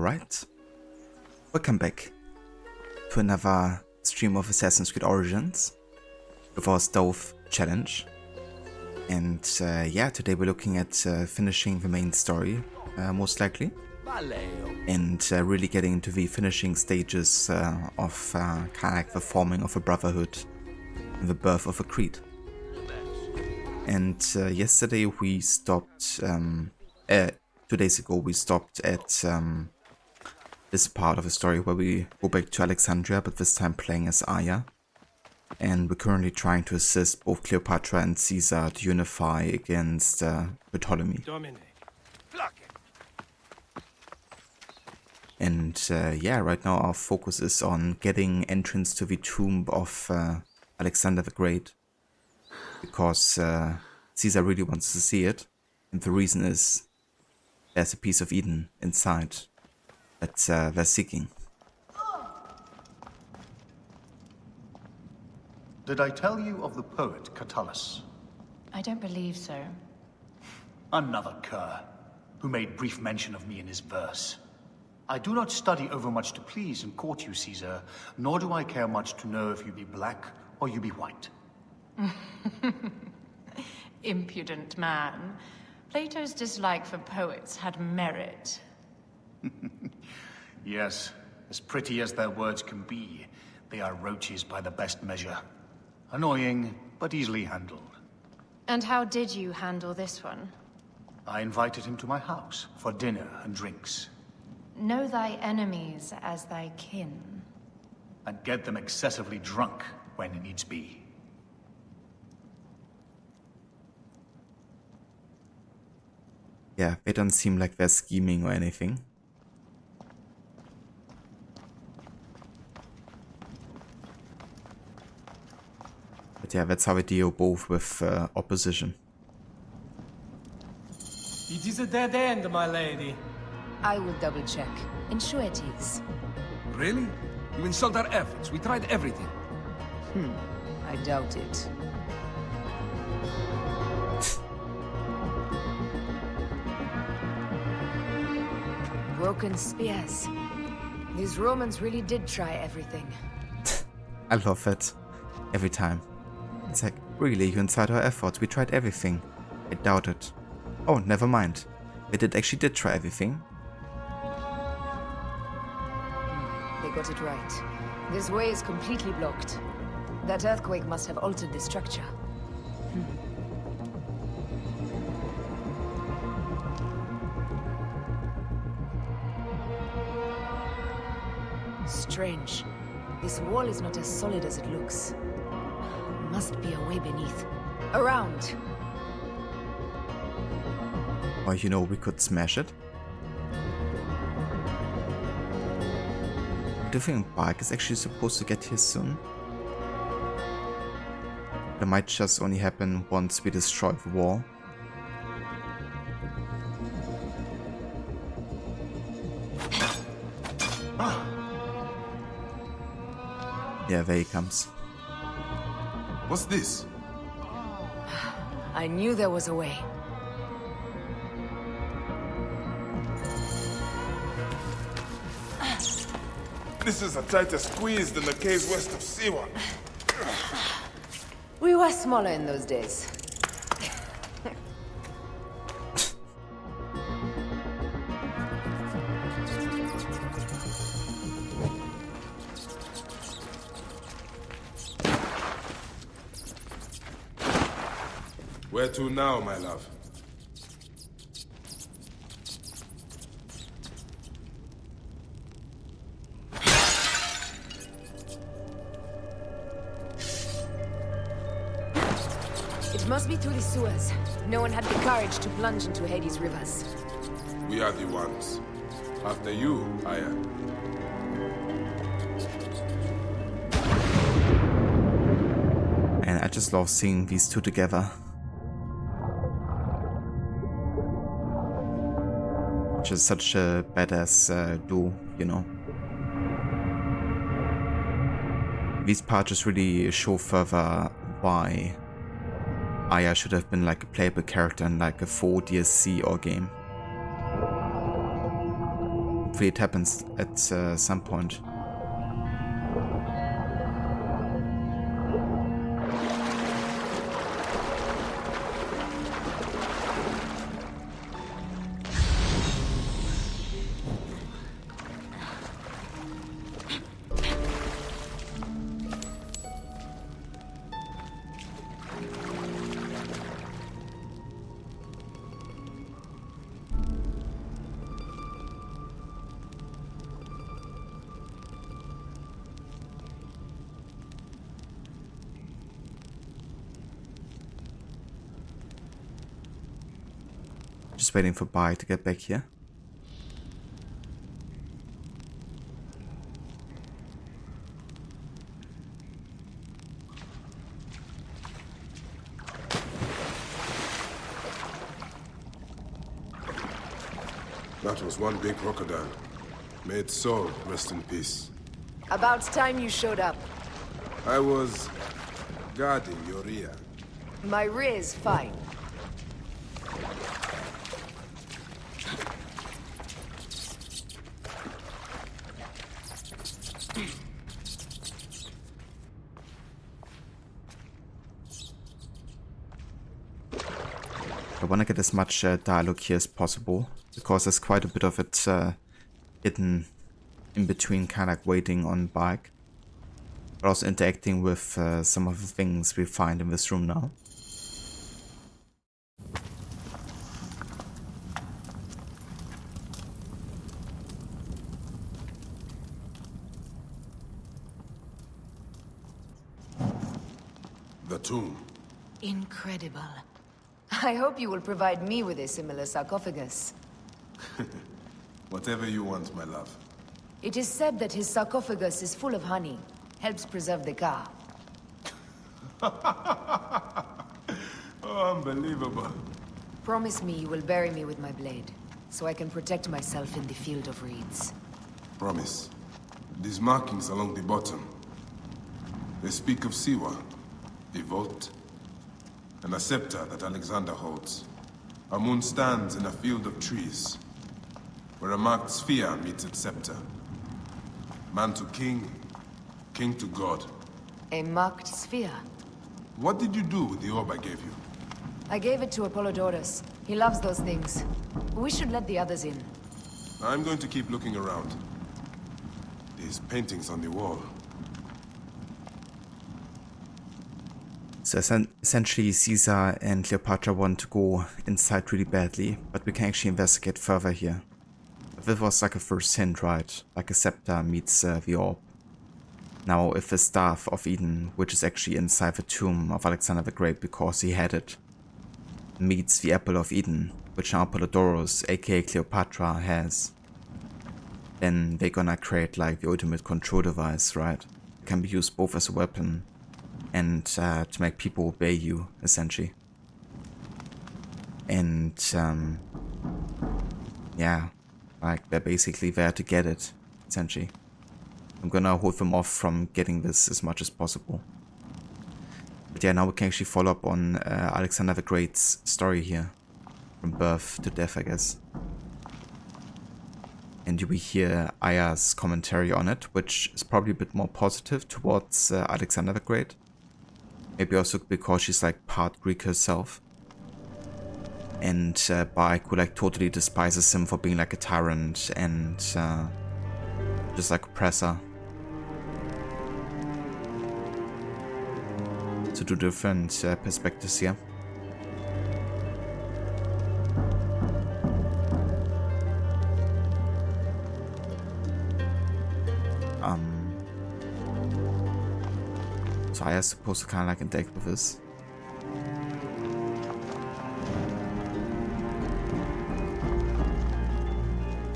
Alright, welcome back to another stream of Assassin's Creed Origins with our Stove challenge. And yeah, today we're looking at finishing the main story, most likely. And really getting into the finishing stages of kind of like the forming of a brotherhood and the birth of a creed. And yesterday we stopped, 2 days ago we stopped at this part of the story where we go back to Alexandria, but this time playing as Aya. And we're currently trying to assist both Cleopatra and Caesar to unify against Ptolemy. And yeah, right now our focus is on getting entrance to the tomb of Alexander the Great, because Caesar really wants to see it, and the reason is there's a piece of Eden inside that they're seeking. Did I tell you of the poet Catullus? I don't believe so. Another cur, who made brief mention of me in his verse. I do not study overmuch to please and court you, Caesar, nor do I care much to know if you be black or you be white. Impudent man. Plato's dislike for poets had merit. Yes, as pretty as their words can be, they are roaches by the best measure. Annoying, but easily handled. And how did you handle this one? I invited him to my house for dinner and drinks. Know thy enemies as thy kin. And get them excessively drunk when needs be. Yeah, they don't seem like they're scheming or anything. But yeah, that's how we deal both with opposition. It is a dead end, my lady. I will double check. Ensure it is. Really? You insult our efforts. We tried everything. I doubt it. Broken spears. These Romans really did try everything. I love it. Every time. It's like, really, you insult our efforts. We tried everything. I doubt it. Oh, never mind. They actually did try everything. They got it right. This way is completely blocked. That earthquake must have altered the structure. Strange. This wall is not as solid as it looks. Must be a way beneath. Around! Or, you know, we could smash it. I do think Bark is actually supposed to get here soon. It might just only happen once we destroy the wall. Yeah, there he comes. What's this? I knew there was a way. This is a tighter squeeze than the caves west of Siwa. We were smaller in those days. Where to now, my love? It must be through the sewers. No one had the courage to plunge into Hades' rivers. We are the ones. After you, Aya. And I just love seeing these two together. Which is such a badass duo, you know. These parts just really show further why Aya should have been like a playable character in like a full DLC or game. hopefully it happens at some point. Just waiting for Bai to get back here. That was one big crocodile. May its soul rest in peace. About time you showed up. I was guarding your rear. My rear's fine. I want to get as much dialogue here as possible, because there's quite a bit of it hidden in between, kind of like waiting on Bike, but also interacting with some of the things we find in this room now. The tomb. Incredible. I hope you will provide me with a similar sarcophagus. Whatever you want, my love. It is said that his sarcophagus is full of honey, helps preserve the car. Oh, unbelievable. Promise me you will bury me with my blade, so I can protect myself in the field of reeds. Promise. These markings along the bottom. They speak of Siwa, the vault, and a scepter that Alexander holds. A moon stands in a field of trees, where a marked sphere meets its scepter. Man to king, king to god. A marked sphere. What did you do with the orb I gave you? I gave it to Apollodorus. He loves those things. We should let the others in. I'm going to keep looking around. These paintings on the wall. So essentially Caesar and Cleopatra want to go inside really badly, but we can actually investigate further here. But this was like a first hint, right? Like a scepter meets the orb. Now if the Staff of Eden, which is actually inside the tomb of Alexander the Great because he had it, meets the Apple of Eden, which now Apollodorus, aka Cleopatra, has, then they're gonna create like the ultimate control device, right? It can be used both as a weapon and to make people obey you, essentially. And yeah, like they're basically there to get it, essentially. I'm gonna hold them off from getting this as much as possible. But yeah, now we can actually follow up on Alexander the Great's story here, from birth to death, I guess. And we hear Aya's commentary on it, which is probably a bit more positive towards Alexander the Great. Maybe also because she's like part Greek herself. And Baek, who like totally despises him for being like a tyrant and just like oppressor. So two different perspectives here. So I was supposed to kind of like interact with this.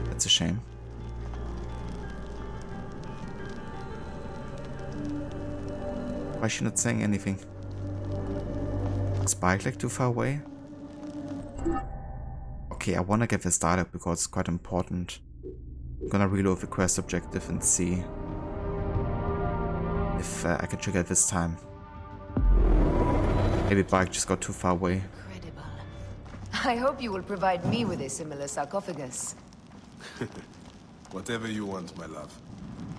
That's a shame. Why is she not saying anything? Is Spike like too far away? Okay, I wanna get this dialogue because it's quite important. I'm gonna reload the quest objective and see if I can trigger it this time. Maybe Bike just got too far away. Incredible. I hope you will provide me with a similar sarcophagus. Whatever you want, my love.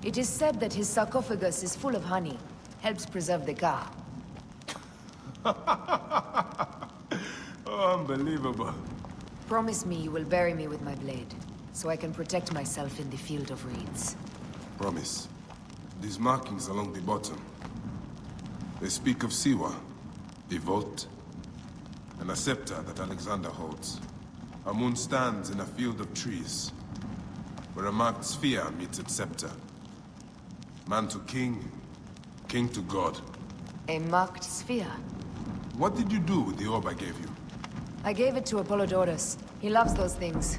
It is said that his sarcophagus is full of honey. Helps preserve the ka. Oh, unbelievable. Promise me you will bury me with my blade, so I can protect myself in the field of reeds. Promise. These markings along the bottom, they speak of Siwa, the vault, and a scepter that Alexander holds. A moon stands in a field of trees, where a marked sphere meets its scepter. Man to king, king to god. A marked sphere. What did you do with the orb I gave you? I gave it to Apollodorus. He loves those things.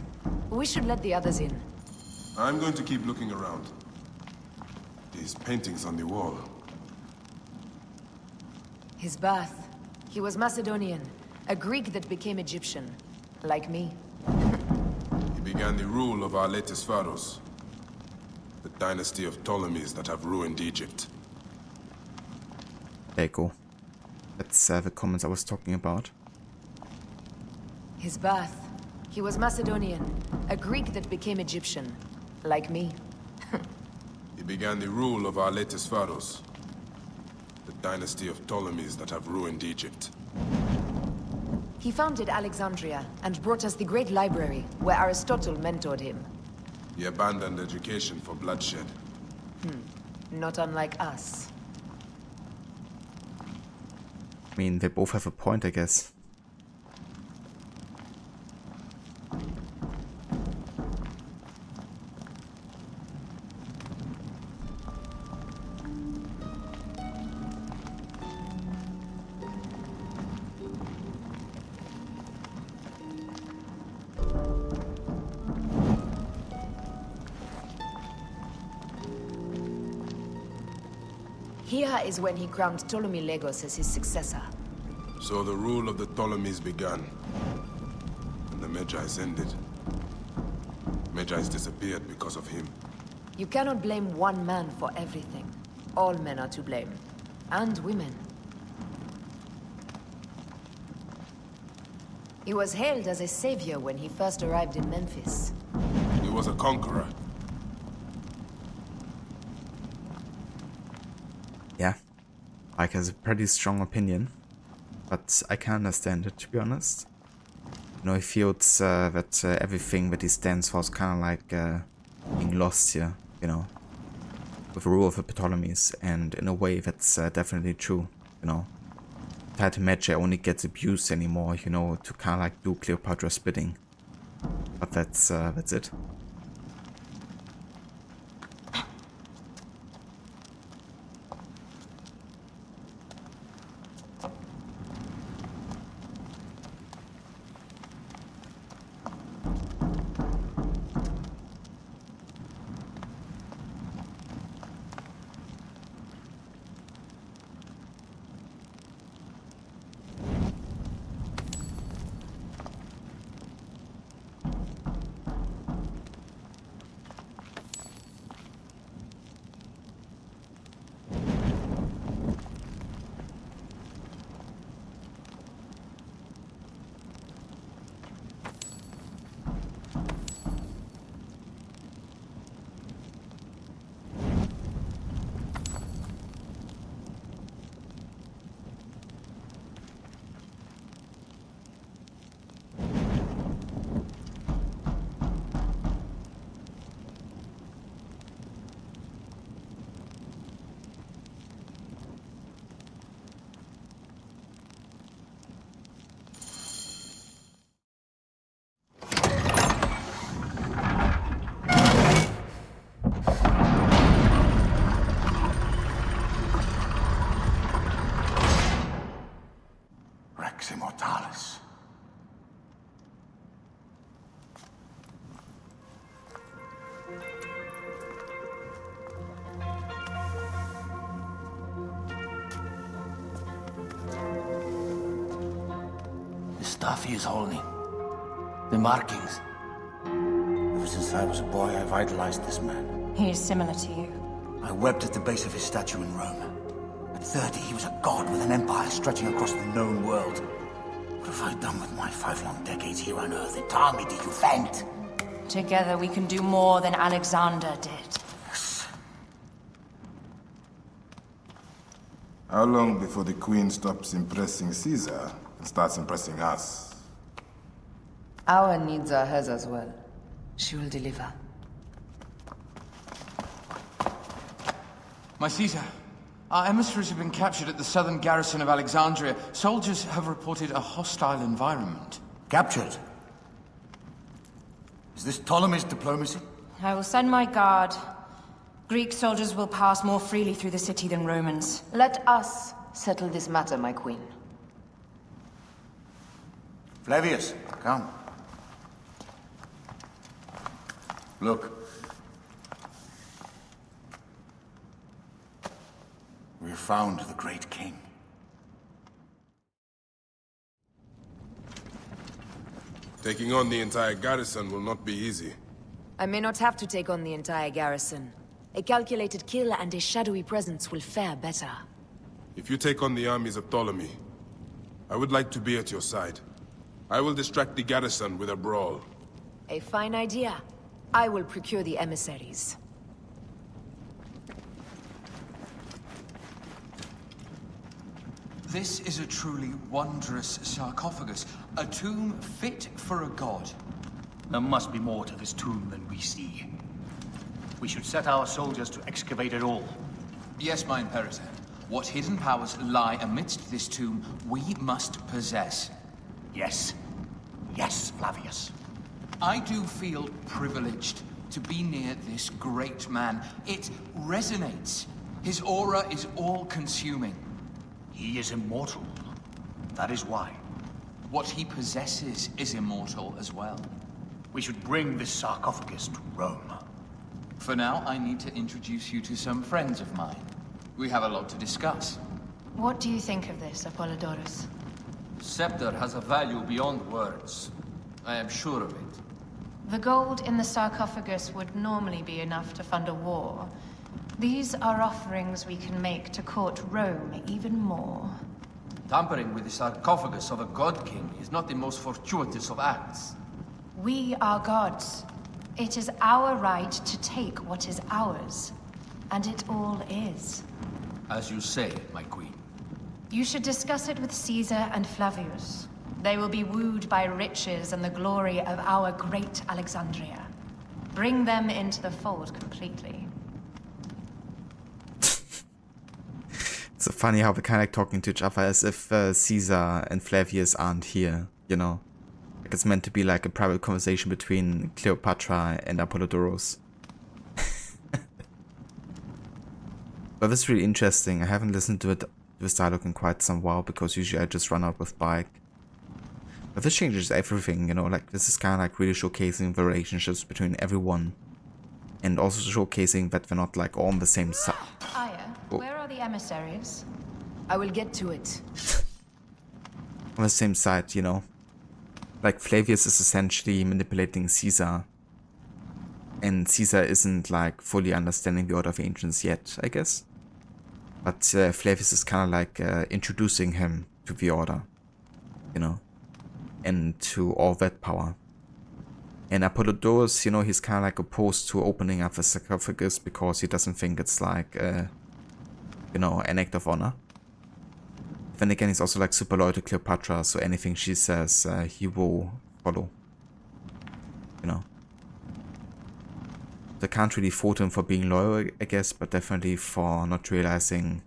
We should let the others in. I'm going to keep looking around. These paintings on the wall. His birth. He was Macedonian, a Greek that became Egyptian. Like me. He began the rule of our latest pharaohs. The dynasty of Ptolemies that have ruined Egypt. Okay, cool. That's the comments I was talking about. His birth. He was Macedonian, a Greek that became Egyptian. Like me. He began the rule of our latest pharaohs. The dynasty of Ptolemies that have ruined Egypt. He founded Alexandria and brought us the great library, where Aristotle mentored him. He abandoned education for bloodshed. Not unlike us. I mean, they both have a point, I guess. Here is when he crowned Ptolemy Legos as his successor. So the rule of the Ptolemies began. And the MEDJAYs ended. MEDJAYs disappeared because of him. You cannot blame one man for everything. All men are to blame. And women. He was hailed as a savior when he first arrived in Memphis. He was a conqueror. Yeah, Mike has a pretty strong opinion, but I can understand it, to be honest. You know, he feels that everything that he stands for is kind of like being lost here, you know, with the rule of the Ptolemies, and in a way that's definitely true, you know. Title MEDJAY only gets abused anymore, you know, to kind of like do Cleopatra's bidding, but that's it. Immortalis. The stuff he is holding. The markings. Ever since I was a boy, I've idolized this man. He is similar to you. I wept at the base of his statue in Rome. At 30, he was a god with an empire stretching across the known world. What have I done with my 5 long decades here on Earth? Tell me, did you faint? Together we can do more than Alexander did. How long before the Queen stops impressing Caesar and starts impressing us? Our needs are hers as well. She will deliver. My Caesar, our emissaries have been captured at the southern garrison of Alexandria. Soldiers have reported a hostile environment. Captured? Is this Ptolemy's diplomacy? I will send my guard. Greek soldiers will pass more freely through the city than Romans. Let us settle this matter, my queen. Flavius, come. Look. We've found the great king. Taking on the entire garrison will not be easy. I may not have to take on the entire garrison. A calculated kill and a shadowy presence will fare better. If you take on the armies of Ptolemy, I would like to be at your side. I will distract the garrison with a brawl. A fine idea. I will procure the emissaries. This is a truly wondrous sarcophagus, a tomb fit for a god. There must be more to this tomb than we see. We should set our soldiers to excavate it all. Yes, my Imperator. What hidden powers lie amidst this tomb, we must possess. Yes. Yes, Flavius. I do feel privileged to be near this great man. It resonates. His aura is all-consuming. He is immortal. That is why. What he possesses is immortal as well. We should bring this sarcophagus to Rome. For now, I need to introduce you to some friends of mine. We have a lot to discuss. What do you think of this, Apollodorus? Scepter has a value beyond words. I am sure of it. The gold in the sarcophagus would normally be enough to fund a war. These are offerings we can make to court Rome even more. Tampering with the sarcophagus of a god king is not the most fortuitous of acts. We are gods. It is our right to take what is ours. And it all is. As you say, my queen. You should discuss it with Caesar and Flavius. They will be wooed by riches and the glory of our great Alexandria. Bring them into the fold completely. It's so funny how we're kind of like talking to each other as if Caesar and Flavius aren't here, you know? Like it's meant to be like a private conversation between Cleopatra and Apollodorus. But this is really interesting. I haven't listened to this dialogue in quite some while because usually I just run out with bike. But this changes everything, you know, like this is kind of like really showcasing the relationships between everyone. And also showcasing that they're not like all on the same side. Aya, where are the emissaries? I will get to it. On the same side, you know. Like Flavius is essentially manipulating Caesar. And Caesar isn't like fully understanding the Order of Ancients yet, I guess. But Flavius is kind of like introducing him to the Order. You know. And to all that power. And Apollodorus, you know, he's kind of like opposed to opening up the sarcophagus because he doesn't think it's like, you know, an act of honor. Then again, he's also like super loyal to Cleopatra, so anything she says, he will follow. You know. They can't really fault him for being loyal, I guess, but definitely for not realizing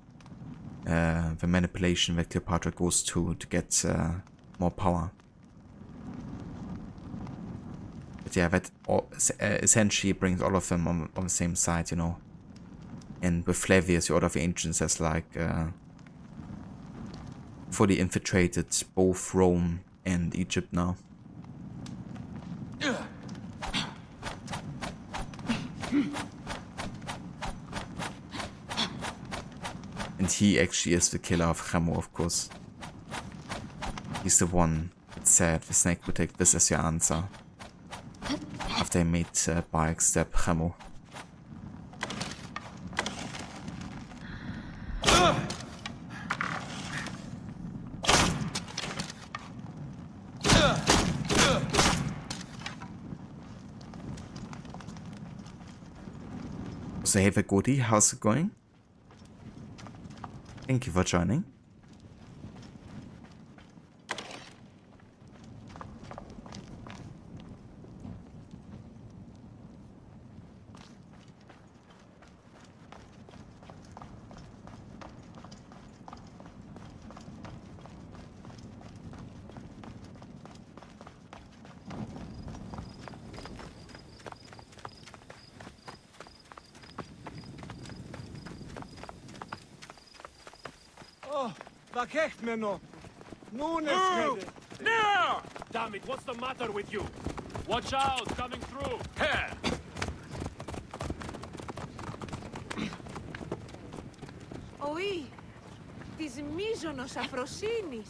the manipulation that Cleopatra goes to get more power. But yeah, that essentially brings all of them on the same side, you know. And with Flavius, the Order of Ancients has like fully infiltrated both Rome and Egypt now. And he actually is the killer of Remo, of course. He's the one that said the snake would take this as your answer. After I made Baek stab Remo. So hey Vagoti, how's it going? Thank you for joining. Now! Damn it, what's the matter with you? Watch out, coming through! Here! Οή, της μείζωνος αφροσύνης.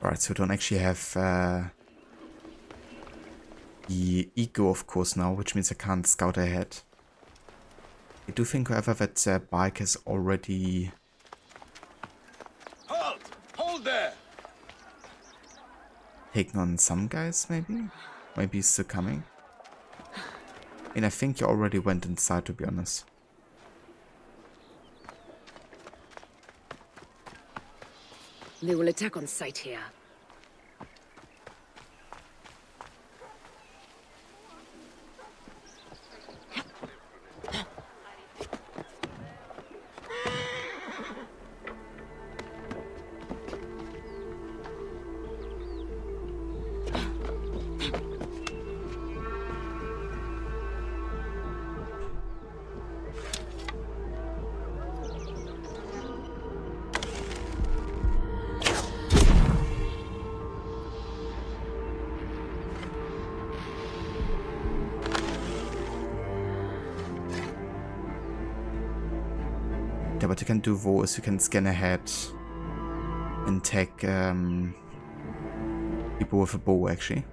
Alright, so we don't actually have the ego, of course, now, which means I can't scout ahead. I do think, however, that bike has already... Halt! Hold there! taken on some guys, maybe? Maybe he's still coming? I mean, I think he already went inside, to be honest. They will attack on sight here. Yeah, what you can do though is you can scan ahead and tag people with a bow, actually.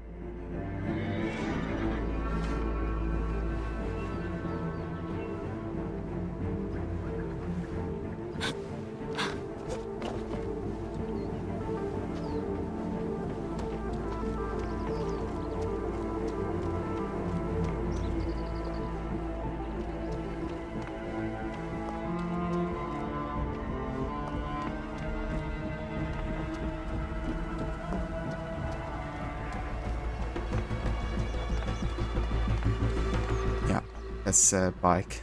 That's a bike.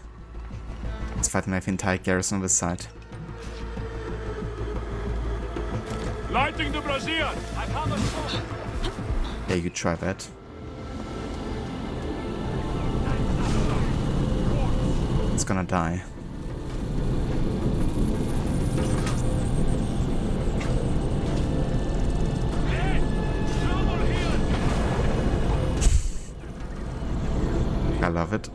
It's fighting like the entire garrison on this side. Lighting the brazier! I have a shot! Yeah, you try that. It's gonna die. I love it.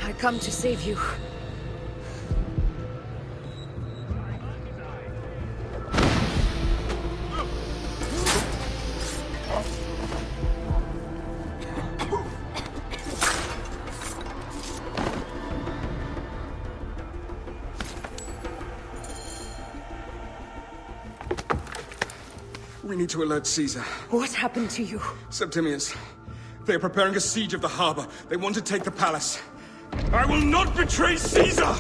I come to save you. We need to alert Caesar. What happened to you? Septimius. They are preparing a siege of the harbor. They want to take the palace. I will not betray Caesar!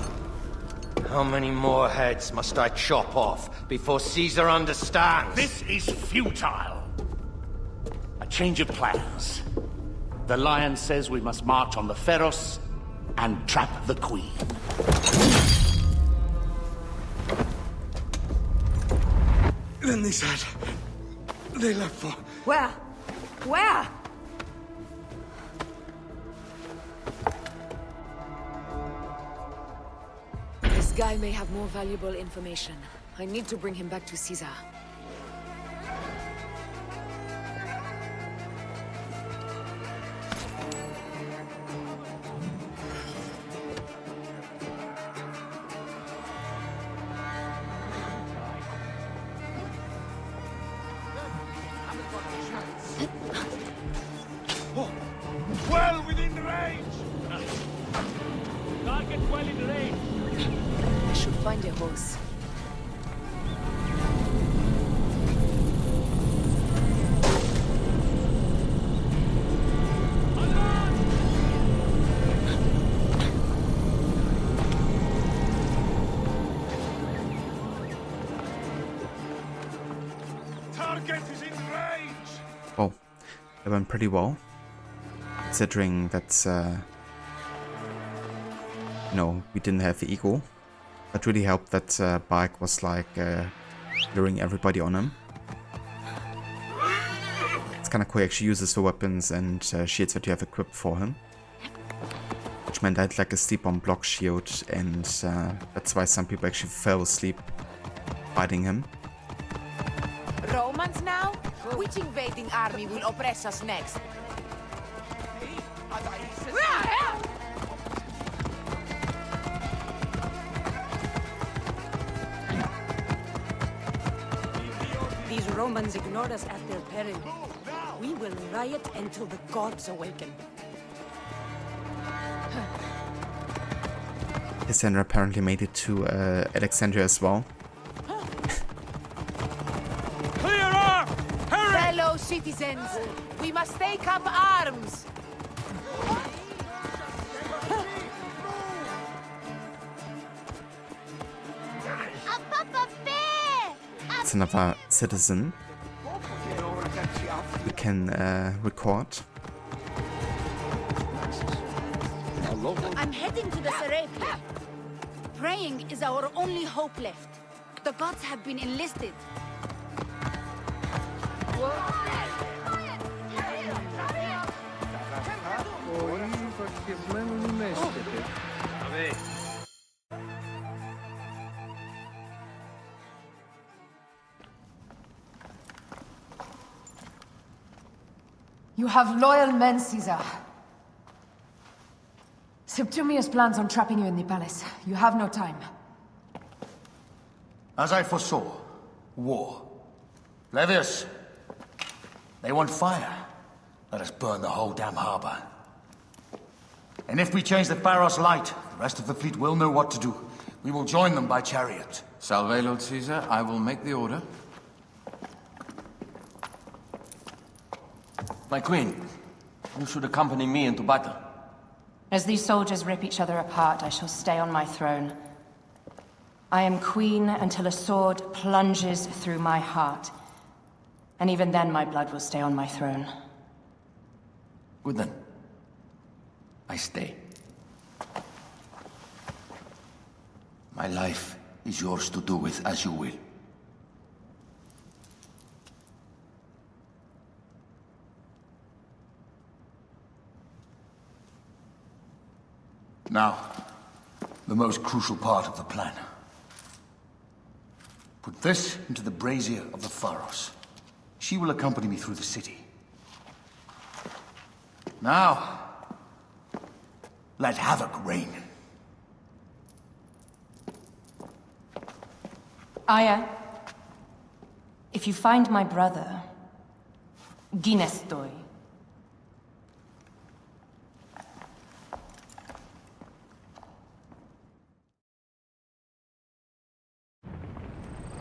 How many more heads must I chop off before Caesar understands? This is futile. A change of plans. The Lion says we must march on the Pharos and trap the Queen. Then they said... they left for... Where? Where? This guy may have more valuable information. I need to bring him back to Caesar. Well within range! Target well in range! I should find a horse. Target is in range! Well, it went pretty well. Considering that, we didn't have the eagle. That really helped that Bike was like luring everybody on him. It's kind of cool, he actually uses the weapons and shields that you have equipped for him. Which meant I had like a sleep-on block shield, and that's why some people actually fell asleep fighting him. Romans now? Which invading army will oppress us next? These Romans ignored us at their peril. We will riot until the gods awaken. Cassandra apparently made it to Alexandria as well. Clear up! Hurry! Fellow citizens, we must take up arms! It's another citizen we can record. I'm heading to the Serapia. Praying is our only hope left. The gods have been enlisted. You have loyal men, Caesar. Septimius plans on trapping you in the palace. You have no time. As I foresaw, war. Levius, they want fire. Let us burn the whole damn harbor. And if we change the Pharos light, the rest of the fleet will know what to do. We will join them by chariot. Salve, Lord Caesar. I will make the order. My queen, you should accompany me into battle. As these soldiers rip each other apart, I shall stay on my throne. I am queen until a sword plunges through my heart. And even then my blood will stay on my throne. Good then. I stay. My life is yours to do with as you will. Now, the most crucial part of the plan. Put this into the brazier of the Pharos. She will accompany me through the city. Now, let havoc reign. Aya, if you find my brother, Ginestoy.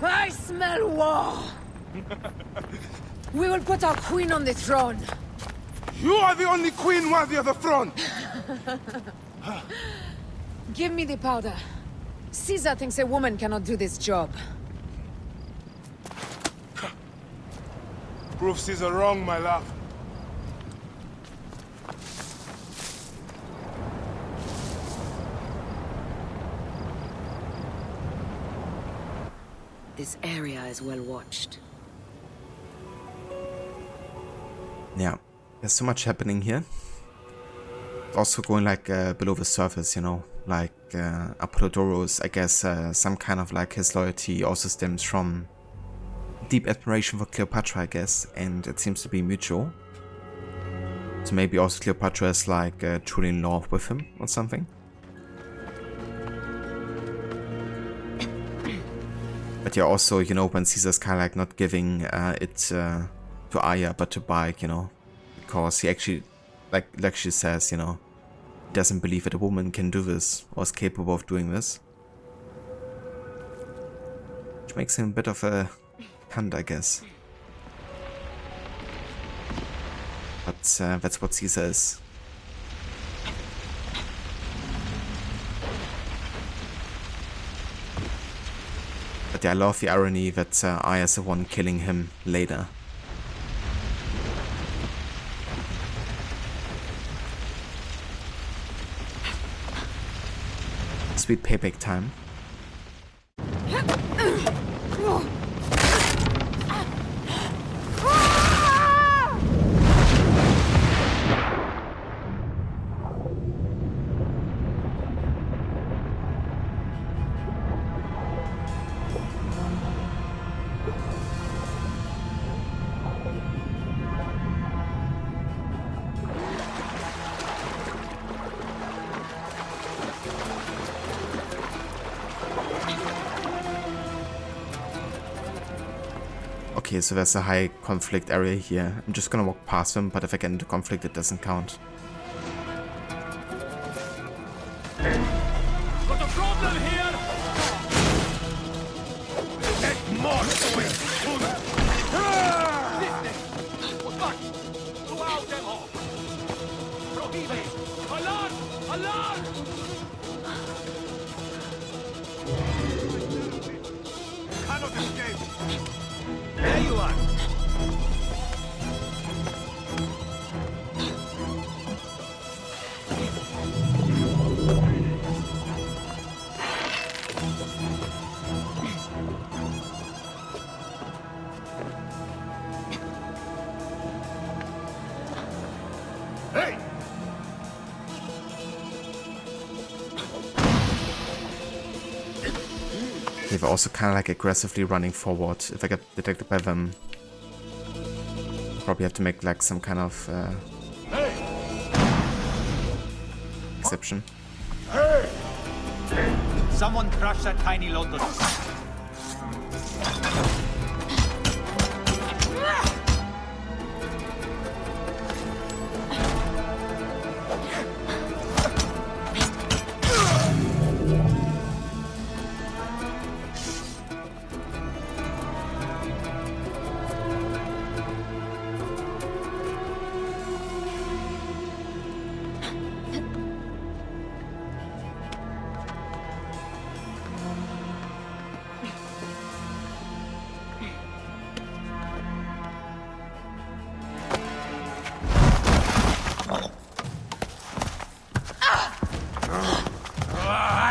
I smell war! We will put our queen on the throne. You are the only queen worthy of the throne! Give me the powder. Caesar thinks a woman cannot do this job. Prove Caesar wrong, my love. This area is well watched. Yeah, there's so much happening here. Also going like below the surface, you know, like Apollodorus, I guess some kind of like his loyalty also stems from deep admiration for Cleopatra, I guess, and it seems to be mutual. So maybe also Cleopatra is like truly in love with him or something. But yeah, also, you know, when Caesar's kind of like not giving it to Arya but to Bike, you know, because he actually, like she says, you know, he doesn't believe that a woman can do this or is capable of doing this. Which makes him a bit of a cunt, I guess. But that's what Caesar is. But yeah, I love the irony that Arya's the one killing him later. Sweet payback time. Okay, so there's a high conflict area here. I'm just gonna walk past them, but if I get into conflict, it doesn't count. Got a problem here! Get more to it! Back! Throughout them all! Prohibit! Alarm! Alarm! Cannot escape! There you are! Hey! They were also kind of like aggressively running forward. If I get detected by them, probably have to make like some kind of exception. Hey! Someone crush that tiny lotus.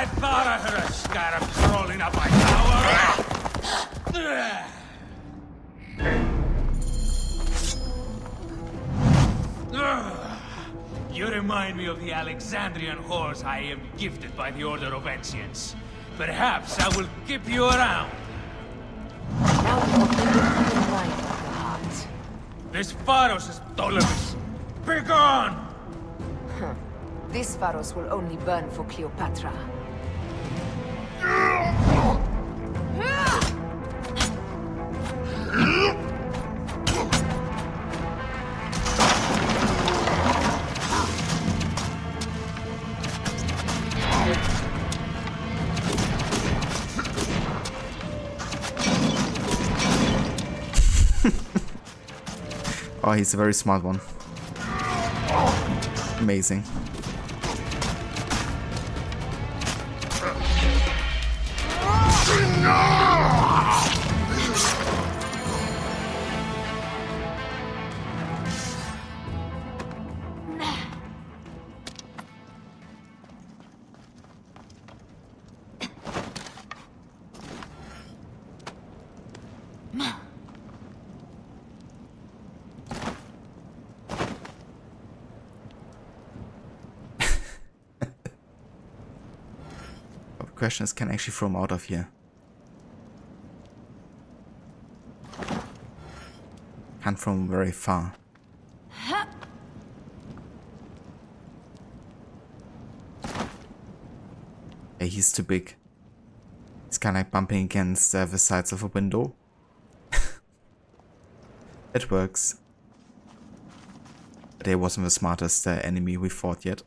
I thought I heard a scarab crawling up my tower. You remind me of the Alexandrian horse I am gifted by the Order of Ancients. Perhaps I will keep you around. This Pharos is Ptolemy's. Be gone! This Pharos will only burn for Cleopatra. Oh, he's a very smart one. Amazing. The question is, can I actually throw him out of here? Can't throw him very far. Yeah, he's too big. He's kind of like bumping against the sides of a window. It works. But he wasn't the smartest enemy we fought yet.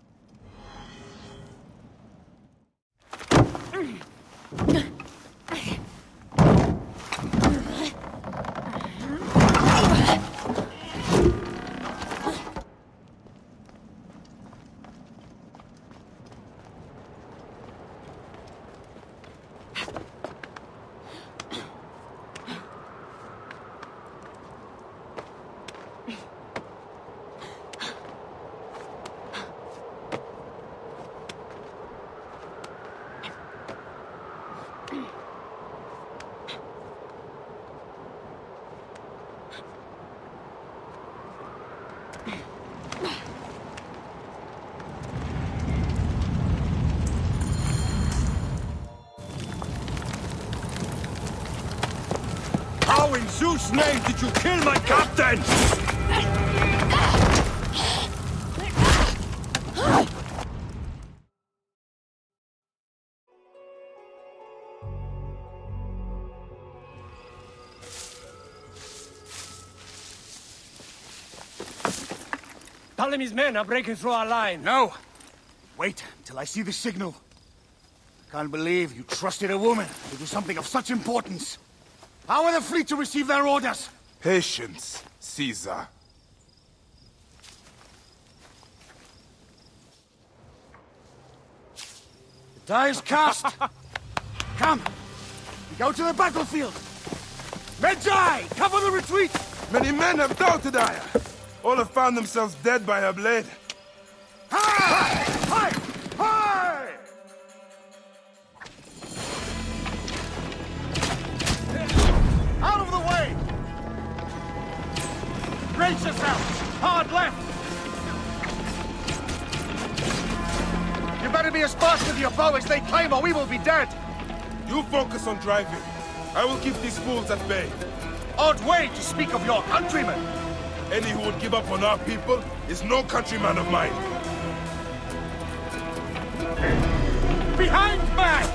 How in Zeus' name did you kill my captain? Ptolemy's men are breaking through our line. No! Wait till I see the signal. Can't believe you trusted a woman to do something of such importance. How are the fleet to receive their orders? Patience, Caesar. The die is cast. Come, we go to the battlefield. MEDJAY, cover the retreat! Many men have doubted Aya. All have found themselves dead by her blade. Hi! Hi! Hi! Out of the way! Brace yourself! Hard left! You better be as fast with your bow as they claim, or we will be dead! You focus on driving. I will keep these fools at bay. Odd way to speak of your countrymen! Any who would give up on our people is no countryman of mine. Behind man!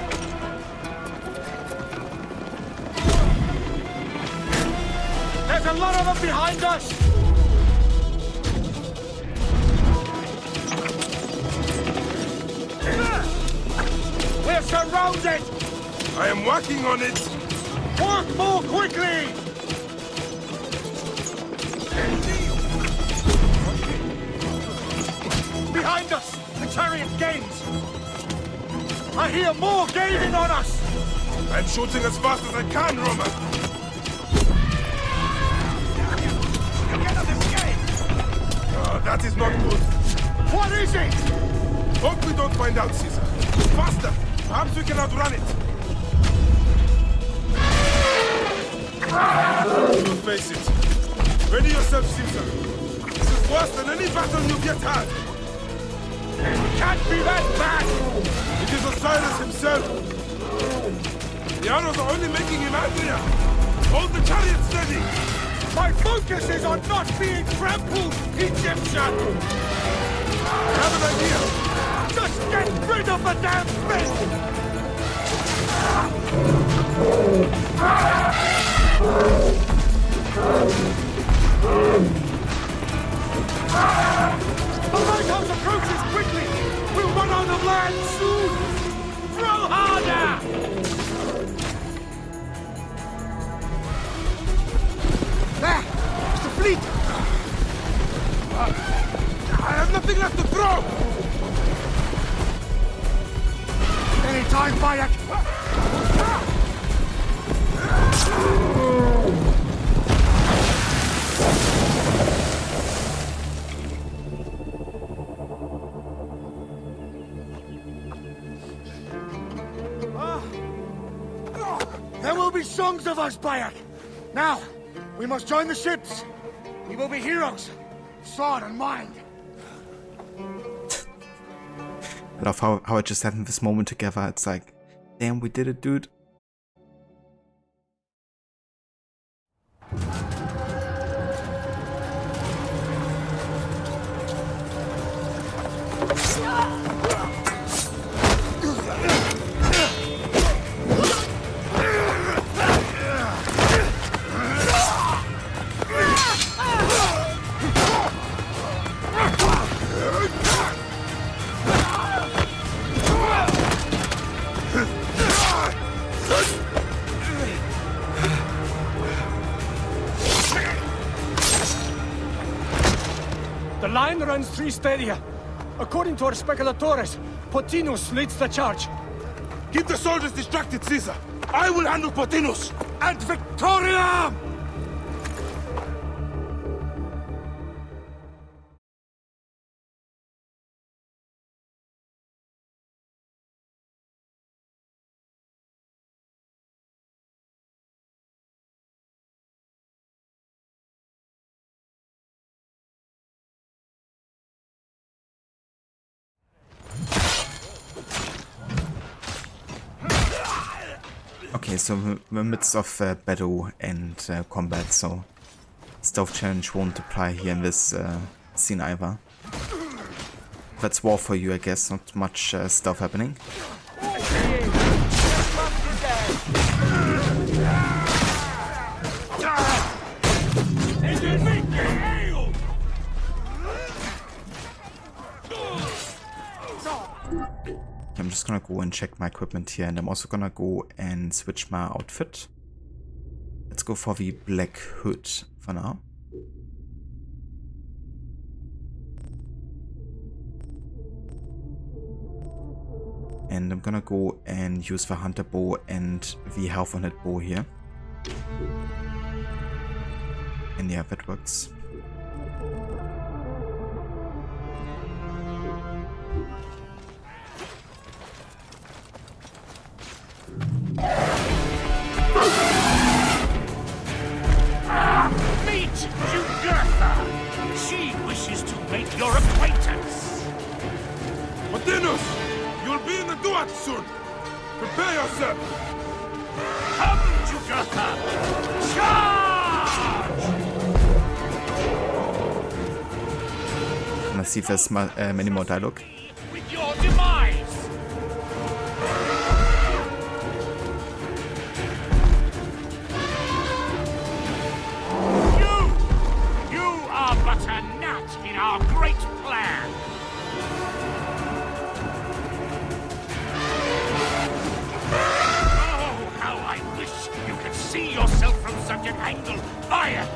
There's a lot of them behind us! We're surrounded! I am working on it! Work more quickly! Behind us! The chariot gains! I hear more gaining on us! I'm shooting as fast as I can, Roman! Oh, that is not good. What is it? Hope we don't find out, Caesar. Faster! Perhaps we can outrun it! You'll face it. Ready yourself, Caesar. This is worse than any battle you've yet had. It can't be that bad! It is Osiris himself. The arrows are only making him angrier. Hold the chariot steady. My focus is on not being trampled, Egyptian! I have an idea. Just get rid of the damn thing! The lighthouse approaches quickly! We'll run out of land soon! Throw harder! There! It's the fleet! nothing left to throw! Any time, Bayek! There will be songs of us, Bayek! Now, we must join the ships! We will be heroes! Sword and mind! I love how I just having this moment together. It's like, damn, we did it, dude. The line runs 3 stadia. According to our speculatores, Potinus leads the charge. Keep the soldiers distracted, Caesar! I will handle Potinus! And Victoria! Okay, so we're in the midst of battle and combat, so stealth challenge won't apply here in this scene either. That's war for you, I guess, not much stuff happening. I'm just gonna go and check my equipment here, and I'm also gonna go and switch my outfit. Let's go for the black hood for now. And I'm gonna go and use the hunter bow and the half on it bow here. And yeah, that works. Meet Jugurtha! She wishes to make your acquaintance! Potinus! You'll be in the Duat soon! Prepare yourself! Come, Jugurtha! Charge! Let's see if there's many more dialogue. With your demise! You are but a gnat in our great plan! Oh, how I wish you could see yourself from such an angle! Fire!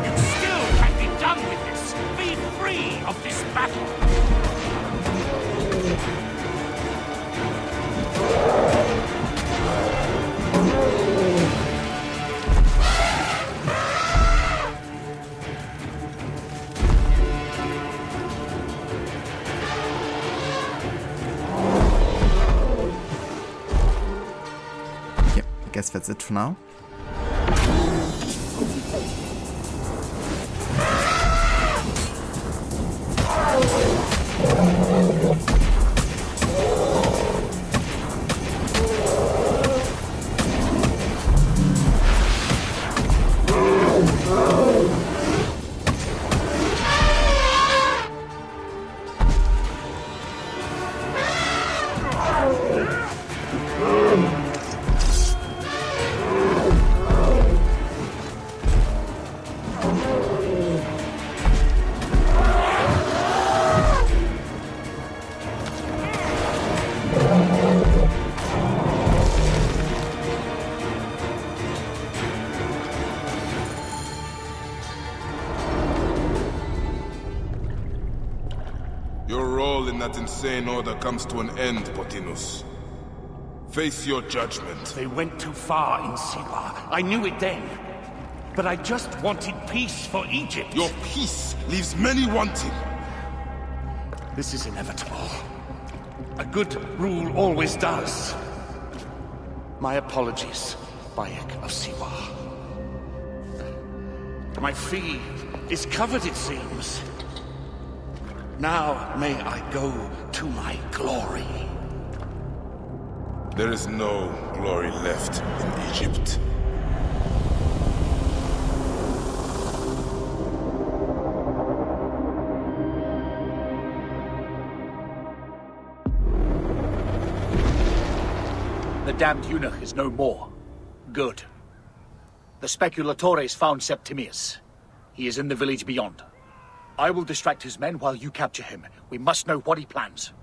You still can be done with this! Be free of this battle! Yep, I guess that's it for now. that insane order comes to an end, Pothinus. Face your judgment. They went too far in Siwa. I knew it then. But I just wanted peace for Egypt. Your peace leaves many wanting. This is inevitable. A good rule always does. My apologies, Bayek of Siwa. My fee is covered, it seems. Now may I go to my glory. There is no glory left in Egypt. The damned eunuch is no more. Good. The speculatores found Septimius. He is in the village beyond. I will distract his men while you capture him. We must know what he plans.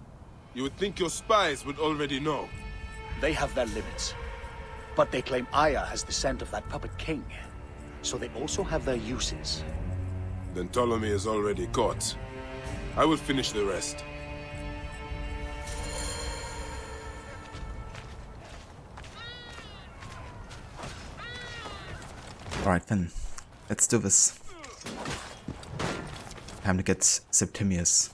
You would think your spies would already know. They have their limits. But they claim Aya has the scent of that puppet king. So they also have their uses. Then Ptolemy is already caught. I will finish the rest. Alright then, let's do this. Time to get Septimius.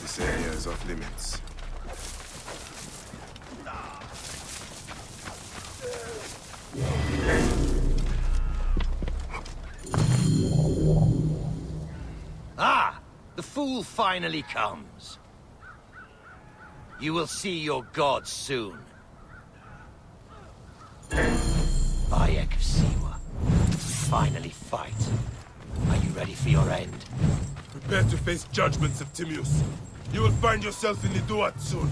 This area is off limits. Ah! The fool finally comes. You will see your gods soon. Bayek of Siwa. Finally fight. Are you ready for your end? Prepare to face judgment, Septimius. You will find yourself in the Duat soon.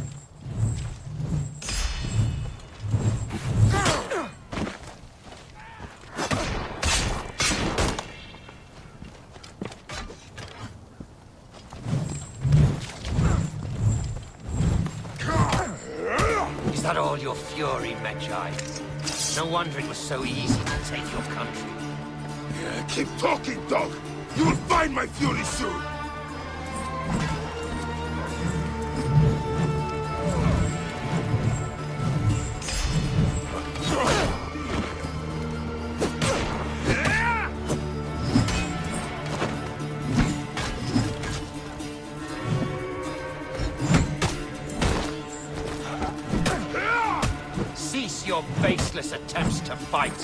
Is that all your fury, MEDJAY? No wonder it was so easy to take your country. Keep talking, dog! You will find my fury soon! Cease your baseless attempts to fight.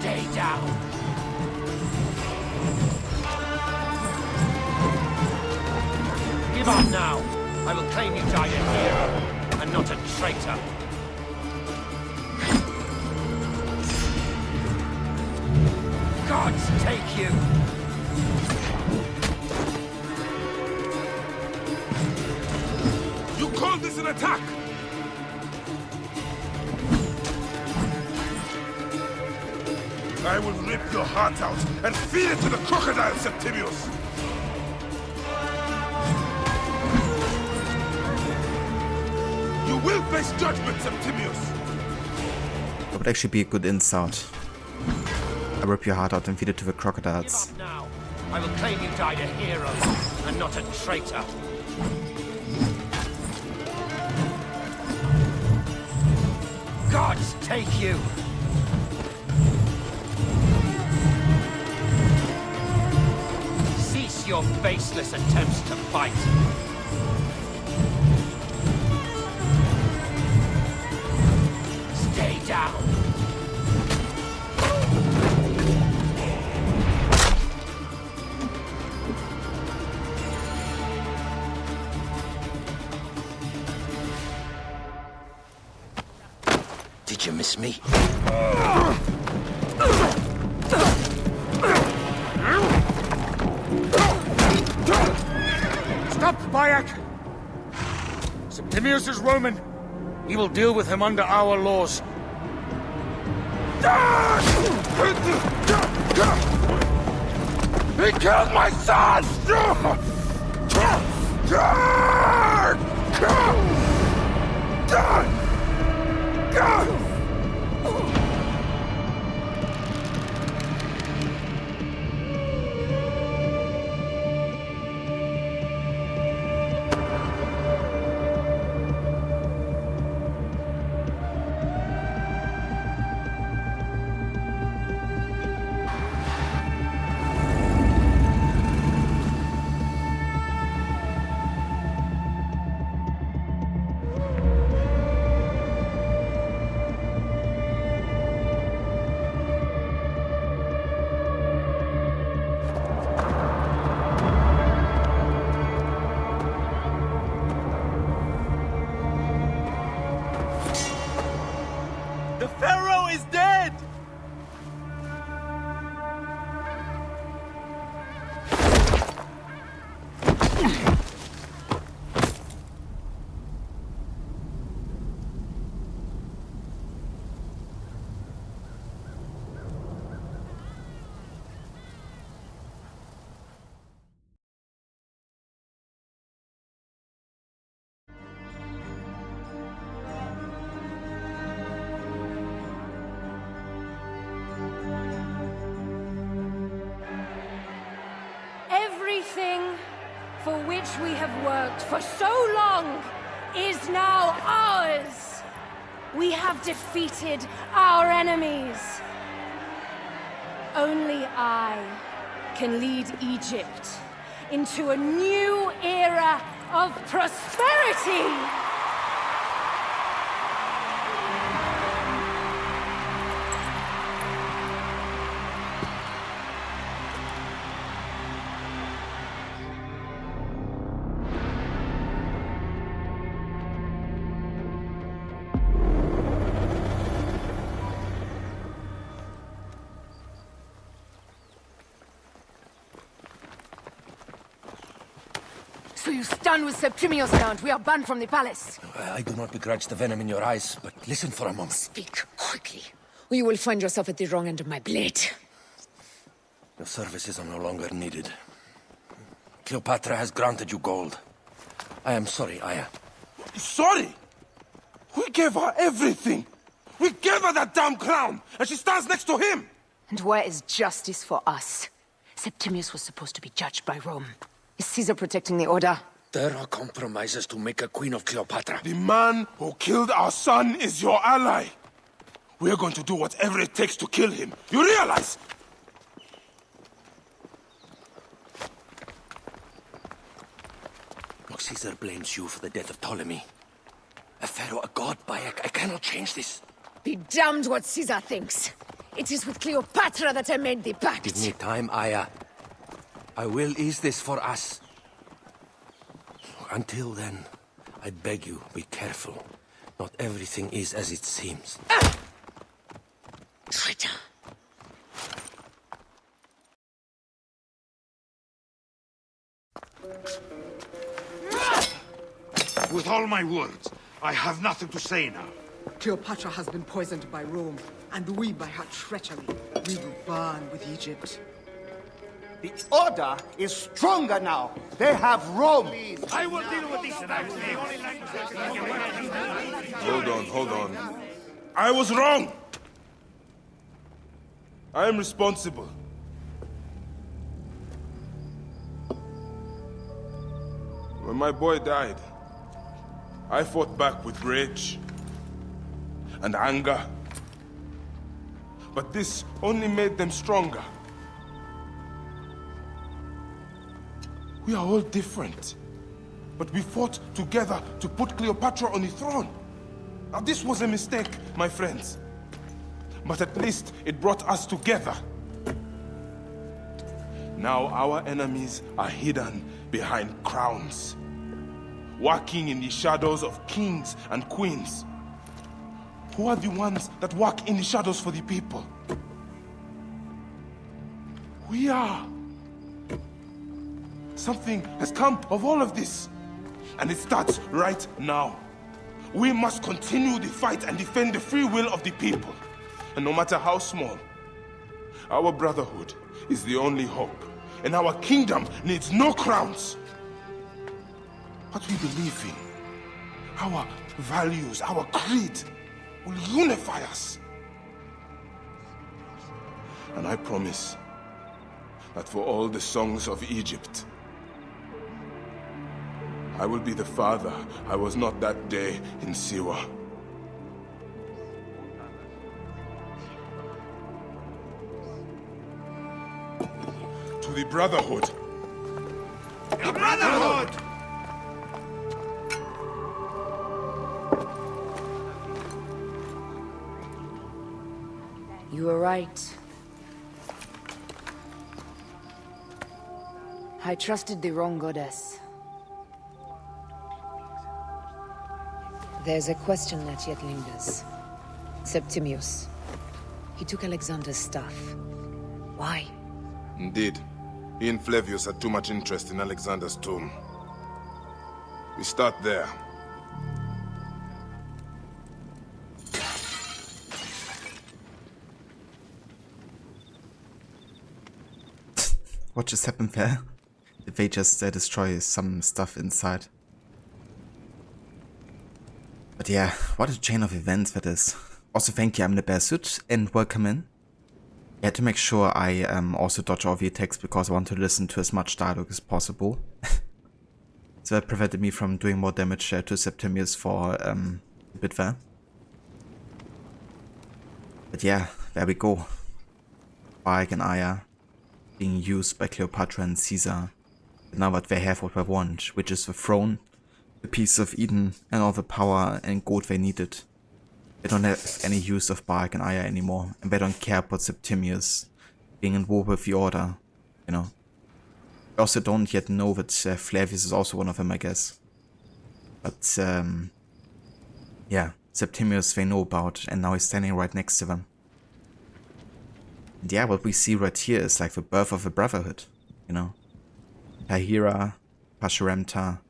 Stay down. Give up now. I will claim you died a hero, and not a traitor. Gods take you. You call this an attack? I will rip your heart out and feed it to the crocodile, Septimius! You will face judgment, Septimius! That would actually be a good insult. I rip your heart out and feed it to the crocodiles. Give up now. I will claim you died a hero, and not a traitor. Gods take you! Cease your baseless attempts to fight. Stay down. Did you miss me? up, Bayek! Septimius is Roman. We will deal with him under our laws. He killed my son! The Pharaoh is dead! Everything for which we have worked for so long is now ours. We have defeated our enemies. Only I can lead Egypt into a new era of prosperity. So you stand with Septimius now, and we are banned from the palace. I do not begrudge the venom in your eyes, but listen for a moment. Speak quickly, or you will find yourself at the wrong end of my blade. Your services are no longer needed. Cleopatra has granted you gold. I am sorry, Aya. Sorry? We gave her everything. We gave her that damn crown, and she stands next to him. And where is justice for us? Septimius was supposed to be judged by Rome. Is Caesar protecting the order? There are compromises to make a queen of Cleopatra. The man who killed our son is your ally. We're going to do whatever it takes to kill him. You realize? Look, Caesar blames you for the death of Ptolemy. A pharaoh, a god, Bayek. I cannot change this. Be damned what Caesar thinks. It is with Cleopatra that I made the pact. Give me time, Aya. I will ease this for us. Until then, I beg you, be careful. Not everything is as it seems. Traitor. With all my words, I have nothing to say now. Cleopatra has been poisoned by Rome, and we by her treachery. We will burn with Egypt. The Order is stronger now. They have Rome. I will deal with this. Hold on. I was wrong. I am responsible. When my boy died, I fought back with rage and anger. But this only made them stronger. We are all different. But we fought together to put Cleopatra on the throne. Now this was a mistake, my friends. But at least it brought us together. Now our enemies are hidden behind crowns, working in the shadows of kings and queens. Who are the ones that work in the shadows for the people? something has come of all of this. And it starts right now. We must continue the fight and defend the free will of the people. And no matter how small, our brotherhood is the only hope. And our kingdom needs no crowns. What we believe in, our values, our creed, will unify us. And I promise that for all the songs of Egypt, I will be the father I was not that day in Siwa. To the Brotherhood. The Brotherhood! You were right. I trusted the wrong goddess. There's a question that yet lingers. Septimius. He took Alexander's stuff. Why? Indeed. He and Flavius had too much interest in Alexander's tomb. We start there. What just happened there? Did they just destroy some stuff inside? But yeah, what a chain of events that is. Also thank you, I'm the Bear Suit, and welcome in. I had to make sure I also dodge all the attacks because I want to listen to as much dialogue as possible. So that prevented me from doing more damage to Septimius for a bit there. But yeah, there we go. Bayek and Aya being used by Cleopatra and Caesar. But now what they have what they want, which is the throne, the piece of Eden, and all the power and gold they needed. They don't have any use of Bayek and Aya anymore, and they don't care about Septimius being in war with the Order, you know. They also don't yet know that Flavius is also one of them, I guess. But, yeah, Septimius they know about, and now he's standing right next to them. And yeah, what we see right here is like the birth of a brotherhood, you know. Tahira, Pasherenptah,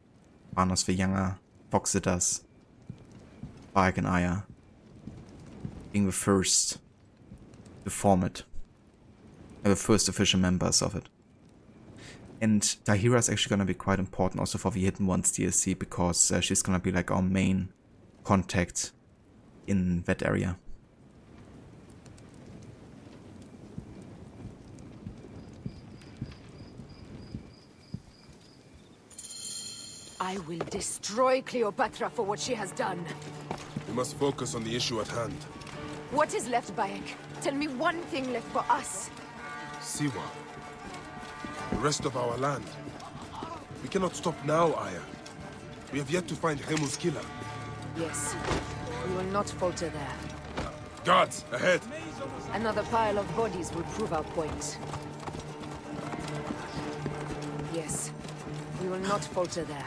Panos the Younger, Phoxidas, Bayek and Aya being the first to form it, and the first official members of it. And Tahira is actually going to be quite important also for the Hidden Ones DLC, because she's going to be like our main contact in that area. I will destroy Cleopatra for what she has done. We must focus on the issue at hand. What is left, Bayek? Tell me one thing left for us. Siwa. The rest of our land. We cannot stop now, Aya. We have yet to find Hemu's killer. Yes. We will not falter there. Guards, ahead! Another pile of bodies will prove our point. Yes. We will not falter there.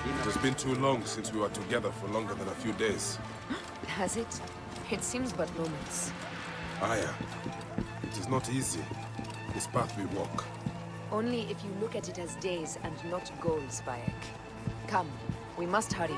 It has been too long since we were together for longer than a few days. Has it? It seems but moments. Aya, it is not easy, this path we walk. Only if you look at it as days and not goals, Bayek. Come, we must hurry.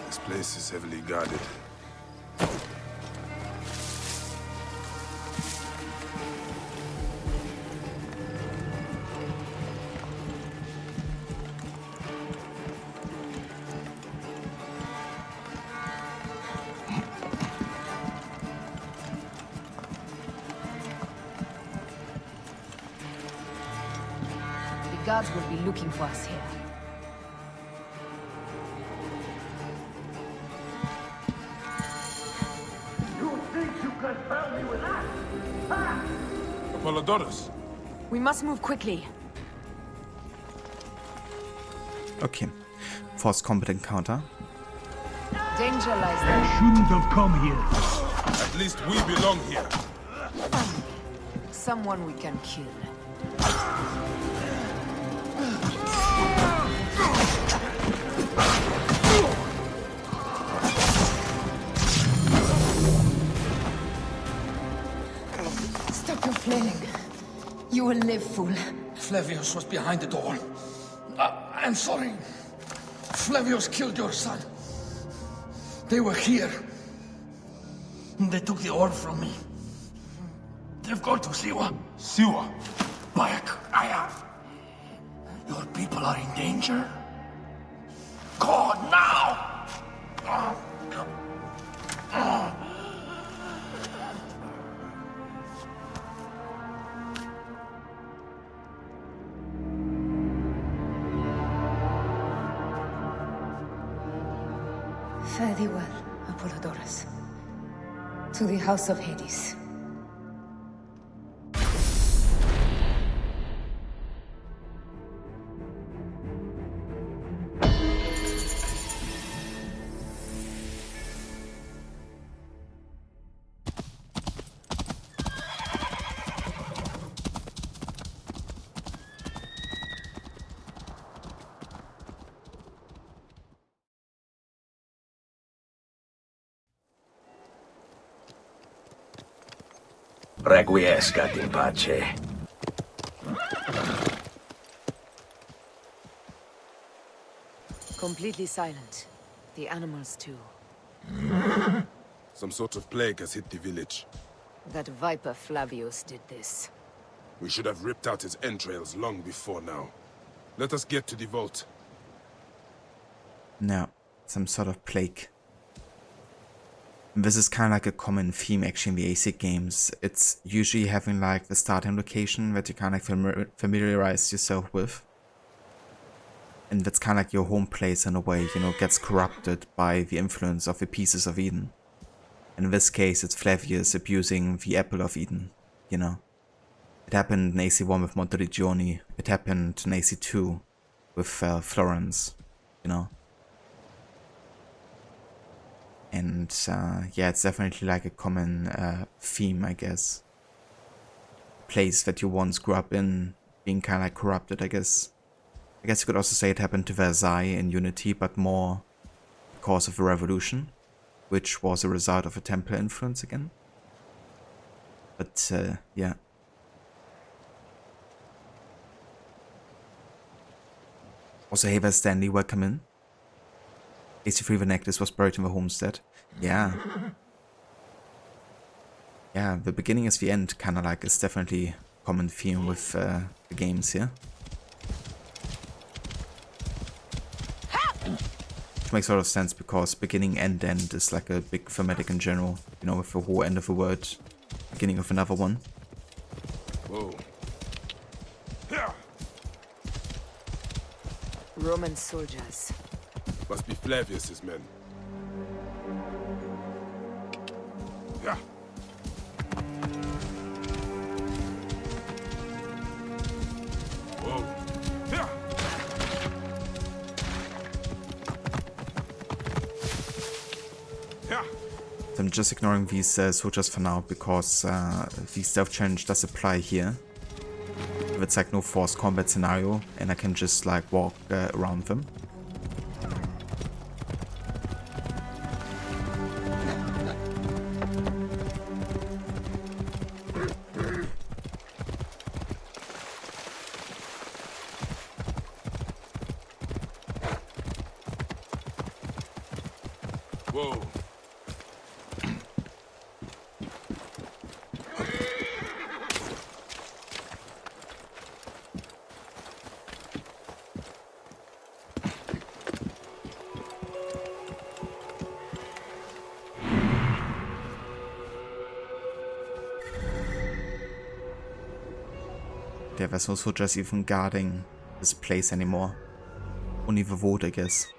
This place is heavily guarded. The guards will be looking for us here. Apollodorus! We must move quickly. Okay. Forced combat encounter. Danger lies there. Shouldn't have come here. At least we belong here. Someone we can kill. Stop your flailing. You will live, fool. Flavius was behind the door. I'm sorry. Flavius killed your son. They were here. They took the orb from me. They've gone to Siwa. Siwa? Bayak, your people are in danger? Go now! Fare thee well, Apollodorus. To the House of Hades. Requiescat in pace. Completely silent. The animals too. Some sort of plague has hit the village. That viper Flavius did this. We should have ripped out his entrails long before now. Let us get to the vault. No, some sort of plague. This is kind of like a common theme actually in the ASIC games. It's usually having like the starting location that you kind of familiarize yourself with. And that's kind of like your home place in a way, you know, gets corrupted by the influence of the pieces of Eden. In this case, it's Flavius abusing the apple of Eden, you know. It happened in AC1 with Monteriggioni. It happened in AC2 with Florence, you know. And yeah, it's definitely like a common theme, I guess. Place that you once grew up in, being kind of like corrupted, I guess. I guess you could also say it happened to Versailles in Unity, but more because of the revolution, which was a result of a Templar influence again. But yeah. Also, hey there, Stanley, welcome in. AC3 the necklace was buried in the homestead. Yeah. Yeah, the beginning is the end, kind of like, it's definitely a common theme with the games here. Which makes a lot of sense because beginning and end is like a big thematic in general. You know, with the whole end of a word, beginning of another one. Whoa. Roman soldiers. Must be Flavius's men. Yeah. Whoa. Yeah. Yeah. So I'm just ignoring these soldiers for now because the stealth challenge does apply here. If it's like no forced combat scenario and I can just like walk around them. Whoa. There's no soldiers even guarding this place anymore. Only the vault, I guess.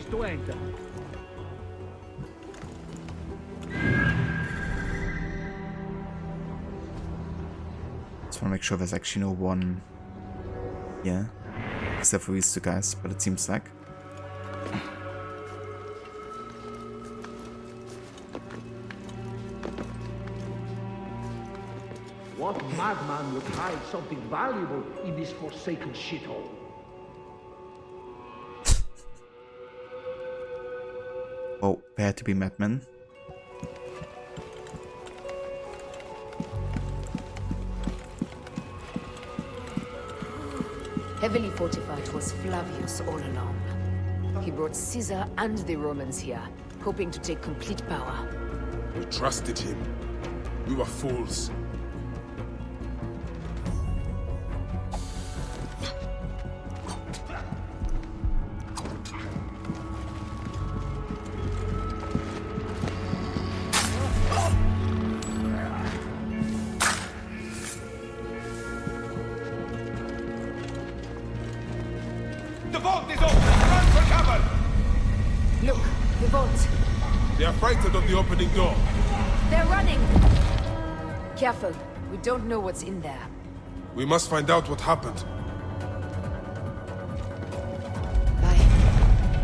is to enter. Just want to make sure there's actually no one here, except for these two guys, but it seems like. What madman would hide something valuable in this forsaken shithole? Oh, there had to be madmen. Heavily fortified was Flavius all along. He brought Caesar and the Romans here, hoping to take complete power. We trusted him. We were fools. The vault is open! Run for cover! Look, the vault. They are frightened of the opening door. They're running! Careful, we don't know what's in there. We must find out what happened.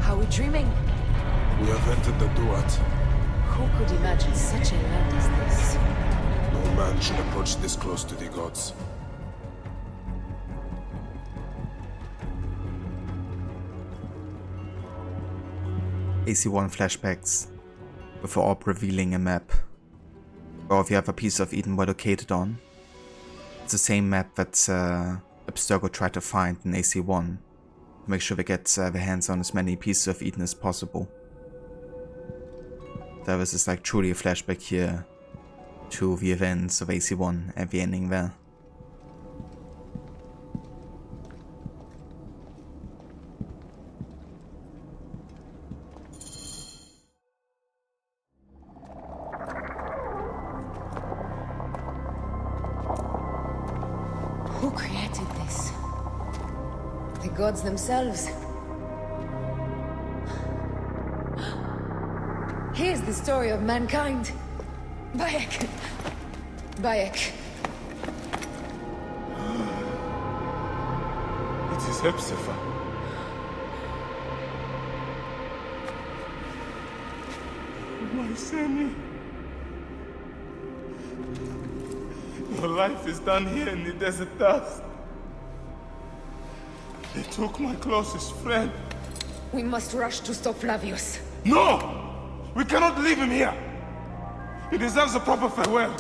Are we dreaming? We have entered the Duat. Who could imagine such a land as this? No man should approach this close to the gods. AC1 flashbacks with the orb revealing a map. Or if you have a piece of Eden we're located on. It's the same map that Abstergo tried to find in AC1. To make sure they get their hands on as many pieces of Eden as possible. So this is like truly a flashback here to the events of AC1 and the ending there. Who created this? The gods themselves. Here's the story of mankind. Bayek. Bayek. It is Hepzibah. My Sammy. Your life is done here in the desert dust. They took my closest friend. We must rush to stop Flavius. No! We cannot leave him here! He deserves a proper farewell.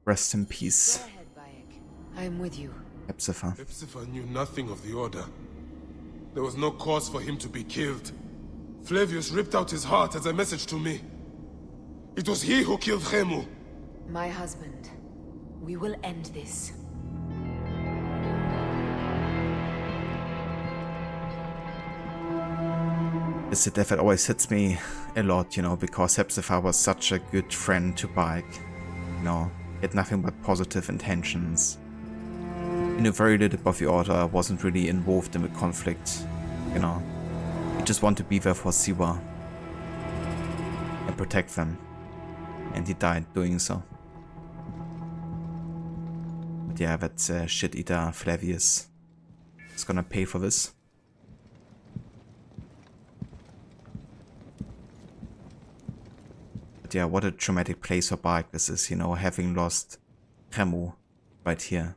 Rest in peace. Go ahead, Bayek. I am with you. Hepzibah. Hepzibah knew nothing of the Order. There was no cause for him to be killed. Flavius ripped out his heart as a message to me. It was he who killed Khemu. My husband. We will end this. It's a death that always hits me a lot, you know, because Hepzibah was such a good friend to Bayek. You know, he had nothing but positive intentions. He knew very little about the Order, wasn't really involved in the conflict, you know. He just wanted to be there for Siwa and protect them. And he died doing so. But yeah, that shit-eater Flavius is gonna pay for this. But yeah, what a traumatic place for Bayek this is, you know, having lost Khemu right here.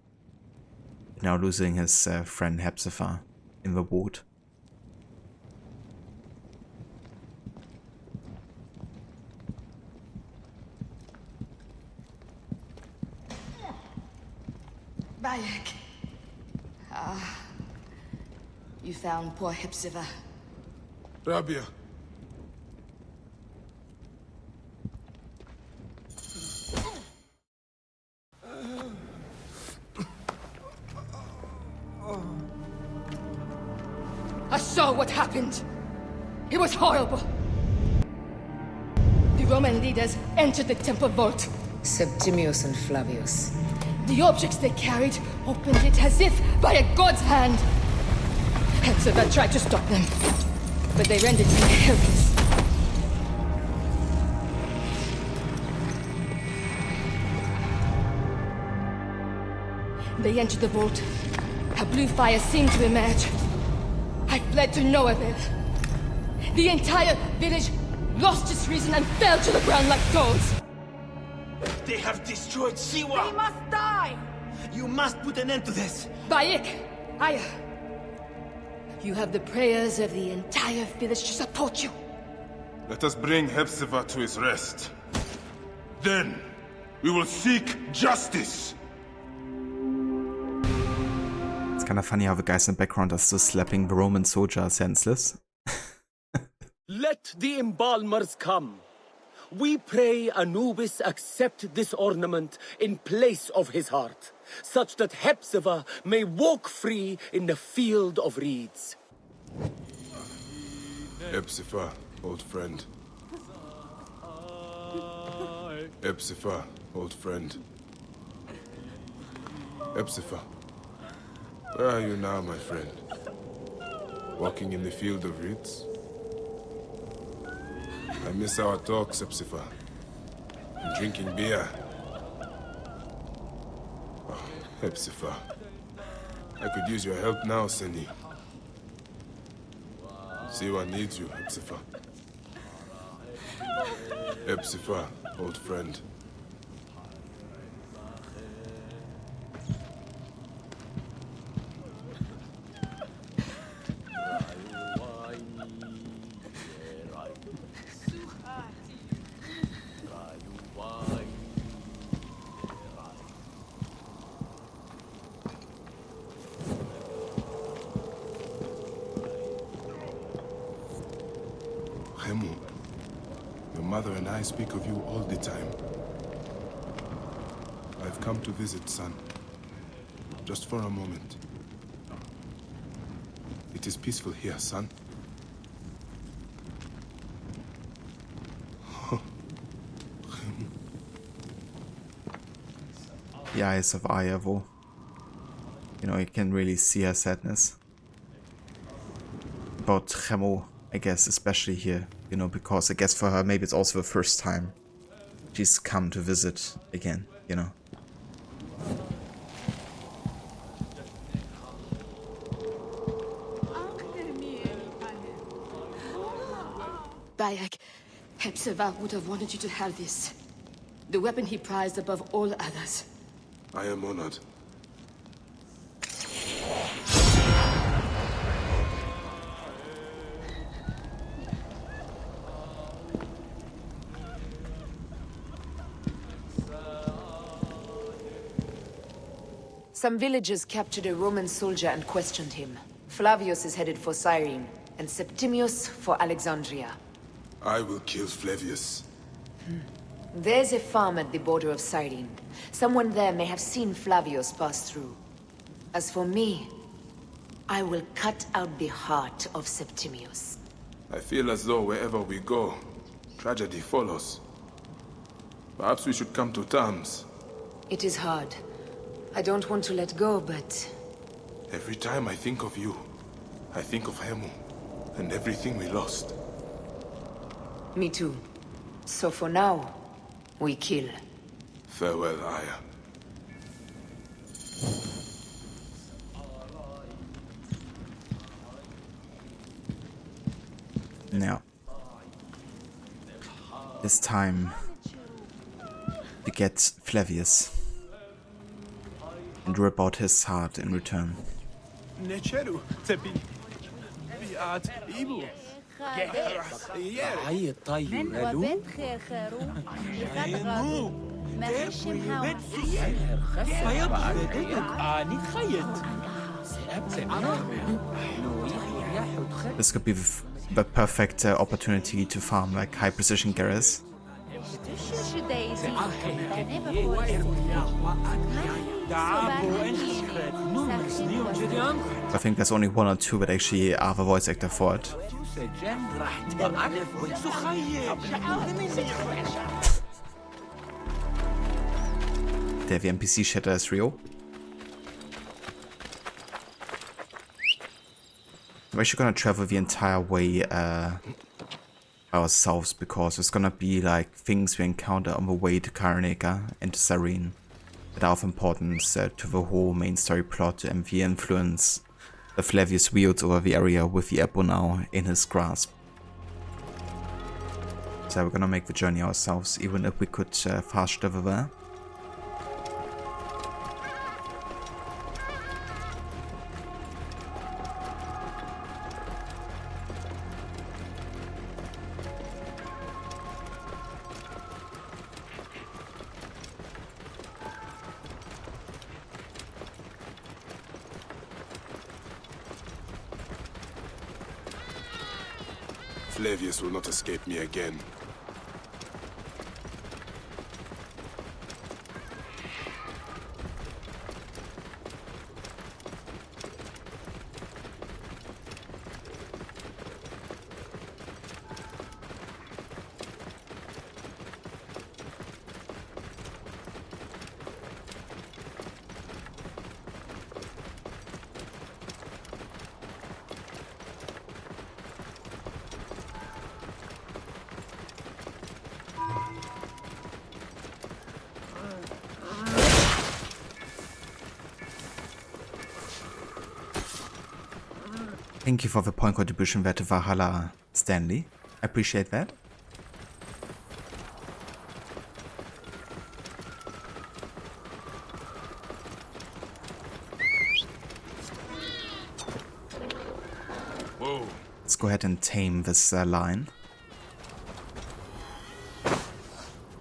Now losing his friend Hepzibah in the wood. Bayek. You found poor Hepzibah. Rabia. I saw what happened. It was horrible. The Roman leaders entered the temple vault. Septimius and Flavius. The objects they carried opened it as if by a god's hand. Hepzibah tried to stop them, but they rendered him helpless. They entered the vault. A blue fire seemed to emerge. I fled to no avail. The entire village lost its reason and fell to the ground like dogs. They have destroyed Siwa! They must die! You must put an end to this! Bayek, Aya, you have the prayers of the entire village to support you. Let us bring Hepzibah to his rest. Then, we will seek justice! It's kind of funny how the guys in the background are still slapping the Roman soldier senseless. Let the embalmers come. We pray Anubis accept this ornament in place of his heart, such that Hepzibah may walk free in the field of reeds. Hepzibah, old friend. Hepzibah, old friend. Hepzibah, where are you now, my friend? Walking in the field of reeds? I miss our talks, Hepzibah. And drinking beer. Oh, Hepzibah. I could use your help now, Seni. Siwa needs you, Hepzibah. Hepzibah, old friend. Your mother and I speak of you all the time. I've come to visit, son. Just for a moment. It is peaceful here, son. The eyes of Ayavo. You know, you can really see her sadness. About Chemo, I guess, especially here. You know, because I guess for her, maybe it's also the first time she's come to visit again, you know. Bayek, Hepzibah would have wanted you to have this. The weapon he prized above all others. I am honored. Some villagers captured a Roman soldier and questioned him. Flavius is headed for Cyrene, and Septimius for Alexandria. I will kill Flavius. There's a farm at the border of Cyrene. Someone there may have seen Flavius pass through. As for me, I will cut out the heart of Septimius. I feel as though wherever we go, tragedy follows. Perhaps we should come to terms. It is hard. I don't want to let go, but... Every time I think of you, I think of Hemu, and everything we lost. Me too. So for now, we kill. Farewell, Aya. Now, it's time to get Flavius and rip out his heart in return. This could be the perfect opportunity to farm like high precision garrus. I think there's only one or two that actually are the voice actor for it. Der wie NPC Shatter is real. We're actually gonna travel the entire way ourselves because there's gonna be like things we encounter on the way to Cyrenaica and to Cyrene that are of importance to the whole main story plot and the influence that Flavius wields over the area with the Ebo now in his grasp. So we're gonna make the journey ourselves, even if we could fast travel there. Flavius will not escape me again. Thank you for the point contribution there to Valhalla, Stanley. I appreciate that. Whoa. Let's go ahead and tame this lion.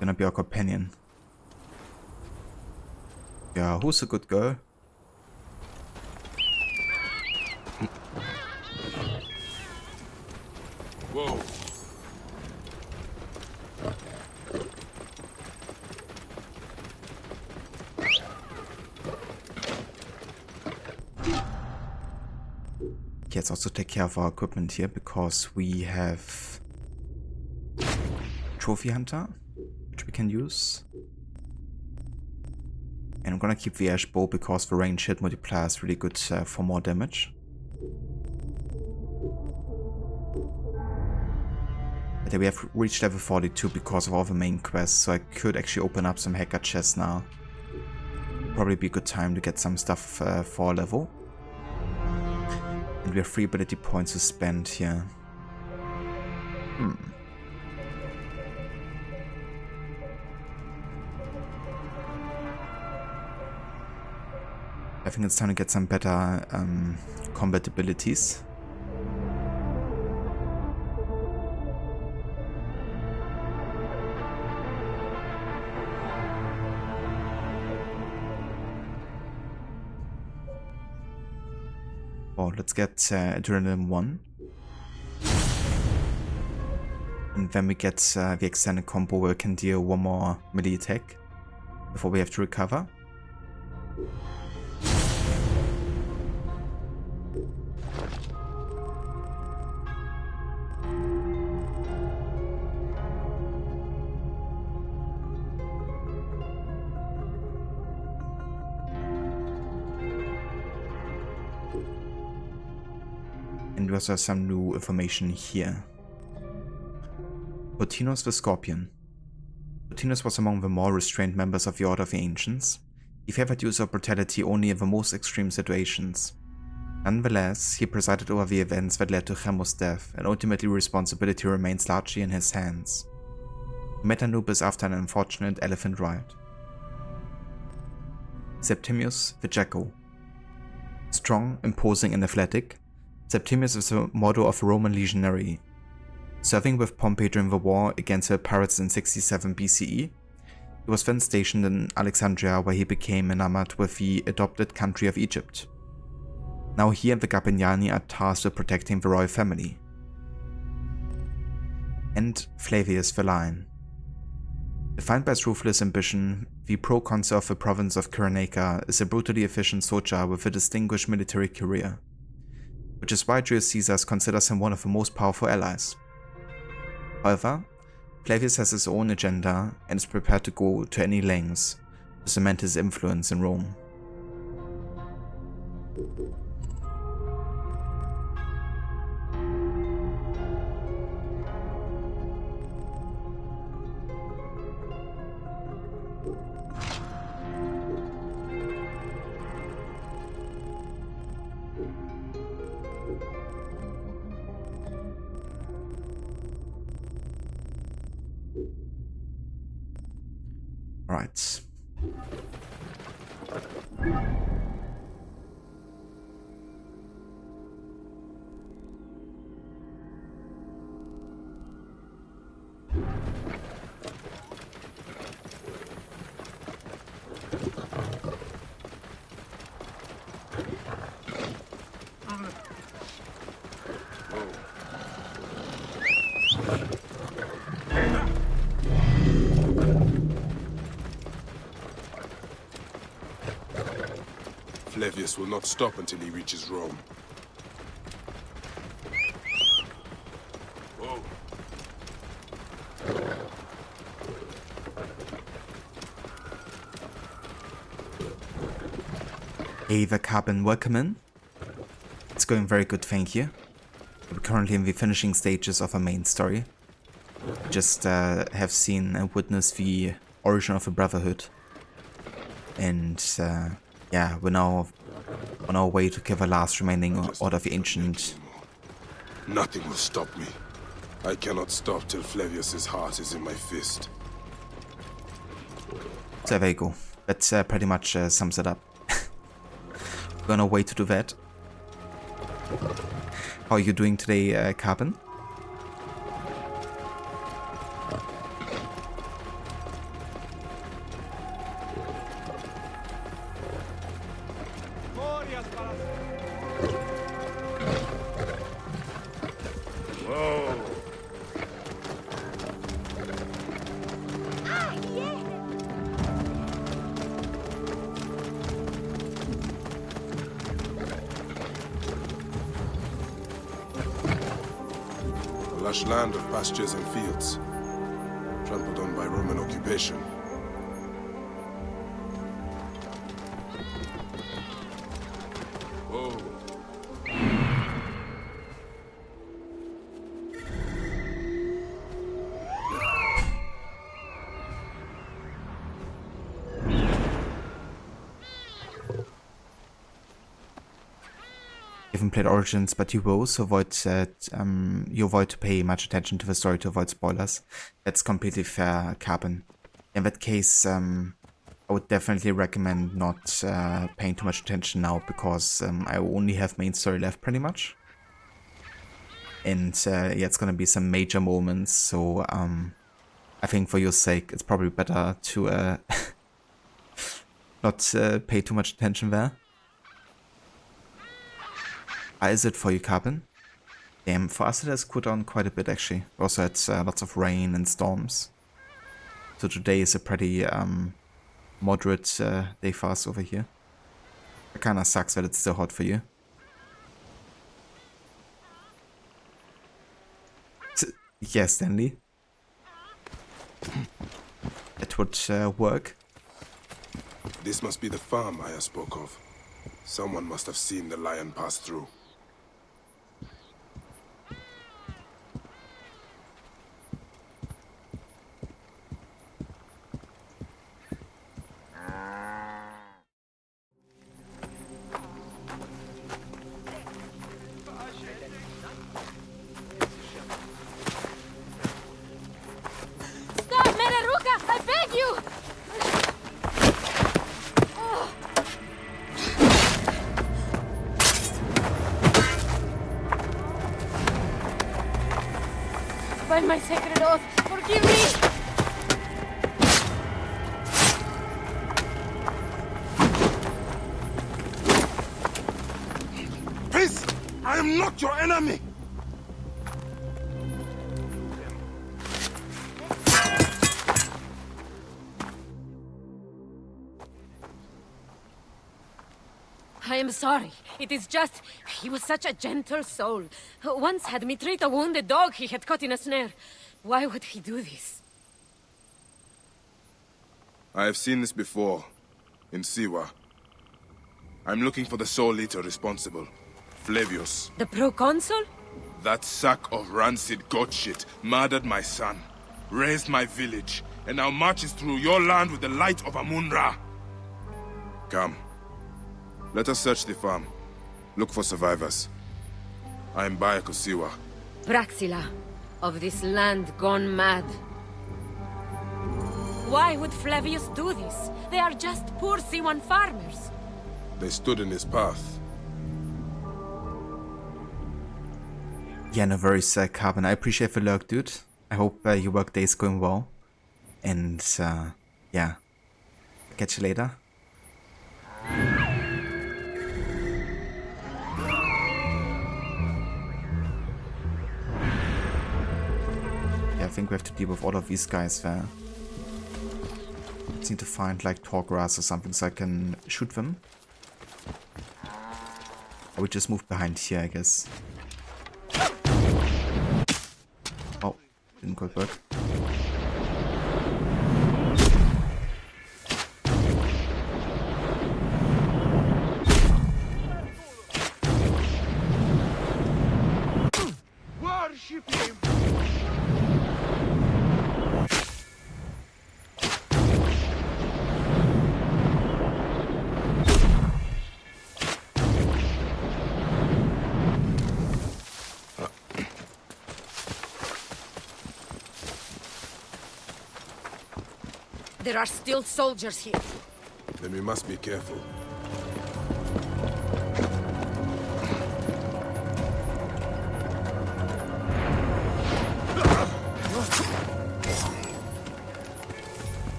Gonna be our companion. Yeah, who's a good girl? Whoa. Let's also take care of our equipment here because we have Trophy Hunter, which we can use. And I'm gonna keep the Ash Bow because the range hit multiplier is really good for more damage. But we have reached level 42 because of all the main quests, so I could actually open up some hacker chests now. Probably be a good time to get some stuff for our level. And we have 3 ability points to spend here. I think it's time to get some better combat abilities. Oh, let's get Adrenaline 1. And then we get the extended combo where we can deal 1 more melee attack before we have to recover. And we also have some new information here. Botinos the Scorpion. Botinos was among the more restrained members of the Order of the Ancients. He favored use of brutality only in the most extreme situations. Nonetheless, he presided over the events that led to Chemo's death, and ultimately responsibility remains largely in his hands. He met Anubis after an unfortunate elephant ride. Septimius the Jackal. Strong, imposing, and athletic, Septimius is a model of a Roman legionary. Serving with Pompey during the war against the pirates in 67 BCE, he was then stationed in Alexandria where he became enamored with the adopted country of Egypt. Now he and the Gabiniani are tasked with protecting the royal family. And Flavius the Lion. Defined by his ruthless ambition, the proconsul of the province of Cyrenaica is a brutally efficient soldier with a distinguished military career. which is why Julius Caesar considers him one of the most powerful allies. However, Flavius has his own agenda and is prepared to go to any lengths to cement his influence in Rome. Right. Flavius will not stop until he reaches Rome. Whoa. Hey there, Carbon, welcome in. It's going very good, thank you. We're currently in the finishing stages of our main story. We just have seen and witnessed the origin of the Brotherhood. And yeah, we're now on our way to kill the last remaining Order of the Ancient. Nothing will stop me. I cannot stop till Flavius's heart is in my fist. So there you go. That pretty much sums it up. We're on our way to do that. How are you doing today, Carbon? Lush land of pastures and fields, trampled on by Roman occupation. Whoa. You haven't played Origins, but you will, so you avoid to pay much attention to the story to avoid spoilers. That's completely fair, Carbon. In that case, I would definitely recommend not paying too much attention now, because I only have main story left pretty much. And yeah, it's gonna be some major moments, so I think for your sake, it's probably better to not pay too much attention there. How is it for you, Carbon? Damn, for us it has cooled down quite a bit actually. We also had lots of rain and storms. So today is a pretty moderate day for us over here. It kinda sucks that it's still hot for you. Yes, Stanley. That would work. This must be the farm Aya spoke of. Someone must have seen the lion pass through. Stop, Mereruka! I beg you! By my sacred oath, forgive me! Peace! I am not your enemy! I am sorry. It is just... he was such a gentle soul. Once had me treat a wounded dog he had caught in a snare. Why would he do this? I have seen this before. In Siwa. I'm looking for the soul eater responsible. Flavius. The proconsul? That sack of rancid goat shit murdered my son, raised my village, and now marches through your land with the light of Amun-Ra. Come. Let us search the farm. Look for survivors. I am Bayek of Siwa. Praxila, of this land gone mad. Why would Flavius do this? They are just poor Siwan farmers. They stood in his path. Yeah, no worries, Carbon. I appreciate the lurk, dude. I hope your work day is going well. And, yeah. Catch you later. Yeah, I think we have to deal with all of these guys there. Just need to find, like, tall grass or something so I can shoot them. Or we just move behind here, I guess. Oh, didn't quite work. Worship him! There are still soldiers here. Then we must be careful.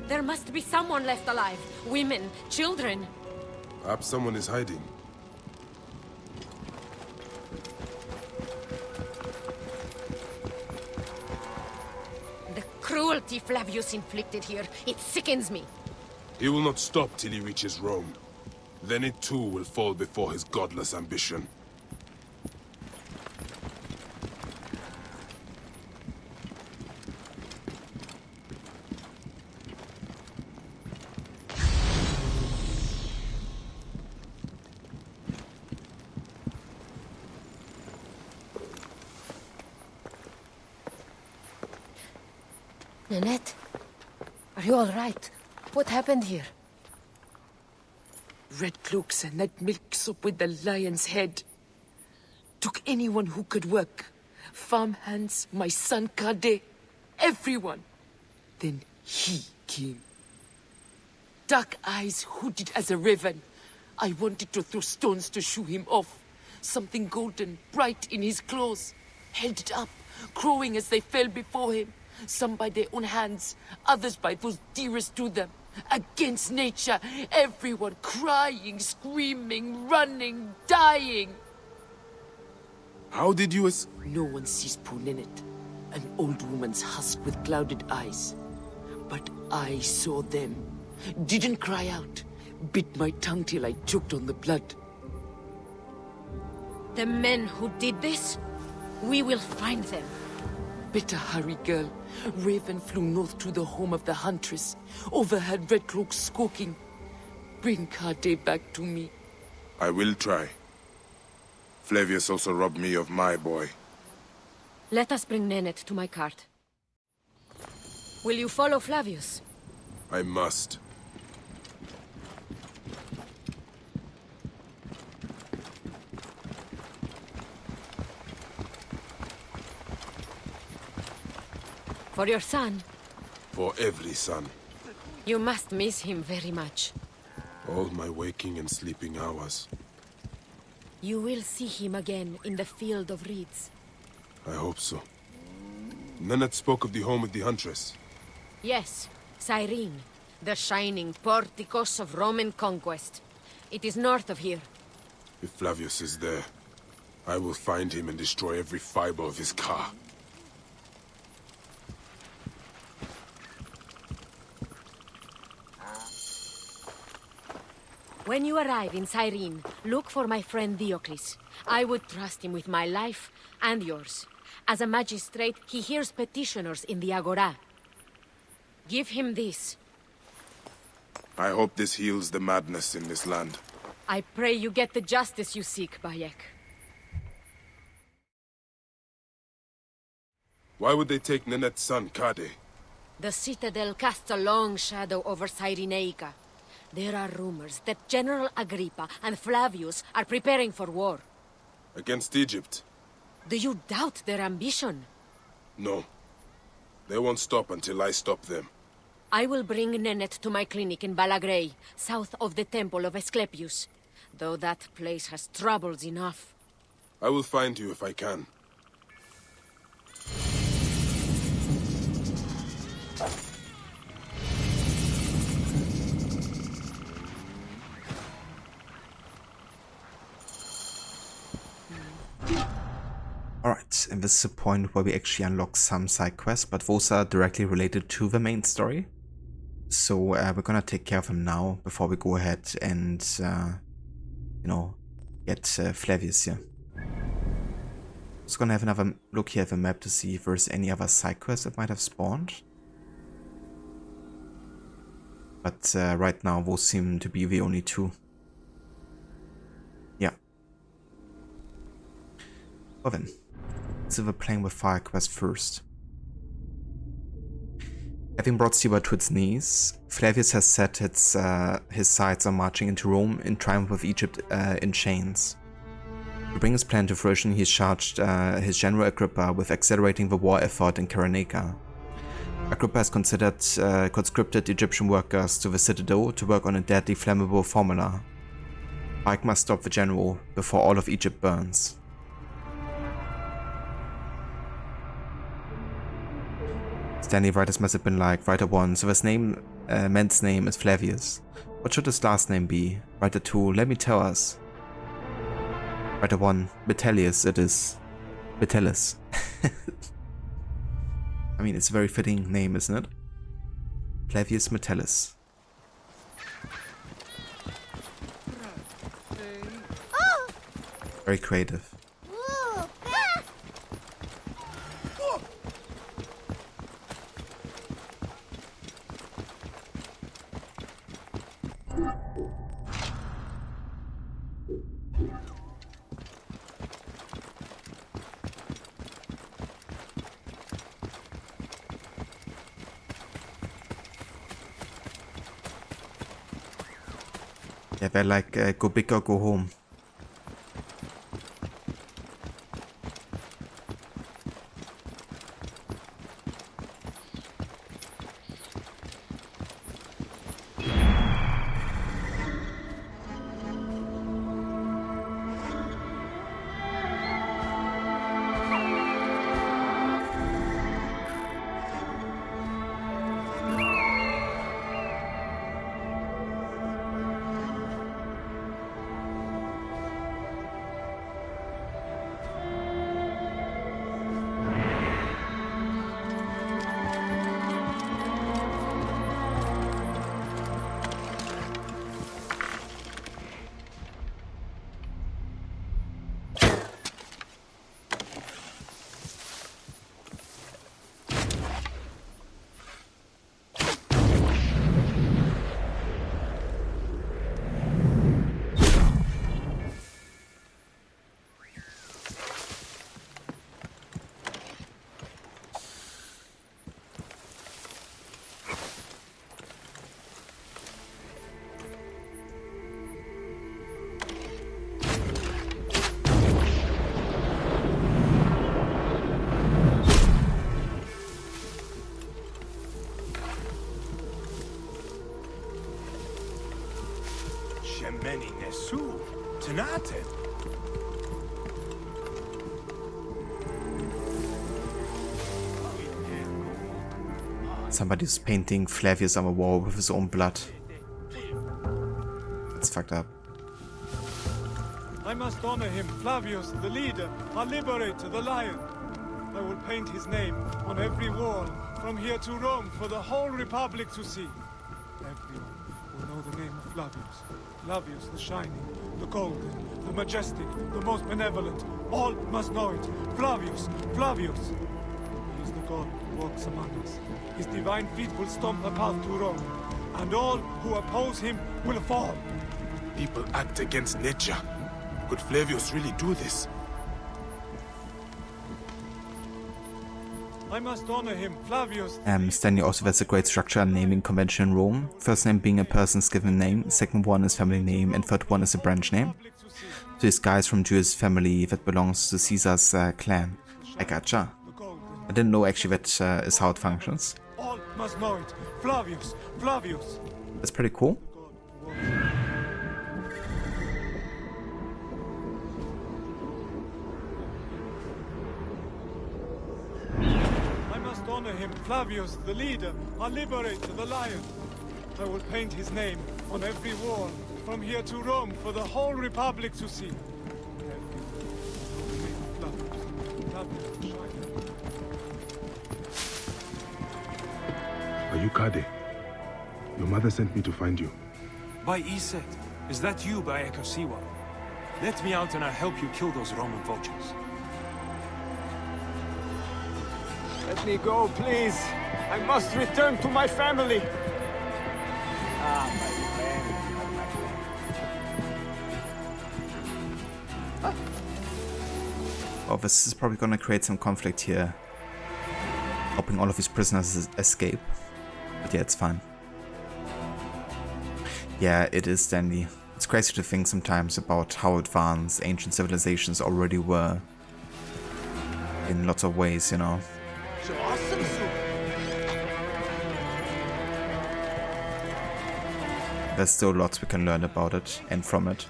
There must be someone left alive. Women, children. Perhaps someone is hiding. The cruelty Flavius inflicted here, it sickens me. He will not stop till he reaches Rome. Then it too will fall before his godless ambition. Nanette, are you all right? What happened here? Red cloaks and that milk soup with the lion's head. Took anyone who could work. Farmhands, my son Kade, everyone. Then he came. Dark eyes hooded as a raven. I wanted to throw stones to shoo him off. Something golden, bright in his claws. Held it up, crowing as they fell before him. Some by their own hands, others by those dearest to them. Against nature, everyone crying, screaming, running, dying. How did you No one sees poor Ninette, an old woman's husk with clouded eyes. But I saw them. Didn't cry out. Bit my tongue till I choked on the blood. The men who did this? We will find them. Better hurry, girl. Raven flew north to the home of the huntress. Overheard red cloaks squawking. Bring Kade back to me. I will try. Flavius also robbed me of my boy. Let us bring Nanette to my cart. Will you follow Flavius? I must. For your son? For every son. You must miss him very much. All my waking and sleeping hours. You will see him again in the field of reeds. I hope so. Nanette spoke of the home of the huntress. Yes, Cyrene, the shining porticos of Roman conquest. It is north of here. If Flavius is there, I will find him and destroy every fiber of his car. When you arrive in Cyrene, look for my friend Diocles. I would trust him with my life and yours. As a magistrate, he hears petitioners in the Agora. Give him this. I hope this heals the madness in this land. I pray you get the justice you seek, Bayek. Why would they take Nenet's son, Kade? The Citadel casts a long shadow over Cyrenaica. There are rumors that General Agrippa and Flavius are preparing for war. Against Egypt? Do you doubt their ambition? No. They won't stop until I stop them. I will bring Nenet to my clinic in Balagrey, south of the Temple of Asclepius. Though that place has troubles enough. I will find you if I can. Alright, and this is the point where we actually unlock some side quests, but those are directly related to the main story. So we're gonna take care of them now, before we go ahead and, you know, get Flavius here. Just gonna have another look here at the map to see if there's any other side quests that might have spawned. But right now those seem to be the only two. Yeah. Well then. So we're playing with fire quest first. Having brought Siwa to its knees, Flavius has set his sights on marching into Rome in triumph with Egypt in chains. To bring his plan to fruition, he's charged his general Agrippa with accelerating the war effort in Cyrenaica. Agrippa has conscripted Egyptian workers to the citadel to work on a deadly flammable formula. Pike must stop the general before all of Egypt burns. Stanley Writers must have been like, Writer 1, so his man's name is Flavius. What should his last name be? Writer 2, let me tell us. Writer 1, Metellus it is. Metellus. I mean, it's a very fitting name, isn't it? Flavius Metellus. Very creative. Yeah, they're like, go big or go home. Somebody's painting Flavius on a wall with his own blood. That's fucked up. must honor him, Flavius, the leader, our liberator, the lion. I will paint his name on every wall, from here to Rome, for the whole Republic to see. Everyone will know the name of Flavius. Flavius the shining, the golden, the majestic, the most benevolent. All must know it. Flavius, Flavius. He is the God who walks among us. His divine feet will stomp a path to Rome, and all who oppose him will fall. People act against nature. Could Flavius really do this? I must honor him, Flavius. Stanley also has a great structure and naming convention in Rome. First name being a person's given name, second one is family name, and third one is a branch name. So this guy is from Jewish family that belongs to Caesar's clan. I gotcha. I didn't know actually that is how it functions. All must know it. Flavius, Flavius. That's pretty cool. Honor him, Flavius, the leader, our liberator, the lion. I will paint his name on every wall, from here to Rome, for the whole Republic to see. Are you Kade? Your mother sent me to find you. By Iset, is that you, Bayek of Siwa? Let me out and I'll help you kill those Roman vultures. Let me go, please. I must return to my family. Ah, my friend. Oh, this is probably gonna create some conflict here. Helping all of these prisoners escape. But yeah, it's fine. Yeah, it is, Stanley. It's crazy to think sometimes about how advanced ancient civilizations already were. In lots of ways, you know. There's still lots we can learn about it and from it.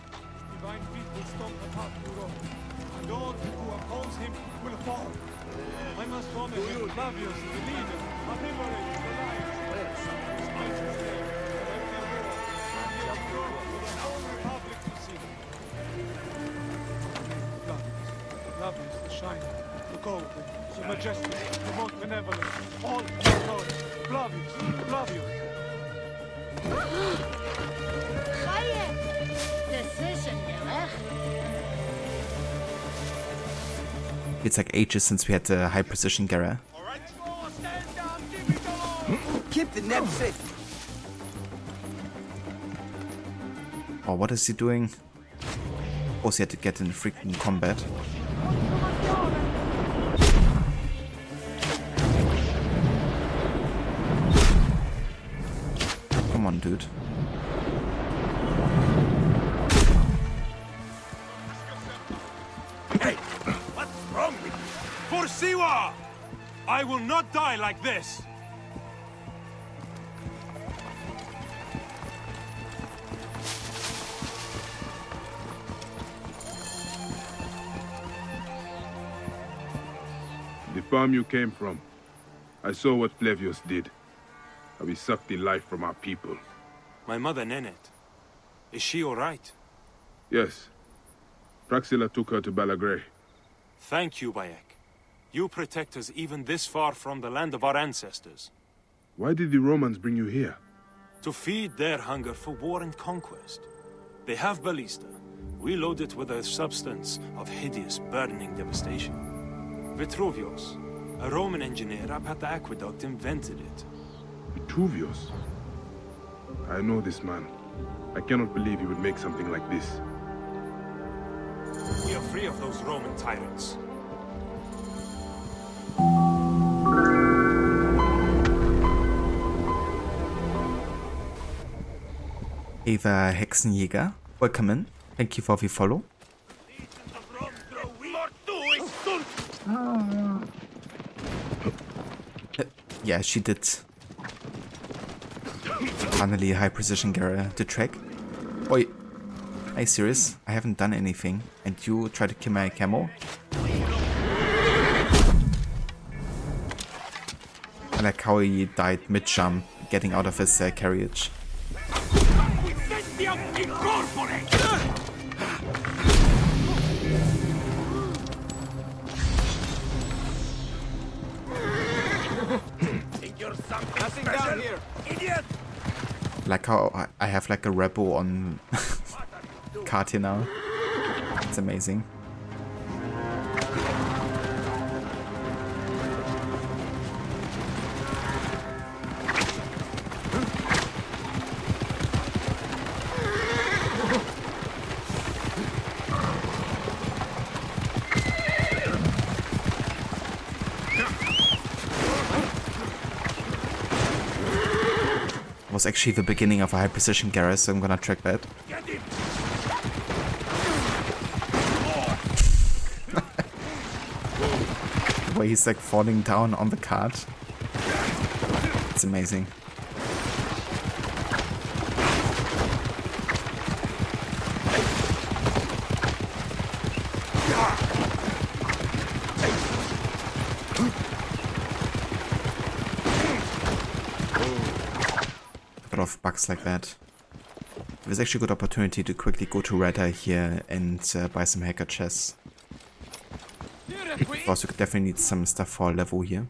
Flavius the shining, the golden, the majestic, the most benevolent. All know it. Flavius, Flavius. It's like ages since we had the high precision Gara. Keep the net safe. Oh, what is he doing? Of course he had to get in freaking combat. Come on, dude. Hey, what's wrong with you? For Siwa! I will not die like this! The farm you came from. I saw what Flavius did. How he sucked the life from our people. My mother, Nenet. Is she alright? Yes. Praxilla took her to Balagray. Thank you, Bayek. You protect us even this far from the land of our ancestors. Why did the Romans bring you here? To feed their hunger for war and conquest. They have ballista. We load it with a substance of hideous, burning devastation. Vitruvius, a Roman engineer up at the aqueduct, invented it. Vitruvius? I know this man. I cannot believe he would make something like this. We are free of those Roman tyrants. Eva Hexenjäger, welcome in. Thank you for the follow. Yeah, she did. Finally, high precision Gara to track. Oi, are you serious? I haven't done anything, and you try to kill my camo? I like how he died mid-jump, getting out of his carriage. Like how I have like a repo on card here now. It's amazing. Was actually the beginning of a high precision garage, so I'm gonna track that. The way he's like falling down on the cart. It's amazing. Of bugs like that. There's actually a good opportunity to quickly go to Red Eye here and buy some hacker chests. Because you could definitely need some stuff for a level here.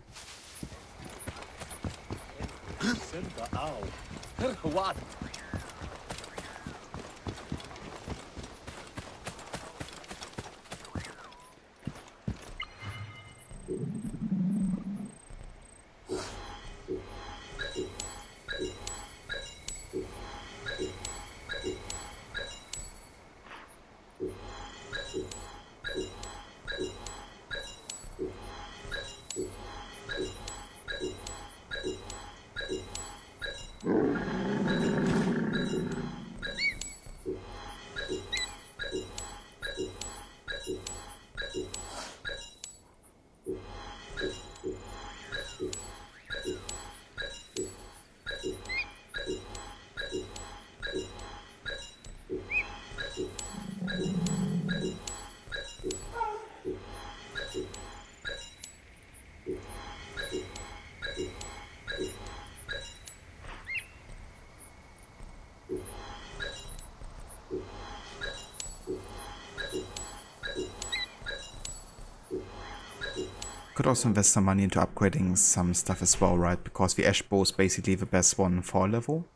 Could also invest some money into upgrading some stuff as well, right? Because the ash bow is basically the best one for a level.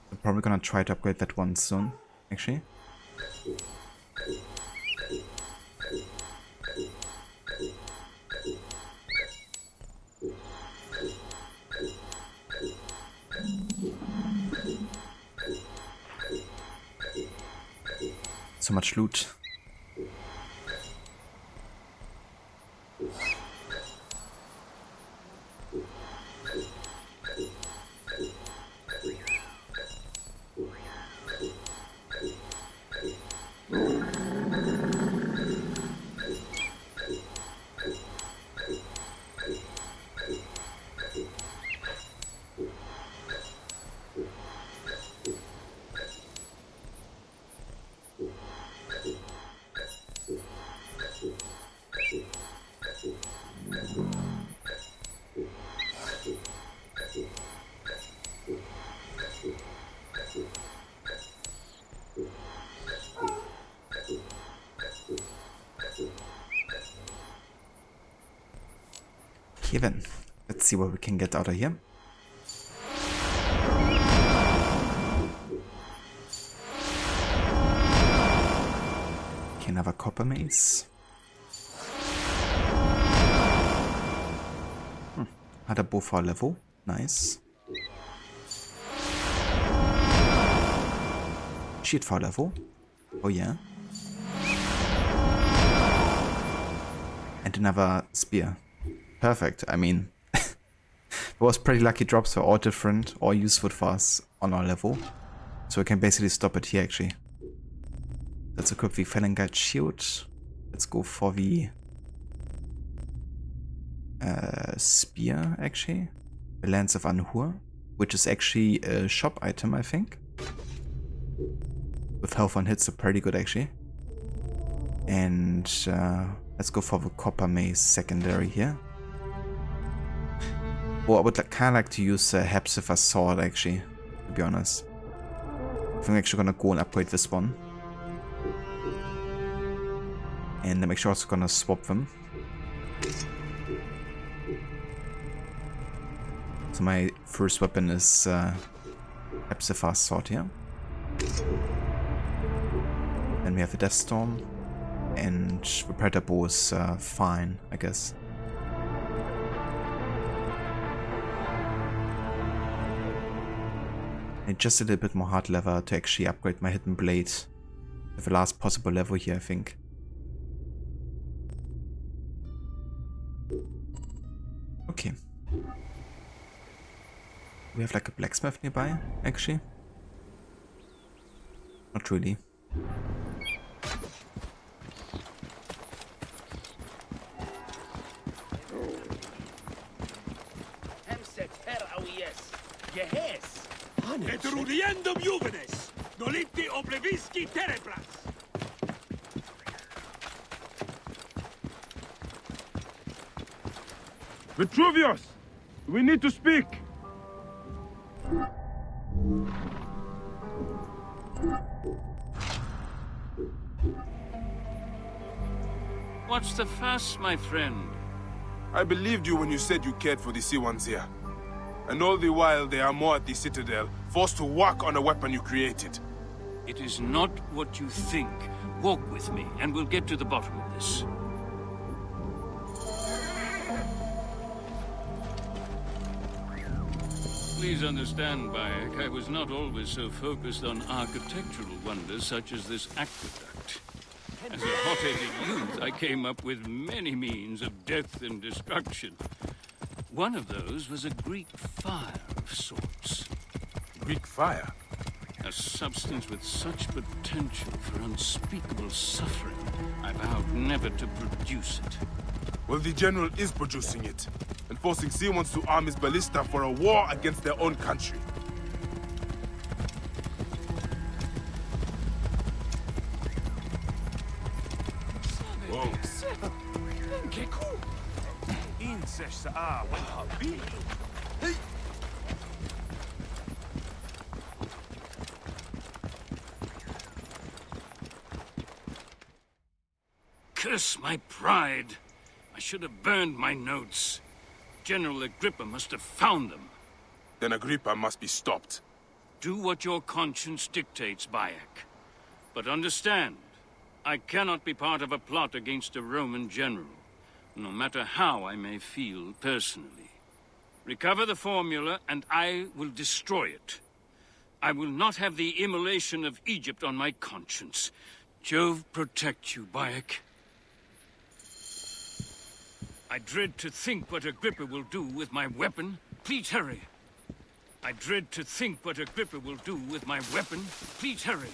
I'm probably gonna try to upgrade that one soon, actually. So much loot. Okay then, let's see what we can get out of here. Okay, another copper mace. Had a bow for a level, nice. Shield for a level, oh yeah. And another spear. Perfect. I mean, it was pretty lucky drops were all different or useful for us on our level. So we can basically stop it here actually. Let's equip the Felengite shield. Let's go for the spear actually. The Lance of Anhur, which is actually a shop item I think. With health on hits are pretty good actually. And let's go for the copper mace secondary here. Oh, I would kind of like to use Hepzibah's sword actually, to be honest. I think I'm actually gonna go and upgrade this one. And I'm actually also gonna swap them. So my first weapon is Hepzibah's sword here. Then we have the Death Storm. And the Predator Bow is fine, I guess. And just a little bit more hard lever to actually upgrade my Hidden Blade. With the last possible level here, I think. Okay. We have like a blacksmith nearby, actually. Not really. Etruliendum juvenes, nolipti oblevisci terebras. Vitruvius! We need to speak! What's the fuss, my friend? I believed you when you said you cared for the sea ones here. And all the while they are more at the Citadel, forced to work on a weapon you created. It is not what you think. Walk with me, and we'll get to the bottom of this. Please understand, Bayek, I was not always so focused on architectural wonders such as this aqueduct. As a hot-headed youth, I came up with many means of death and destruction. One of those was a Greek fire of sorts. Greek fire? A substance with such potential for unspeakable suffering, I vowed never to produce it. Well, the General is producing it, and forcing Sea-Ones to arm his ballista for a war against their own country. Whoa. Curse my pride. I should have burned my notes. General Agrippa must have found them. Then Agrippa must be stopped. Do what your conscience dictates, Bayek. But understand, I cannot be part of a plot against a Roman general, no matter how I may feel personally. Recover the formula, and I will destroy it. I will not have the immolation of Egypt on my conscience. Jove protect you, Bayek. I dread to think what Agrippa will do with my weapon. Please hurry. I dread to think what Agrippa will do with my weapon. Please hurry.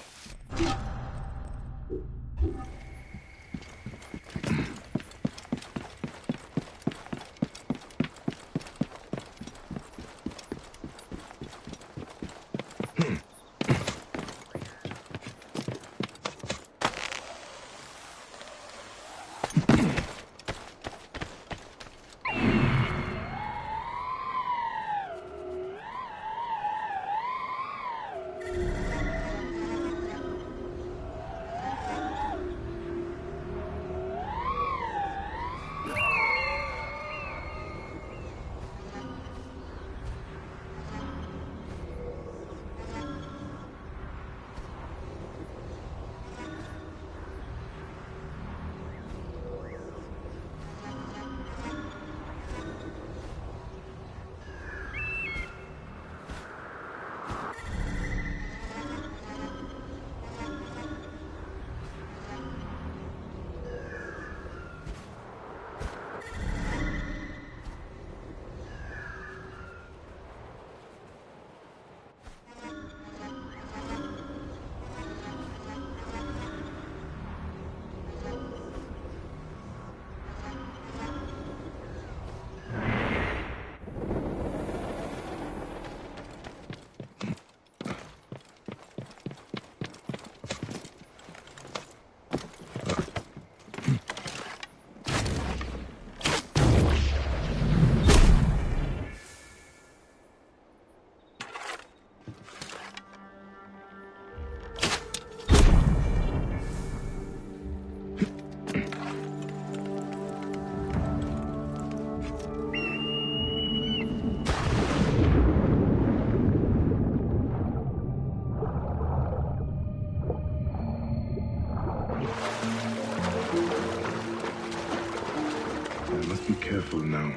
I must be careful now.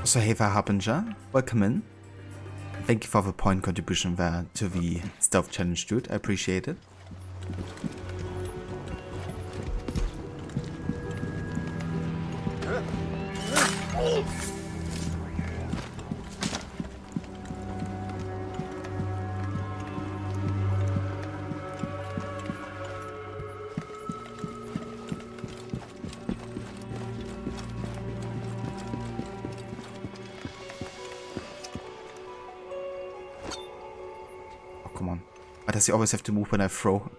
So hey there, Harbinger, welcome in. Thank you for the point contribution there to the stealth challenge, dude. I appreciate it. Come on. Why does he always have to move when I throw?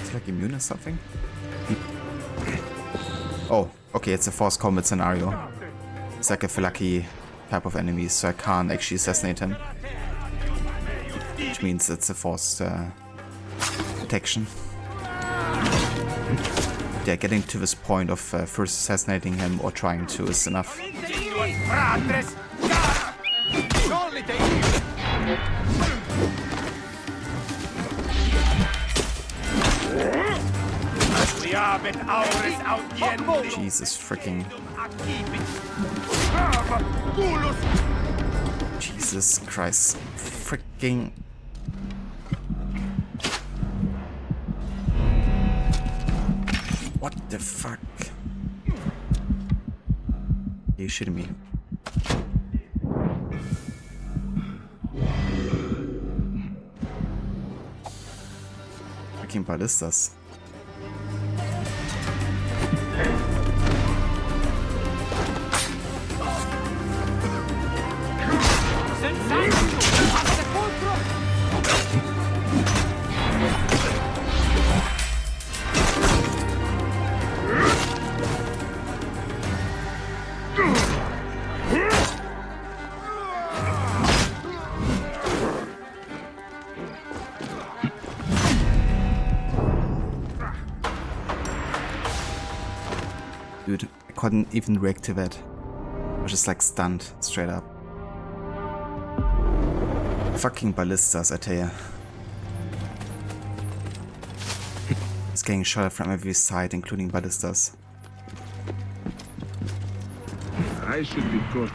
Is he like immune or something? Oh, okay, it's a forced combat scenario. It's like a Falaki type of enemy, so I can't actually assassinate him. Which means it's a forced protection. Yeah, getting to this point of first assassinating him or trying to is enough. Jesus freaking. Jesus Christ. Freaking. What the fuck? Are you shitting me? Fucking ballistas. Dude, I couldn't even reactivate. I was just like stunned, straight up. Fucking ballistas, I tell ya. It's getting shot at from every side, including ballistas. I should be good.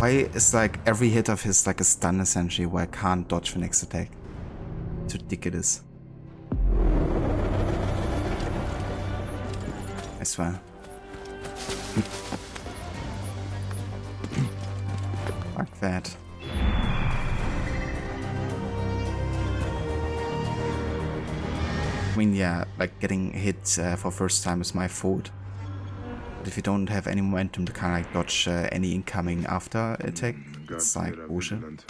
Why is like every hit of his like a stun essentially where I can't dodge the next attack? It's ridiculous. I swear. Fuck that. I mean, yeah, like getting hit for first time is my fault. But if you don't have any momentum to kind of like dodge any incoming after attack, it's like bullshit.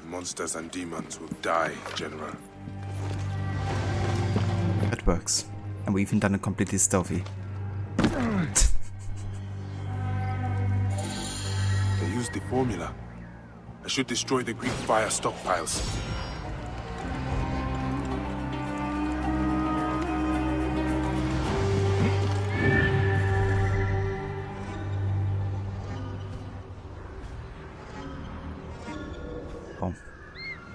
Monsters and demons will die, General. That works. And we even done it completely stealthy. They used the formula. I should destroy the Greek fire stockpiles. Oh.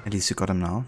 At least you got him now.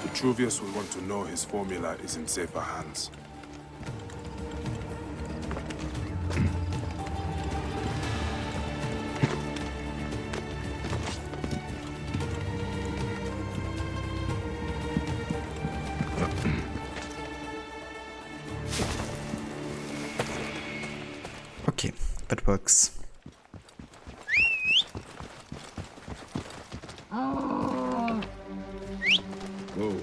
Vitruvius will want to know his formula is in safer hands. Okay, that works. Whoa.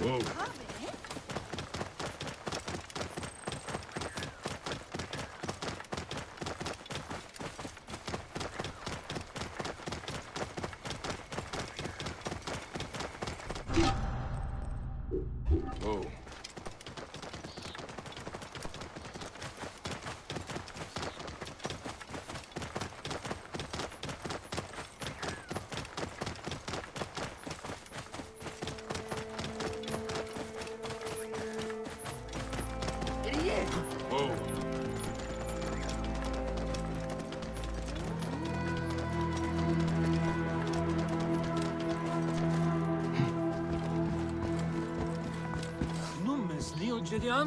Whoa. Whoa. Whoa.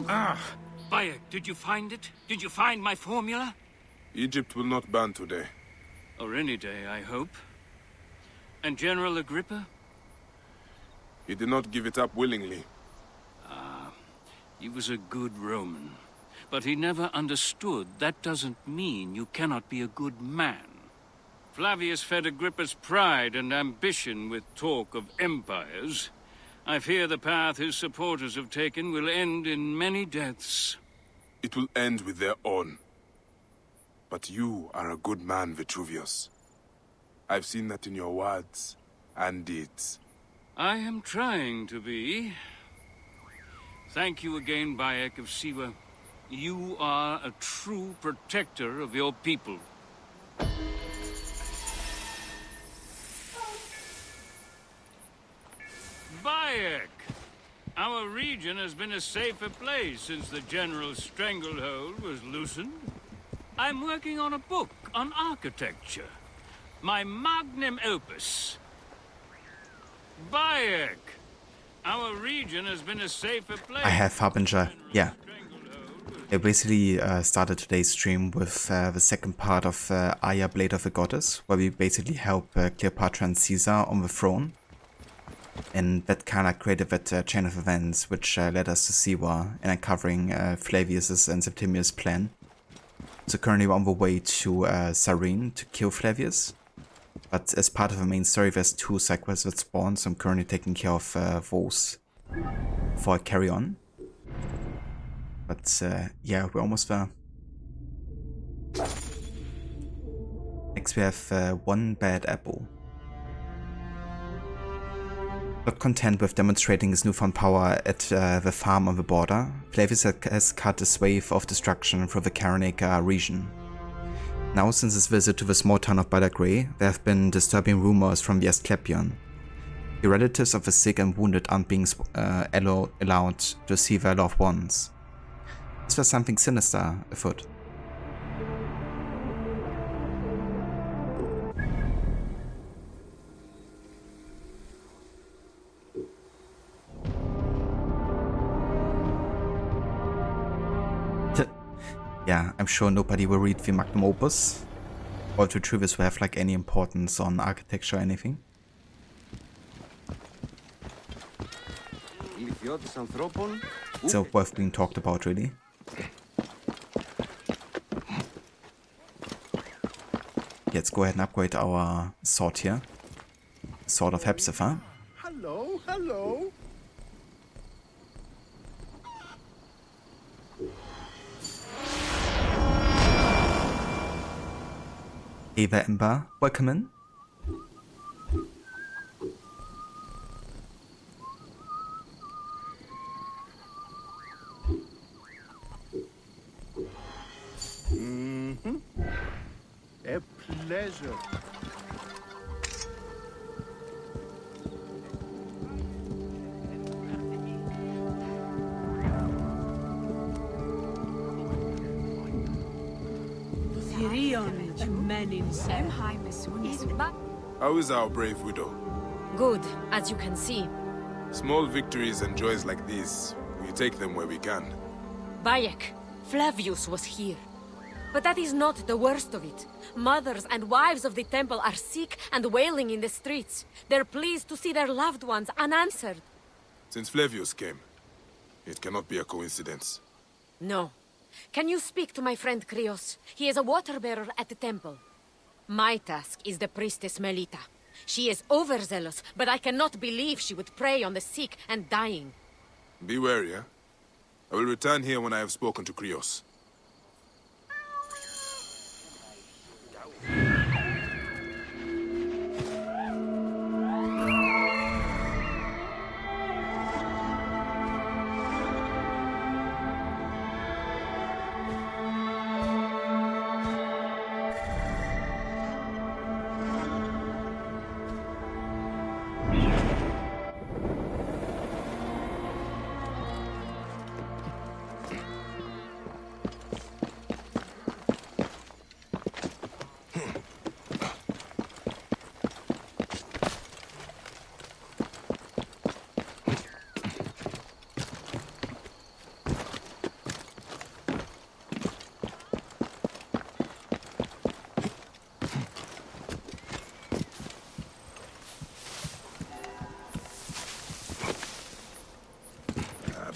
Ah, Bayek, did you find it? Did you find my formula? Egypt will not ban today. Or any day, I hope. And General Agrippa? He did not give it up willingly. He was a good Roman. But he never understood that doesn't mean you cannot be a good man. Flavius fed Agrippa's pride and ambition with talk of empires. I fear the path his supporters have taken will end in many deaths. It will end with their own. But you are a good man, Vitruvius. I've seen that in your words and deeds. I am trying to be. Thank you again, Bayek of Siwa. You are a true protector of your people. Bayek! Our region has been a safer place since the General's stranglehold was loosened. I'm working on a book on architecture. My magnum opus. Bayek! Our region has been a safer place. I have Harbinger, yeah. I basically started today's stream with the second part of Aya Blade of the Goddess, where we basically help Cleopatra and Caesar on the throne. And that kind of created that chain of events, which led us to Siwa and uncovering Flavius's and Septimius' plan. So currently we're on the way to Cyrene to kill Flavius. But as part of the main story, there's 2 side quests that spawn, so I'm currently taking care of those before I carry on. But yeah, we're almost there. Next we have one bad apple. Not content with demonstrating his newfound power at the farm on the border, Flavius has cut a swathe of destruction through the Cyrenaica region. Now, since his visit to the small town of Badagrey, there have been disturbing rumors from the Asclepion. The relatives of the sick and wounded aren't being allowed to see their loved ones. Is there something sinister afoot? Yeah, I'm sure nobody will read the magnum opus, or if Vitruvius will have like any importance on architecture or anything. So worth being talked about, really. Let's go ahead and upgrade our sword here. Sword of Hepzibah. Hello, hello. Ava Ember, welcome in. pleasure. How is our brave widow? Good, as you can see. Small victories and joys like these, we take them where we can. Bayek, Flavius was here. But that is not the worst of it. Mothers and wives of the temple are sick and wailing in the streets. They're pleased to see their loved ones unanswered. Since Flavius came, it cannot be a coincidence. No. Can you speak to my friend Krios? He is a water-bearer at the temple. My task is the priestess Melita. She is overzealous, but I cannot believe she would prey on the sick and dying. Be wary, eh? I will return here when I have spoken to Krios.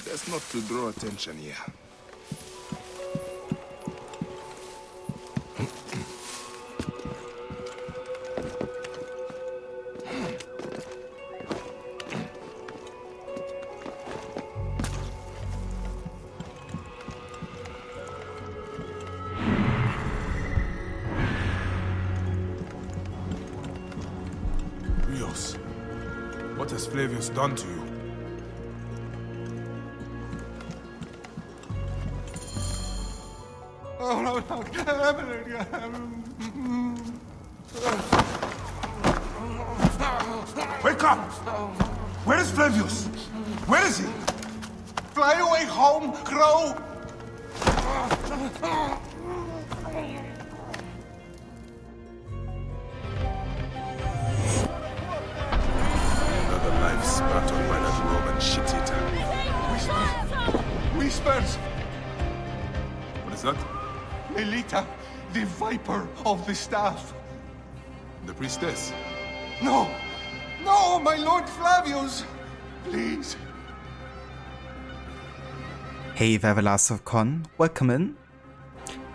Best not to draw attention here. Krios, what has Flavius done to you? Wake up! Where is Flavius? Where is he? Fly away home, Crow! Another life spat on by that Roman shit-eater. Whispers! What is that? Melita, the Viper of the Staff. The priestess? No! No, my Lord Flavius! Please. Hey there, the last of Con. Welcome in.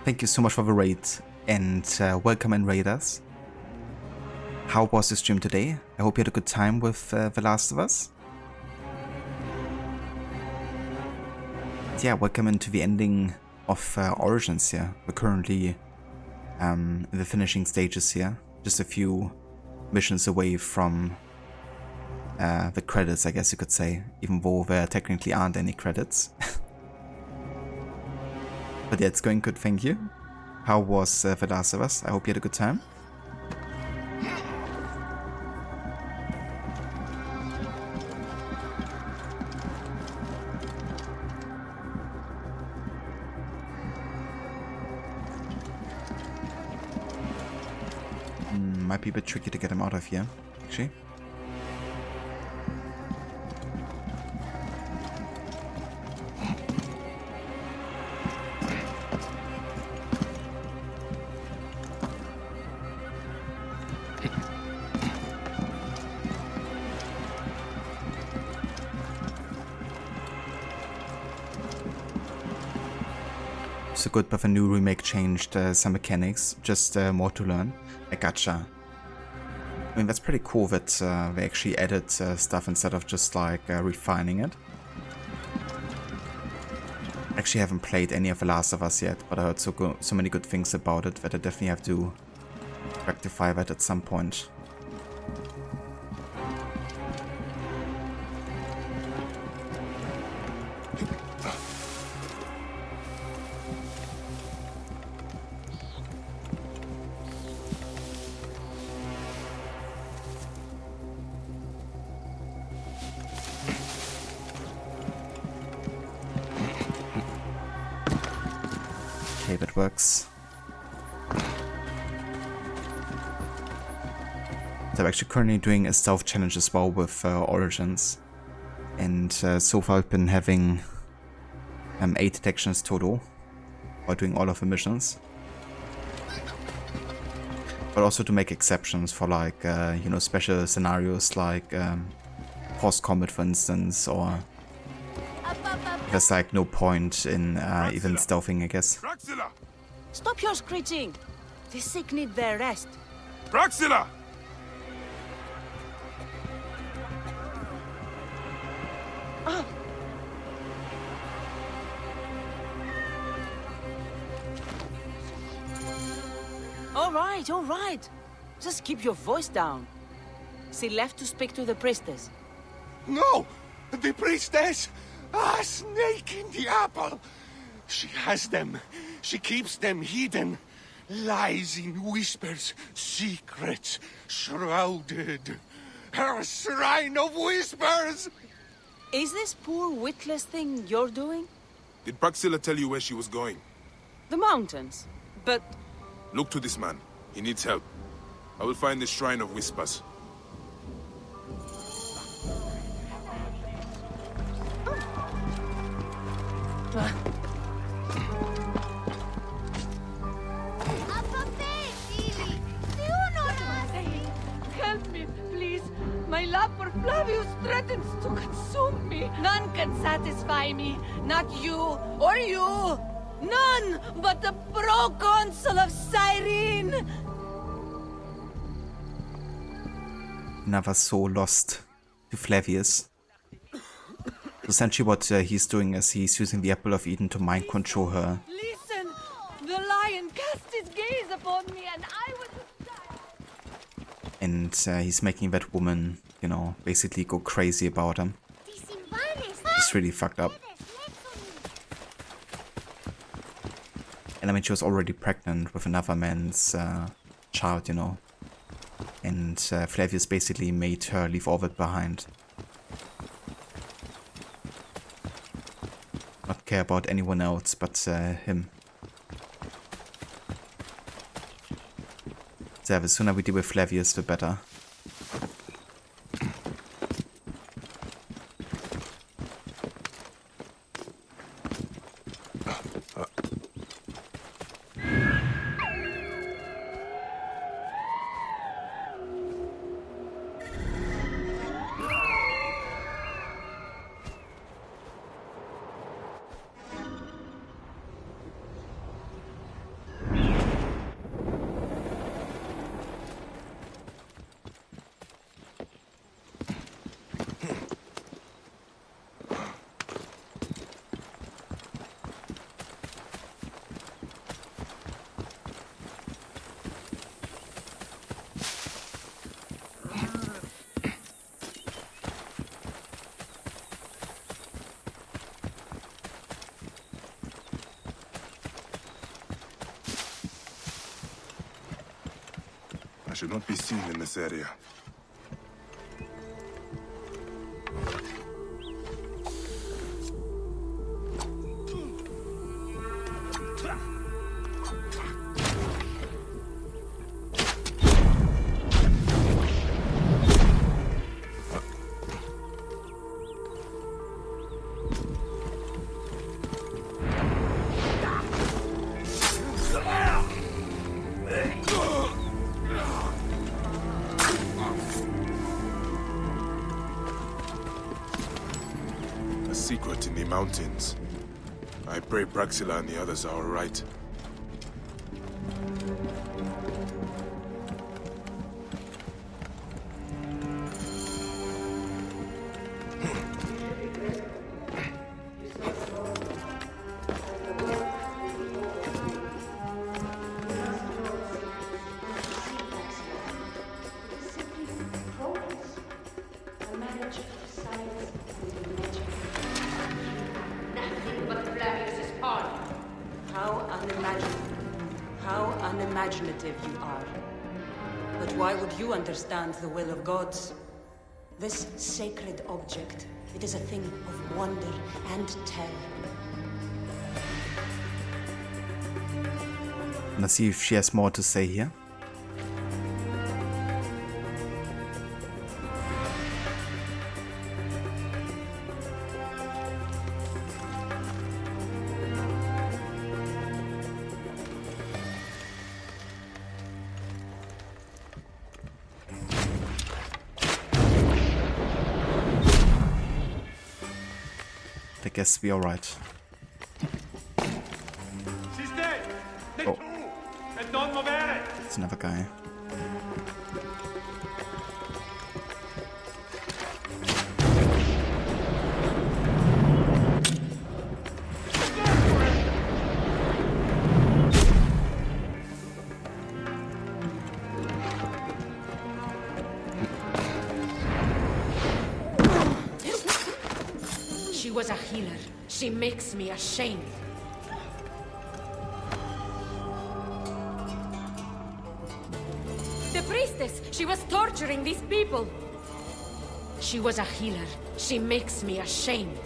Thank you so much for the raid. And welcome in, raiders. How was the stream today? I hope you had a good time with The Last of Us. Yeah, welcome into the ending of Origins here. We're currently in the finishing stages here. Just a few missions away from the credits, I guess you could say, even though there technically aren't any credits. But yeah, it's going good, thank you. How was The Last of Us? I hope you had a good time. Might be a bit tricky to get him out of here, actually. So good, but the new remake changed some mechanics, just more to learn. I gotcha. I mean, that's pretty cool that they actually added stuff instead of just like refining it. Actually, haven't played any of The Last of Us yet, but I heard so many good things about it that I definitely have to rectify that at some point. Okay, that works. So I'm actually currently doing a stealth challenge as well with Origins. And so far I've been having 8 detections total while doing all of the missions. But also to make exceptions for like, you know, special scenarios like post-combat, for instance, or there's like no point in even stealthing, I guess. Praxilla! Stop your screeching! The sick need their rest. Praxilla! All right. Just keep your voice down. She left to speak to the priestess. No! The priestess! A snake in the apple! She has them. She keeps them hidden. Lies in whispers, secrets, shrouded. Her shrine of whispers! Is this poor witless thing you're doing? Did Praxilla tell you where she was going? The mountains. But... Look to this man. He needs help. I will find the Shrine of Whispers. Help me, please. My love for Flavius threatens to consume me. None can satisfy me. Not you or you. None but the proconsul of Cyrene. Never so lost to Flavius. Essentially what he's doing is he's using the Apple of Eden to mind control her. Listen, the lion cast his gaze upon me and I was... And he's making that woman, you know, basically go crazy about him. It's really fucked up. And I mean, she was already pregnant with another man's child, you know. And Flavius basically made her leave all that behind. Not care about anyone else but him. So the sooner we deal with Flavius, the better. I should not be seen in this area. Secret in the mountains. I pray Praxilla and the others are all right. Unimaginative you are. But why would you understand the will of gods? This sacred object, it is a thing of wonder and terror. Let's see if she has more to say here. I guess we're alright. Oh. It's another guy. She was a healer. She makes me ashamed. The priestess! She was torturing these people! She was a healer. She makes me ashamed.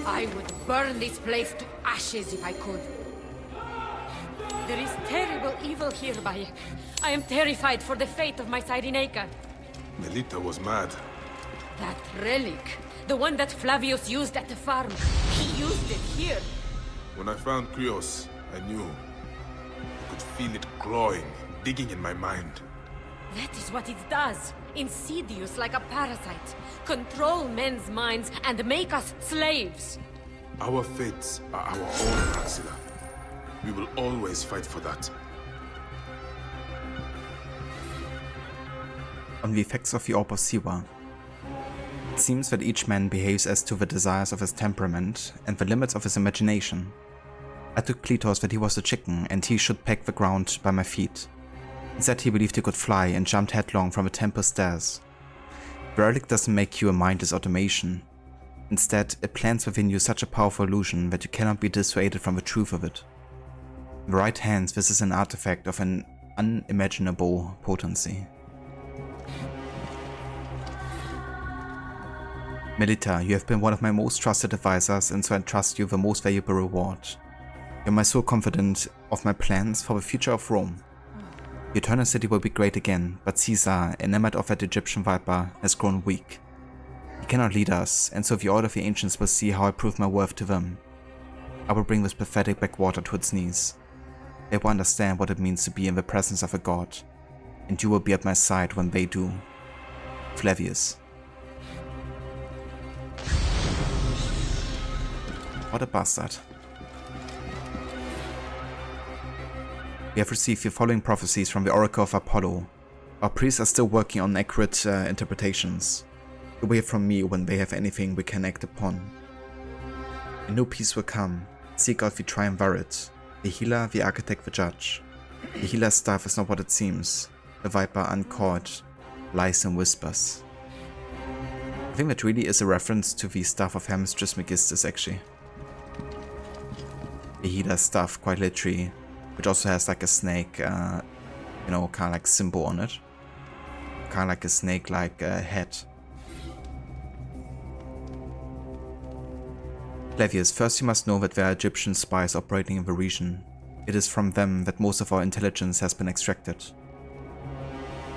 I would burn this place to ashes if I could. There is terrible evil here, Bayek. I am terrified for the fate of my Cyrenaica. Melita was mad. That relic, the one that Flavius used at the farm, he used it here. When I found Krios, I knew. I could feel it clawing, digging in my mind. That is what it does. Insidious like a parasite. Control men's minds and make us slaves. Our fates are our own, Praxila. We will always fight for that. On the effects of the Orb of Siwa. It seems that each man behaves as to the desires of his temperament and the limits of his imagination. I took Kletos that he was a chicken and he should peck the ground by my feet. Instead he believed he could fly and jumped headlong from the temple stairs. The relic doesn't make you a mindless automation. Instead, it plants within you such a powerful illusion that you cannot be dissuaded from the truth of it. In the right hands, this is an artifact of an unimaginable potency. Melita, you have been one of my most trusted advisors, and so I trust you the most valuable reward. You are my sole confidant of my plans for the future of Rome. The Eternal City will be great again, but Caesar, enamored of that Egyptian viper, has grown weak. He cannot lead us, and so the Order of the Ancients will see how I prove my worth to them. I will bring this pathetic backwater to its knees. They will understand what it means to be in the presence of a god, and you will be at my side when they do. Flavius. What a bastard. We have received the following prophecies from the Oracle of Apollo. Our priests are still working on accurate interpretations. You will hear from me when they have anything we can act upon. A new peace will come. Seek out the Triumvirate. The healer, the architect, the judge. The healer's staff is not what it seems. The viper uncaught lies and whispers. I think that really is a reference to the staff of Hermes Trismegistus actually. The healer's staff, quite literally, which also has like a snake, you know, kind of like symbol on it. Kind of like a snake-like head. Flavius, first you must know that there are Egyptian spies operating in the region. It is from them that most of our intelligence has been extracted.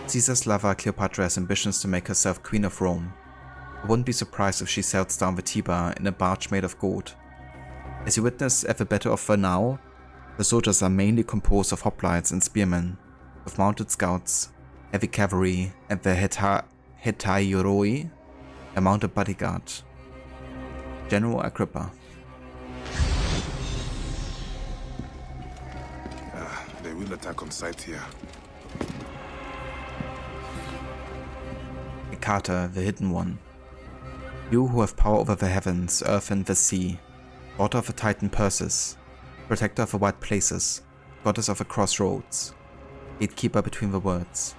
Caesar's lover Cleopatra has ambitions to make herself Queen of Rome. I wouldn't be surprised if she sails down the Tiber in a barge made of gold. As you witness at the Battle of Vernau, the soldiers are mainly composed of hoplites and spearmen, with mounted scouts, heavy cavalry, and the Hetaioroi, a mounted bodyguard. General Agrippa. They will attack on sight here. Hecata, the Hidden One. You who have power over the heavens, earth and the sea, daughter of the Titan Perseus, protector of the wide places, goddess of the crossroads. gatekeeper between the worlds.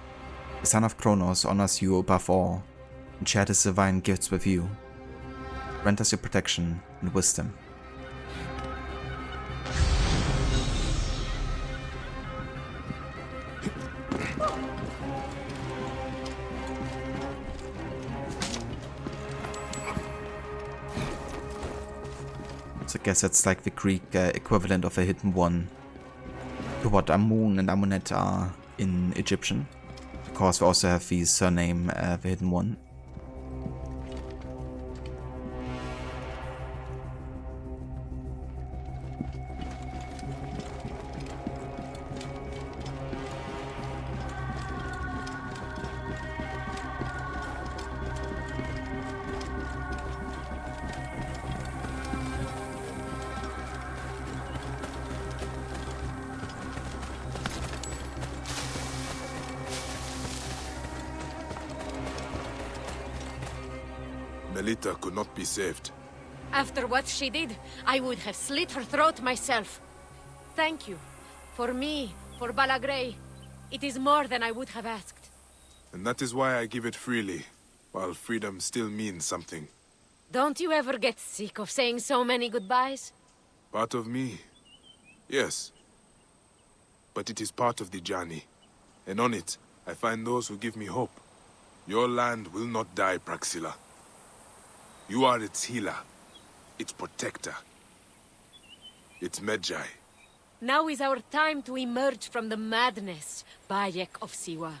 The son of Kronos honors you above all, and shared his divine gifts with you. Grant us your protection and wisdom. So I guess that's like the Greek equivalent of a hidden one to what Amun and Amunet are in Egyptian. Of course, we also have the surname, the hidden one. Melita could not be saved. After what she did, I would have slit her throat myself. Thank you. For me, for Balagrey. It is more than I would have asked. And that is why I give it freely, while freedom still means something. Don't you ever get sick of saying so many goodbyes? Part of me, yes. But it is part of the journey. And on it, I find those who give me hope. Your land will not die, Praxilla. You are its healer, its protector, its MEDJAY. Now is our time to emerge from the madness, Bayek of Siwa.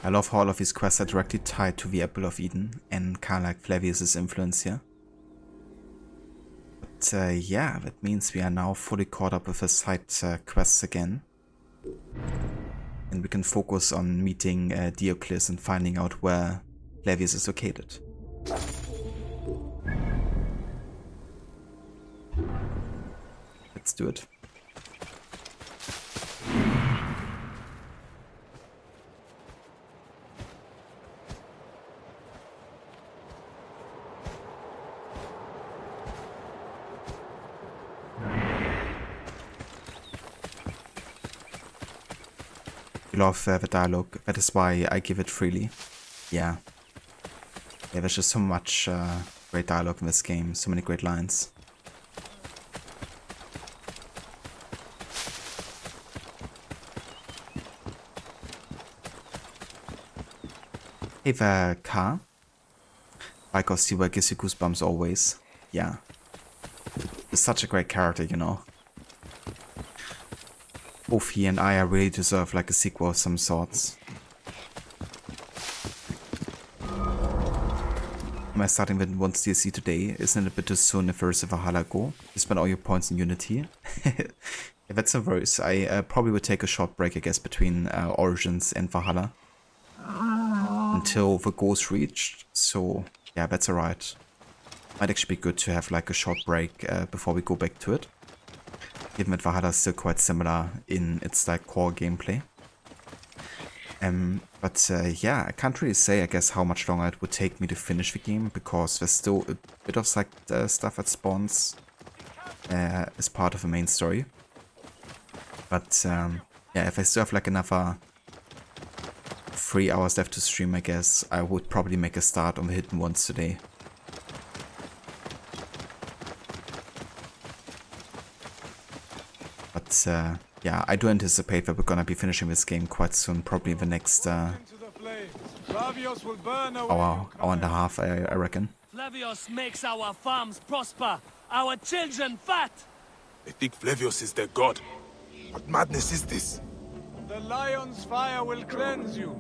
I love how all of these quests are directly tied to the Apple of Eden and kind of like Flavius' influence here. But yeah, that means we are now fully caught up with the side quests again. And we can focus on meeting Diocles and finding out where Flavius is located. Let's do it. Love the dialogue, that is why I give it freely. Yeah, there's just so much great dialogue in this game, so many great lines. Hey there, Car. Like of Siwa gives you goosebumps always. Yeah, he's such a great character, you know. Both he and I really deserve like a sequel of some sorts. Am I starting with one DLC today? Isn't it a bit too soon if there's a Valhalla go? You spend all your points in Unity? Yeah, that's no worries. I probably would take a short break, I guess, between Origins and Valhalla. Until the goal's reached. So yeah, that's alright. Might actually be good to have like a short break before we go back to it. Given that Valhalla is still quite similar in its like core gameplay. But yeah, I can't really say, I guess, how much longer it would take me to finish the game, because there's still a bit of like stuff that spawns as part of the main story. But yeah, if I still have like another 3 hours left to stream, I guess, I would probably make a start on the hidden ones today. But yeah, I do anticipate that we're gonna be finishing this game quite soon, probably in the next hour and a half, I reckon. Flavius makes our farms prosper, our children fat. I think Flavius is their god. What madness is this? The lion's fire will cleanse you.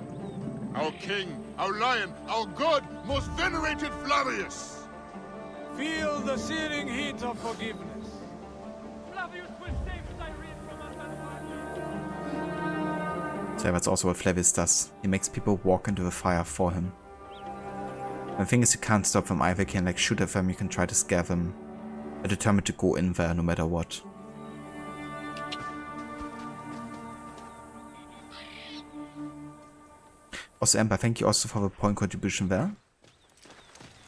Our king, our lion, our god, most venerated Flavius! Feel the searing heat of forgiveness. Flavius will save Cyrene from us. So that's also what Flavius does. He makes people walk into the fire for him. The thing is, you can't stop them either. You can like shoot at them, you can try to scare them. They're determined to go in there no matter what. Also, Ember, thank you also for the point contribution there.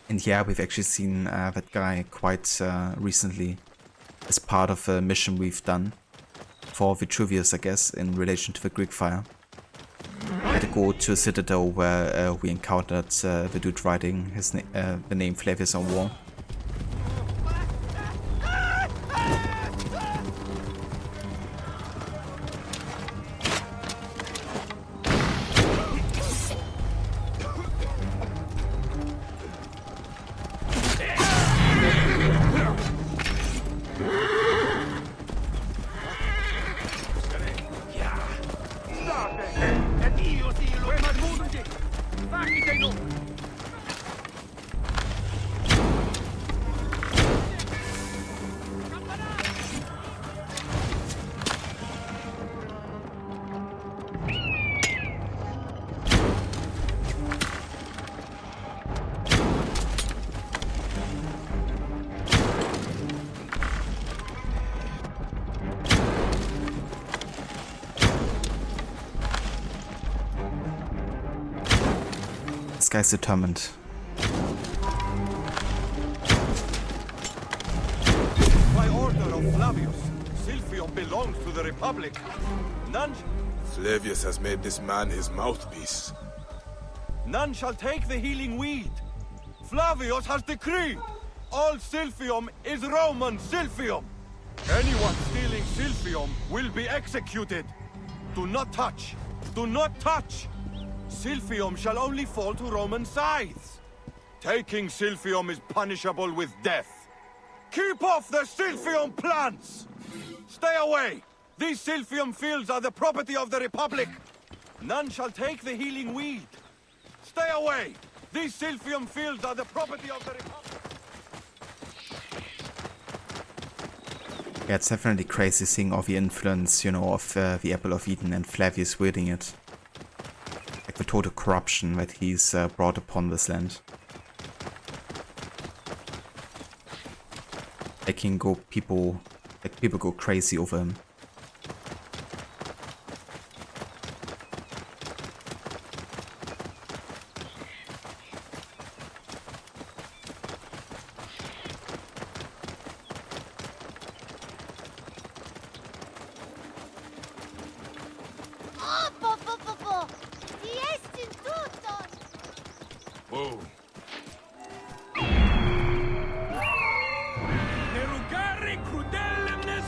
And yeah, we've actually seen that guy quite recently as part of a mission we've done for Vitruvius, I guess, in relation to the Greek fire. We had to go to a citadel where we encountered the dude writing his the name Flavius on wall. This guy's determined. By order of Flavius, Silphium belongs to the Republic. None... Flavius has made this man his mouthpiece. None shall take the healing weed. Flavius has decreed. All Silphium is Roman Silphium. Anyone stealing Silphium will be executed. Do not touch. Do not touch. Silphium shall only fall to Roman scythes. Taking Silphium is punishable with death. Keep off the Silphium plants! Stay away! These Silphium fields are the property of the Republic. None shall take the healing weed. Stay away! These Silphium fields are the property of the Republic. Yeah, it's definitely crazy seeing all the influence, you know, of the Apple of Eden and Flavius wielding it. Like the total corruption that he's brought upon this land. Making people go crazy over him. Whoa.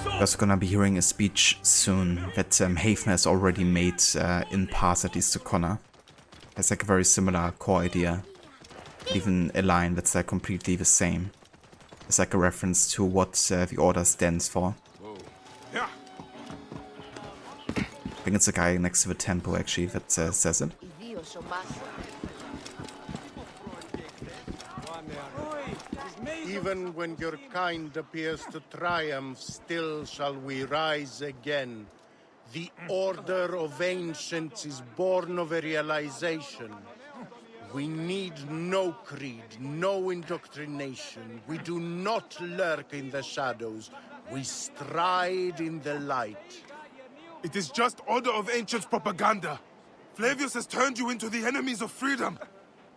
We're also gonna be hearing a speech soon that Haven has already made in Pass, at least to Connor. It's like a very similar core idea. Even a line that's like completely the same. It's like a reference to what the Order stands for. Yeah. I think it's the guy next to the temple actually that says it. Even when your kind appears to triumph, still shall we rise again. The Order of Ancients is born of a realization. We need no creed, no indoctrination. We do not lurk in the shadows. We stride in the light. It is just Order of Ancients propaganda. Flavius has turned you into the enemies of freedom.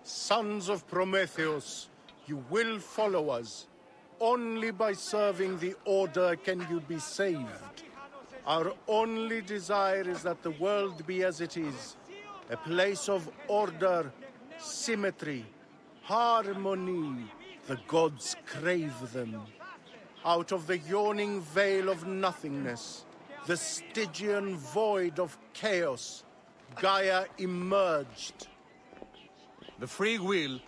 Sons of Prometheus, you will follow us. Only by serving the Order can you be saved. Our only desire is that the world be as it is. A place of order, symmetry, harmony. The gods crave them. Out of the yawning veil of nothingness, the Stygian void of chaos, Gaia emerged. The free will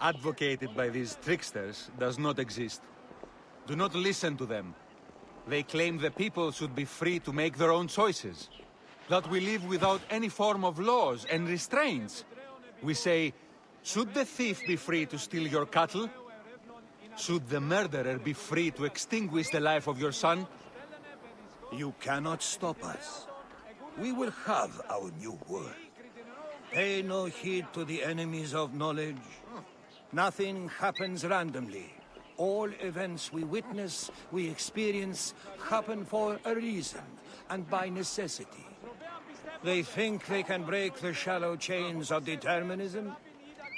advocated by these tricksters does not exist. Do not listen to them. They claim the people should be free to make their own choices. That we live without any form of laws and restraints. We say, should the thief be free to steal your cattle? Should the murderer be free to extinguish the life of your son? You cannot stop us. We will have our new world. Pay no heed to the enemies of knowledge. Nothing happens randomly. All events we witness, we experience, happen for a reason, and by necessity. They think they can break the shallow chains of determinism.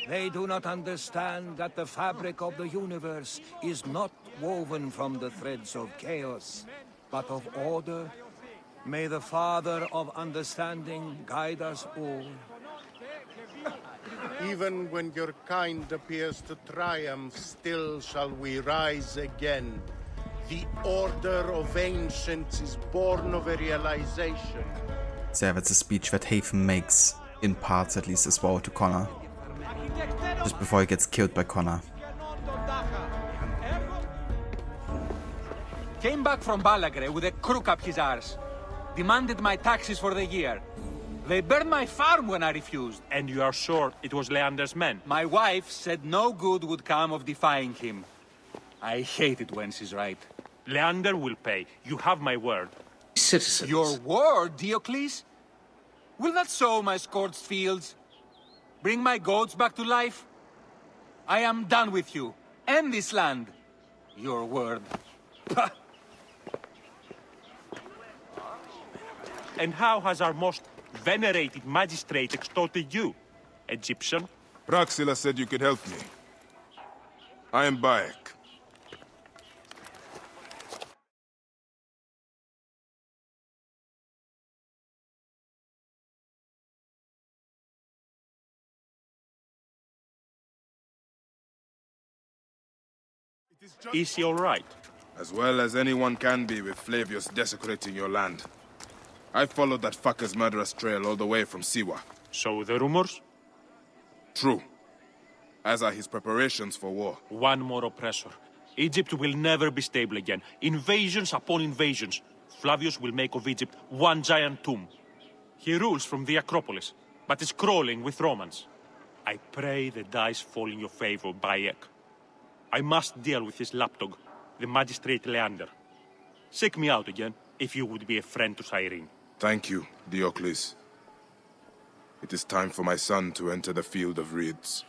They do not understand that the fabric of the universe is not woven from the threads of chaos, but of order. May the Father of Understanding guide us all. Even when your kind appears to triumph, still shall we rise again. The Order of Ancients is born of a realization. So yeah, that's a speech that Haven makes, in parts at least, as well to Connor. Just before he gets killed by Connor. Came back from Balagre with a crook up his arse. Demanded my taxes for the year. They burned my farm when I refused. And you are sure it was Leander's men? My wife said no good would come of defying him. I hate it when she's right. Leander will pay. You have my word. Citizens. Your word, Diocles? Will that sow my scorched fields? Bring my goats back to life? I am done with you. And this land. Your word. Pah. And how has our most venerated magistrate extorted you, Egyptian? Praxila said you could help me. I am Bayek. Is he alright? As well as anyone can be with Flavius desecrating your land. I followed that fucker's murderous trail all the way from Siwa. So the rumors? True. As are his preparations for war. One more oppressor. Egypt will never be stable again. Invasions upon invasions. Flavius will make of Egypt one giant tomb. He rules from the Acropolis, but is crawling with Romans. I pray the dice fall in your favor, Bayek. I must deal with this lapdog, the magistrate Leander. Seek me out again, if you would be a friend to Cyrene. Thank you, Diocles. It is time for my son to enter the field of reeds.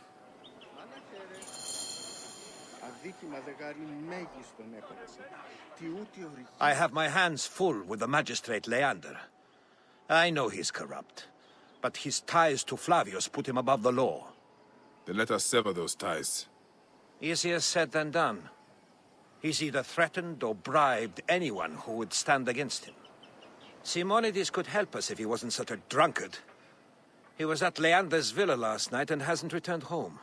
I have my hands full with the magistrate Leander. I know he's corrupt, but his ties to Flavius put him above the law. Then let us sever those ties. Easier said than done. He's either threatened or bribed anyone who would stand against him. Simonides could help us if he wasn't such a drunkard. He was at Leander's villa last night and hasn't returned home.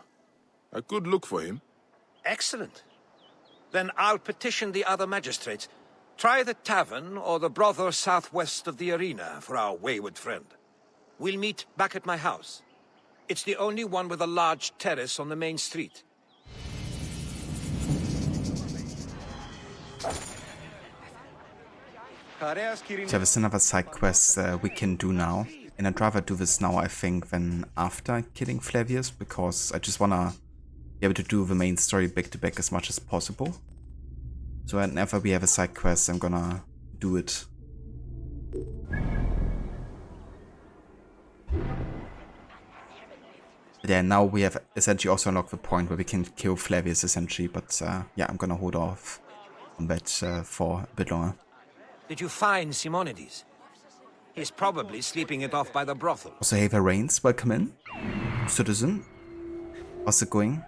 I could look for him. Excellent. Then I'll petition the other magistrates. Try the tavern or the brothel southwest of the arena for our wayward friend. We'll meet back at my house. It's the only one with a large terrace on the main street. So there's another side quest we can do now. And I'd rather do this now, I think, than after killing Flavius, because I just wanna be able to do the main story back to back as much as possible. So whenever we have a side quest, I'm gonna do it. But yeah, now we have essentially also unlocked the point where we can kill Flavius essentially, but yeah, I'm gonna hold off on that for a bit longer. Did you find Simonides? He's probably sleeping it off by the brothel. Also, Ava Reigns, welcome in. Citizen. How's it going?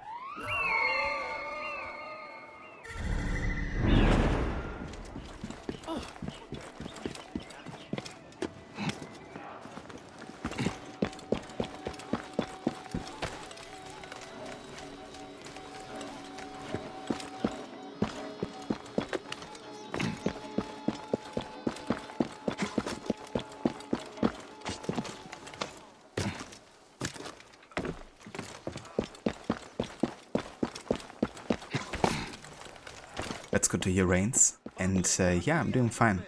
That's good to hear, Reigns. And yeah, I'm doing fine.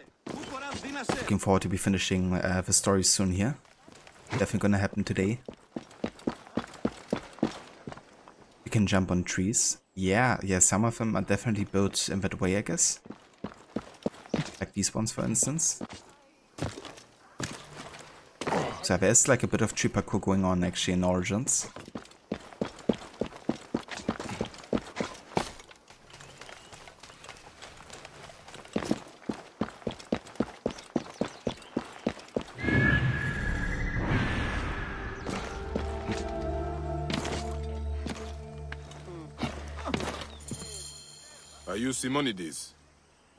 Looking forward to be finishing the story soon here. Definitely gonna happen today. You can jump on trees. Yeah, some of them are definitely built in that way, I guess. Like these ones, for instance. So there's like a bit of tree parkour going on actually in Origins. you Simonides?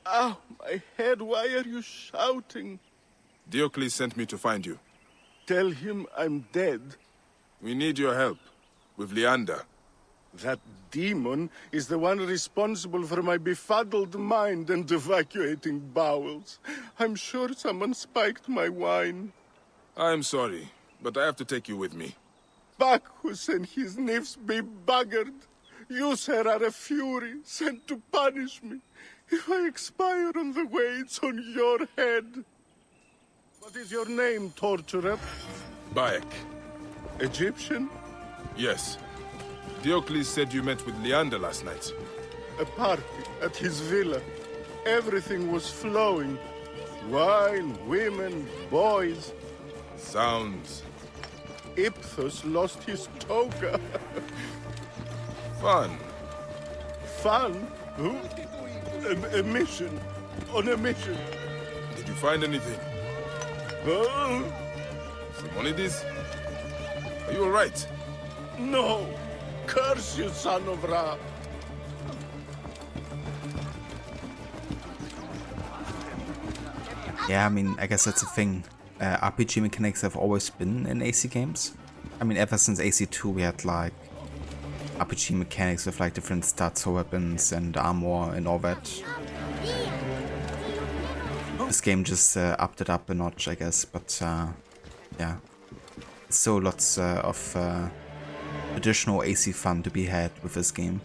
Ow, my head, why are you shouting? Diocles sent me to find you. Tell him I'm dead. We need your help. With Leander. That demon is the one responsible for my befuddled mind and evacuating bowels. I'm sure someone spiked my wine. I'm sorry, but I have to take you with me. Bacchus and his nymphs be buggered. You, sir, are a fury, sent to punish me. If I expire on the way, it's on your head. What is your name, torturer? Bayek. Egyptian? Yes. Diocles said you met with Leander last night. A party at his villa. Everything was flowing. Wine, women, boys. Sounds. Iphthos lost his toga. Fun. Fun? Who? A mission. On a mission. Did you find anything? Oh. Simonides? Are you alright? No. Curse you, son of Ra. Yeah, I mean, I guess that's the thing. RPG mechanics have always been in AC games. I mean, ever since AC2 we had like RPG mechanics with like different stats for weapons and armor and all that. This game just upped it up a notch, I guess, but yeah. So lots of additional AC fun to be had with this game.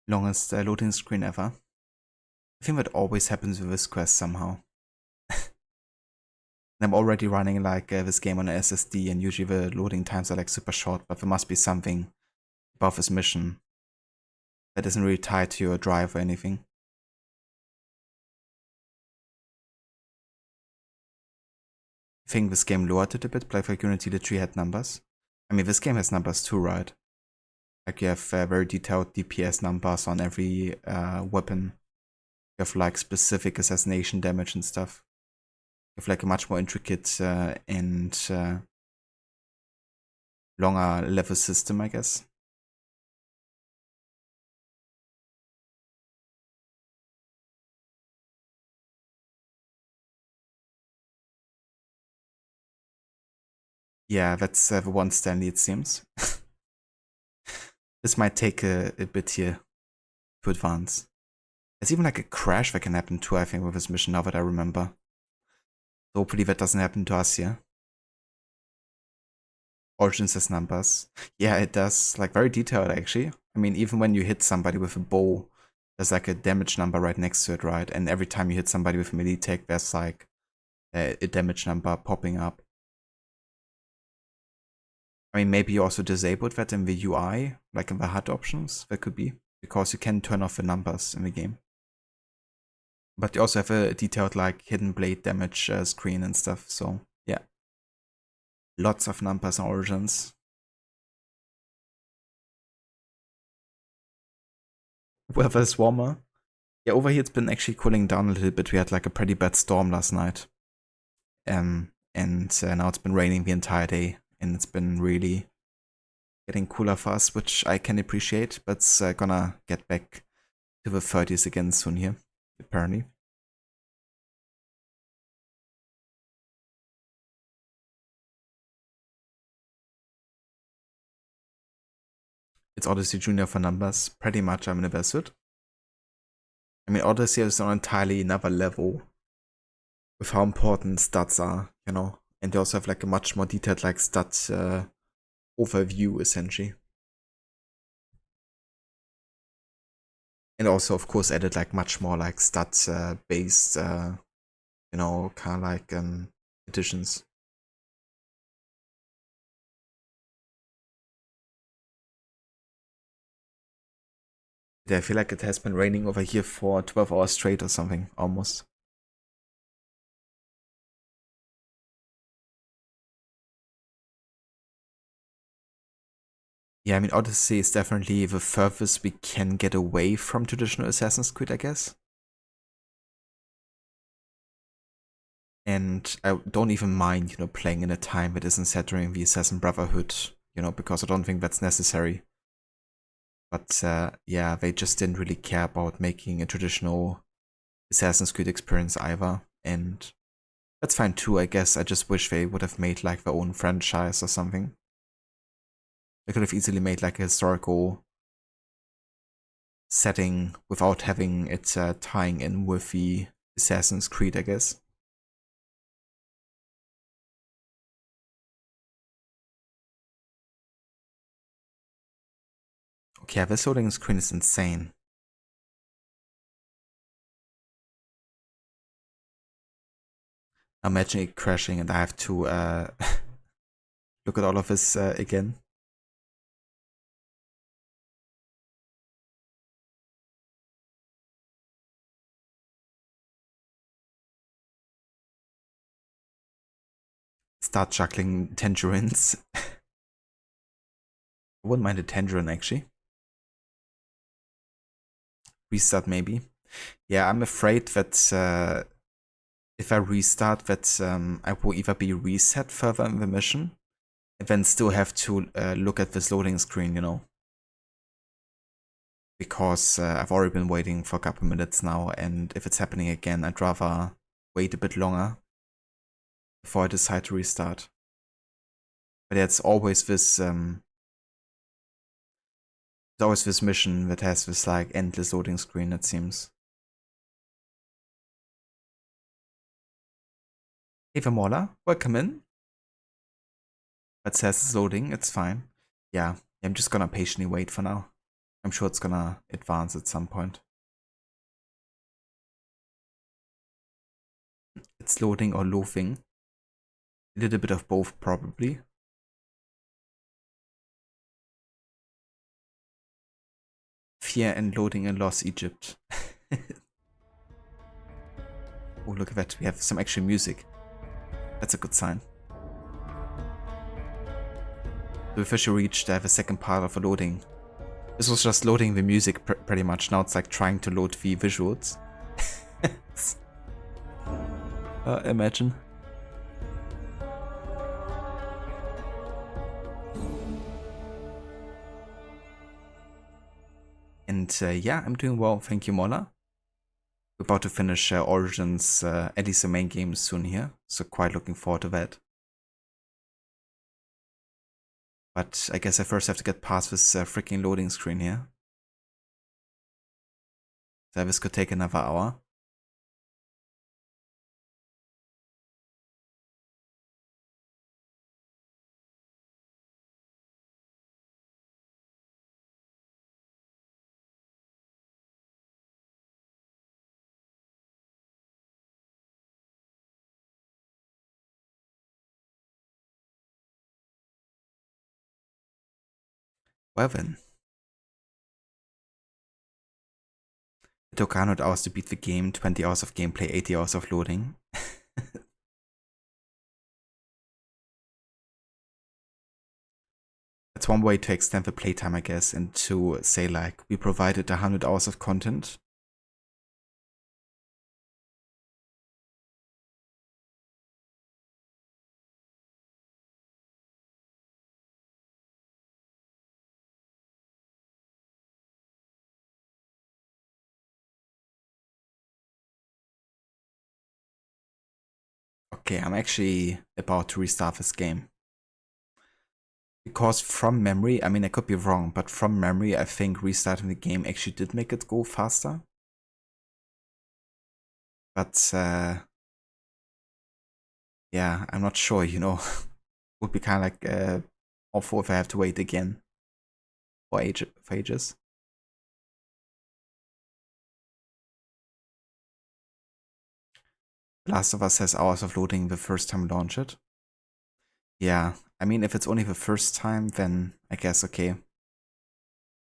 Longest loading screen ever. I think that always happens with this quest somehow. I'm already running like this game on an SSD and usually the loading times are like super short, but there must be something about this mission that isn't really tied to your drive or anything. I think this game lowered it a bit, but like Unity literally had numbers. I mean, this game has numbers too, right? Like you have very detailed DPS numbers on every weapon. You have like specific assassination damage and stuff. You have like a much more intricate and longer level system, I guess. Yeah, that's the one Stanley, it seems. This might take a bit here to advance. There's even like a crash that can happen too, I think, with this mission, now that I remember. So hopefully that doesn't happen to us here. Origins has numbers. Yeah, it does. Like very detailed, actually. I mean, even when you hit somebody with a bow, there's like a damage number right next to it, right? And every time you hit somebody with a melee attack, there's like a damage number popping up. I mean, maybe you also disabled that in the UI, like in the HUD options, that could be, because you can turn off the numbers in the game. But you also have a detailed, like, hidden blade damage screen and stuff, so, yeah. Lots of numbers and Origins. Weather is warmer. Yeah, over here it's been actually cooling down a little bit. We had like a pretty bad storm last night. And now it's been raining the entire day. And it's been really getting cooler for us, which I can appreciate, but it's gonna get back to the 30s again soon here, apparently. It's Odyssey Junior for numbers. Pretty much I'm invested. I mean, Odyssey is on entirely another level with how important stats are, you know. And they also have like a much more detailed like stats overview essentially. And also of course added like much more like stats based you know, kind of like editions. Yeah, I feel like it has been raining over here for 12 hours straight or something, almost. Yeah, I mean, Odyssey is definitely the furthest we can get away from traditional Assassin's Creed, I guess. And I don't even mind, you know, playing in a time that isn't set during the Assassin Brotherhood, you know, because I don't think that's necessary. But yeah, they just didn't really care about making a traditional Assassin's Creed experience either. And that's fine too, I guess. I just wish they would have made like their own franchise or something. They could have easily made like a historical setting without having it tying in with the Assassin's Creed, I guess. Okay, this loading screen is insane. Imagine it crashing and I have to look at all of this again. Start juggling tangerines. I wouldn't mind a tangerine actually. Restart maybe. Yeah, I'm afraid that if I restart that I will either be reset further in the mission and then still have to look at this loading screen, you know. Because I've already been waiting for a couple minutes now, and if it's happening again, I'd rather wait a bit longer before I decide to restart. But yeah, it's always this mission that has this like endless loading screen, it seems. Hey Vermola, welcome in. It says it's loading, it's fine. Yeah, I'm just gonna patiently wait for now. I'm sure it's gonna advance at some point. It's loading or loafing. A little bit of both, probably. Fear and loading in Lost Egypt. Oh, look at that. We have some actual music. That's a good sign. We officially reached the second part of the loading. This was just loading the music pretty much. Now it's like trying to load the visuals. Imagine. And yeah, I'm doing well. Thank you, Mola. We're about to finish Origins, at least the main game soon here. So quite looking forward to that. But I guess I first have to get past this freaking loading screen here. So this could take another hour. Well then. It took 100 hours to beat the game, 20 hours of gameplay, 80 hours of loading. That's one way to extend the playtime, I guess, and to say like, we provided 100 hours of content. Okay, I'm actually about to restart this game. Because from memory, I mean, I could be wrong, but from memory, I think restarting the game actually did make it go faster. But, yeah, I'm not sure, you know. Would be kind of like awful if I have to wait again for ages. Last of Us has hours of loading the first time we launch it. Yeah, I mean, if it's only the first time, then I guess okay.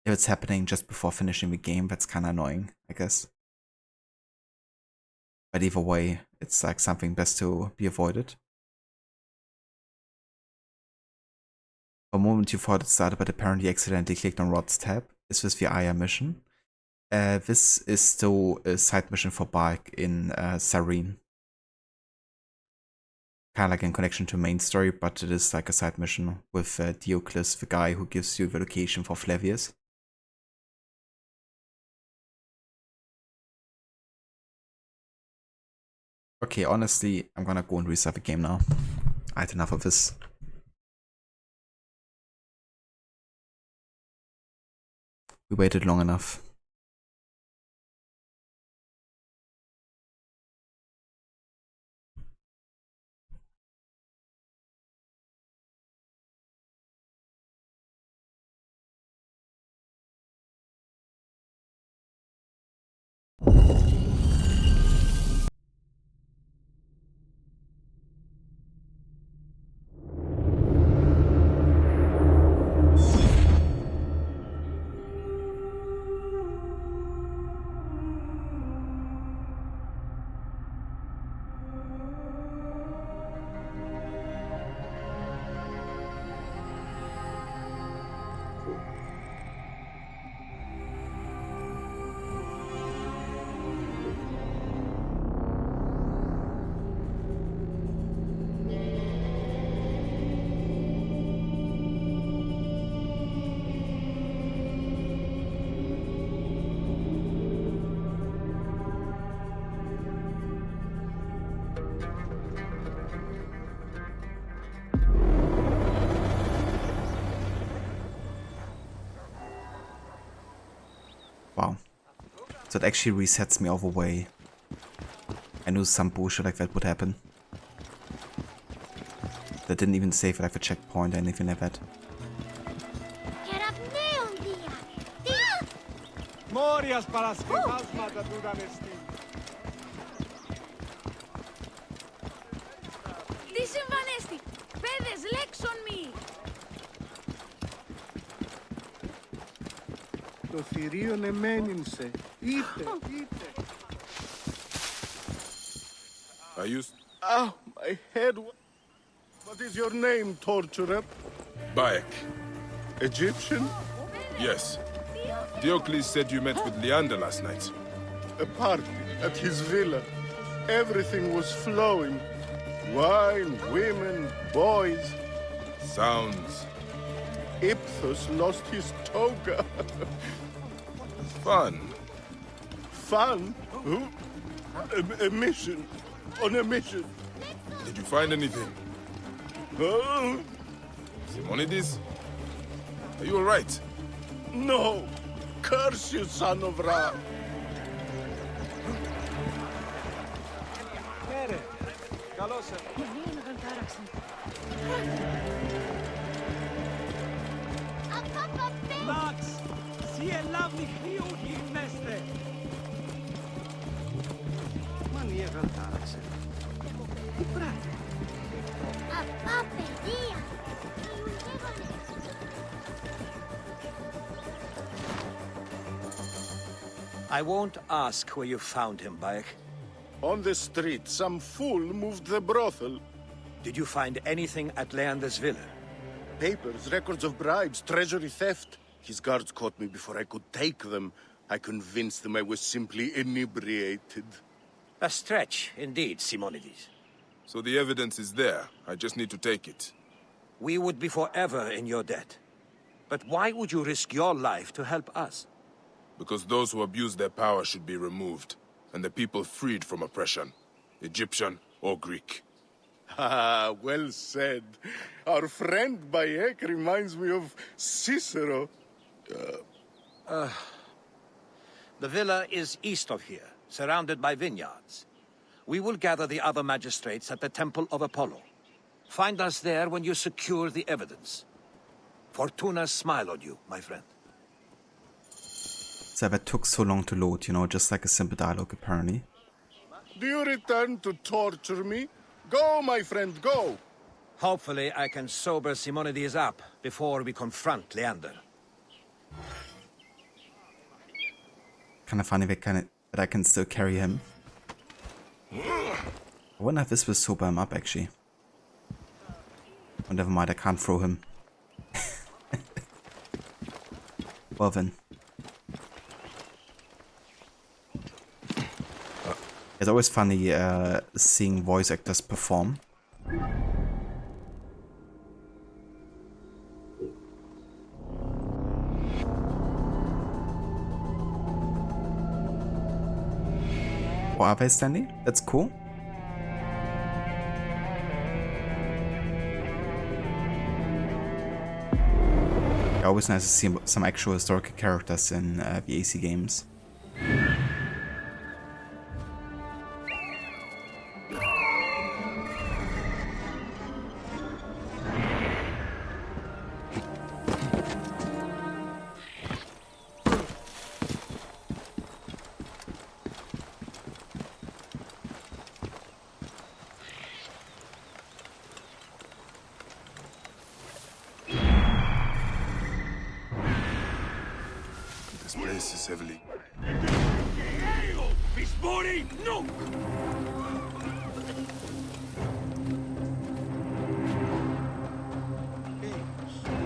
If it's happening just before finishing the game, that's kind of annoying, I guess. But either way, it's like something best to be avoided. For a moment you thought it started, but apparently accidentally clicked on Rod's tab. Is this the Aya mission? This is still a side mission for Bark in Cyrene. Kind of like in connection to main story, but it is like a side mission with Diocles, the guy who gives you the location for Flavius. Okay, honestly, I'm gonna go and restart the game now. I had enough of this. We waited long enough. Wow. So it actually resets me all the way. I knew some bullshit like that would happen. That didn't even save like the checkpoint or anything like that. Morias παρασκευάσματα του δανεστή. Τι συμβανέστη! Παιδες, λέξον μη! Το θηρίον εμένυνσε. Είτε. Are you... Ah, my head. What is your name, torturer? Bayek. Egyptian? Yes. Diocles said you met with Leander last night. A party at his villa. Everything was flowing. Wine, women, boys. Sounds. Iphthos lost his toga. Fun. Fun? A mission. On a mission. Did you find anything? Oh. Simonides? Are you alright? No. Curse you, son of Ra. Νέρε, καλώς Max, sie lovely Hyugi meste. Μανία γαλτάραξε. Τι πράγμα. Απά, παιδεία! I won't ask where you found him, Bayek. On the street, some fool moved the brothel. Did you find anything at Leander's villa? Papers, records of bribes, treasury theft. His guards caught me before I could take them. I convinced them I was simply inebriated. A stretch, indeed, Simonides. So the evidence is there. I just need to take it. We would be forever in your debt. But why would you risk your life to help us? Because those who abuse their power should be removed, and the people freed from oppression, Egyptian or Greek. Ah, well said. Our friend Bayek reminds me of Cicero. The villa is east of here, surrounded by vineyards. We will gather the other magistrates at the Temple of Apollo. Find us there when you secure the evidence. Fortuna's smile on you, my friend. So that took so long to load, you know, just like a simple dialogue apparently. Do you return to torture me? Go, my friend, go! Hopefully I can sober Simonides up before we confront Leander. Kind of funny that I can still carry him. I wonder if this will sober him up, actually. Oh, never mind, I can't throw him. Well then. It's always funny seeing voice actors perform. Oh, are they standing? That's cool. Always nice to see some actual historical characters in the AC games. This place is heavily... No!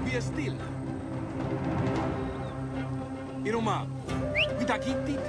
Be still. Iruma, mitä kittit?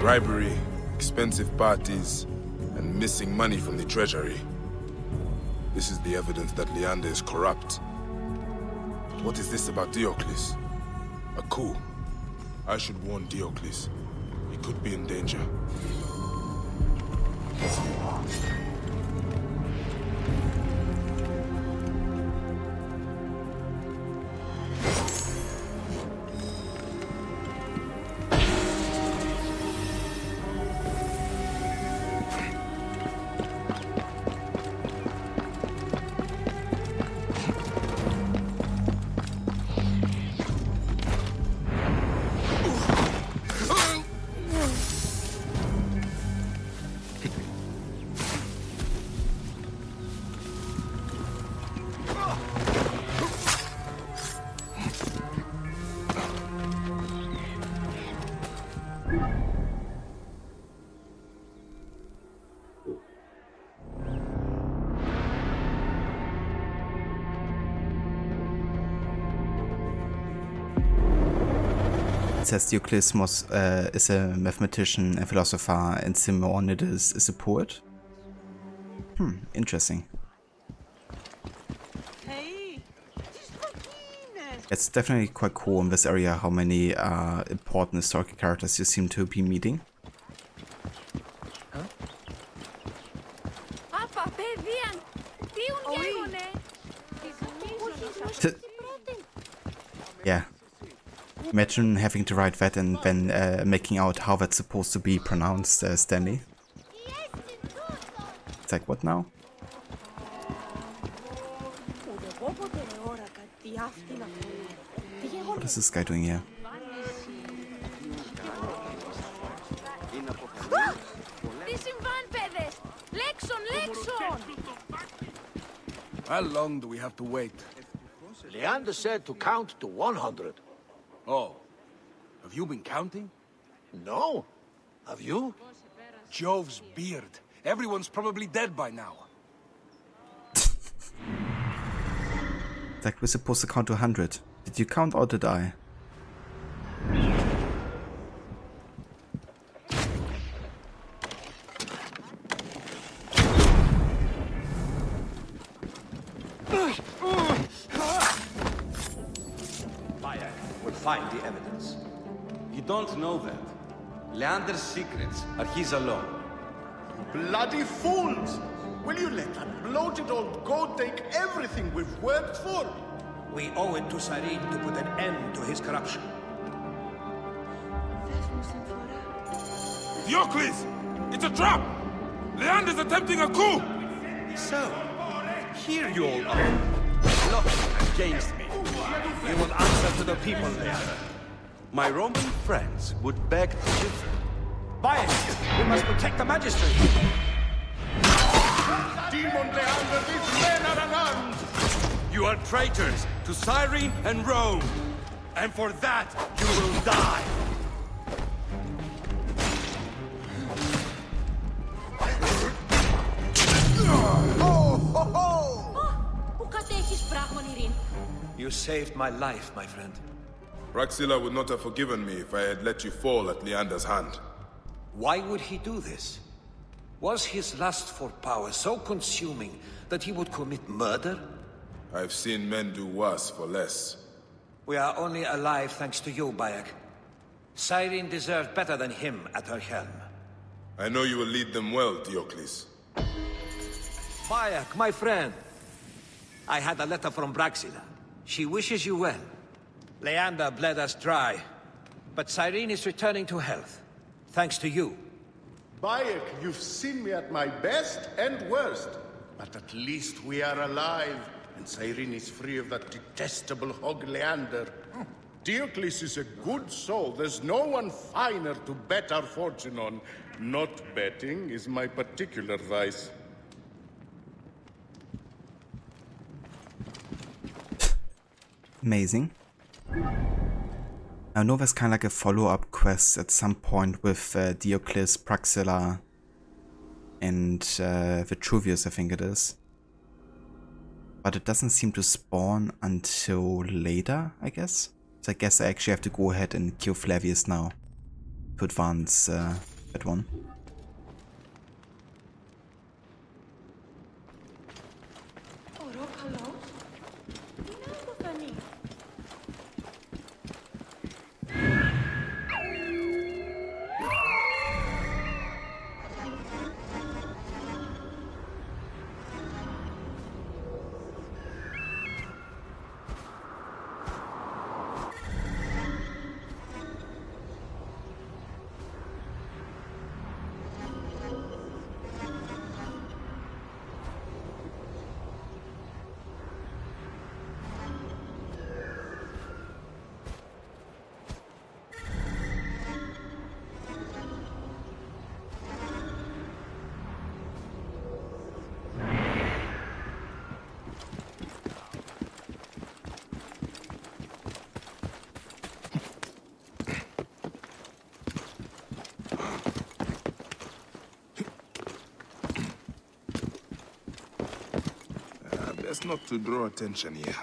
Bribery, expensive parties, and missing money from the treasury. This is the evidence that Leander is corrupt. But what is this about Diocles? A coup. I should warn Diocles. He could be in danger. It says Diocles is a mathematician and philosopher, and Simonides is a poet. Interesting. It's definitely quite cool in this area how many important historical characters you seem to be meeting. Yeah. Imagine having to write that and then making out how that's supposed to be pronounced, Stanley. It's like, what now? What is this guy doing here? How long do we have to wait? Leander said to count to 100. Oh. Have you been counting? No. Have you? Jove's beard. Everyone's probably dead by now. Like, we're supposed to count to 100. Did you count or did I? Will find the evidence. You don't know that. Leander's secrets are his alone. Bloody fools! Will you let that bloated old goat take everything we've worked for? We owe it to Cyrene to put an end to his corruption. Diocles! It's a trap! Leander's attempting a coup! So, here you all are, plotting against me. You will answer to the people, Leander. My Roman friends would beg to differ. Bias! We must protect the magistrate! Demon Leander, these men are unarmed! You are traitors to Cyrene and Rome, and for that you will die! You saved my life, my friend. Praxilla would not have forgiven me if I had let you fall at Leander's hand. Why would he do this? Was his lust for power so consuming that he would commit murder? I've seen men do worse for less. We are only alive thanks to you, Bayek. Cyrene deserved better than him at her helm. I know you will lead them well, Diocles. Bayek, my friend. I had a letter from Praxilla. She wishes you well. Leander bled us dry, but Cyrene is returning to health, thanks to you. Bayek, you've seen me at my best and worst. But at least we are alive, and Cyrene is free of that detestable hog Leander. Diocles is a good soul. There's no one finer to bet our fortune on. Not betting is my particular vice. Amazing. I know there's kind of like a follow-up quest at some point with Diocles, Praxilla, and Vitruvius, I think it is. But it doesn't seem to spawn until later, I guess. So I guess I actually have to go ahead and kill Flavius now to advance that one. Best not to draw attention here.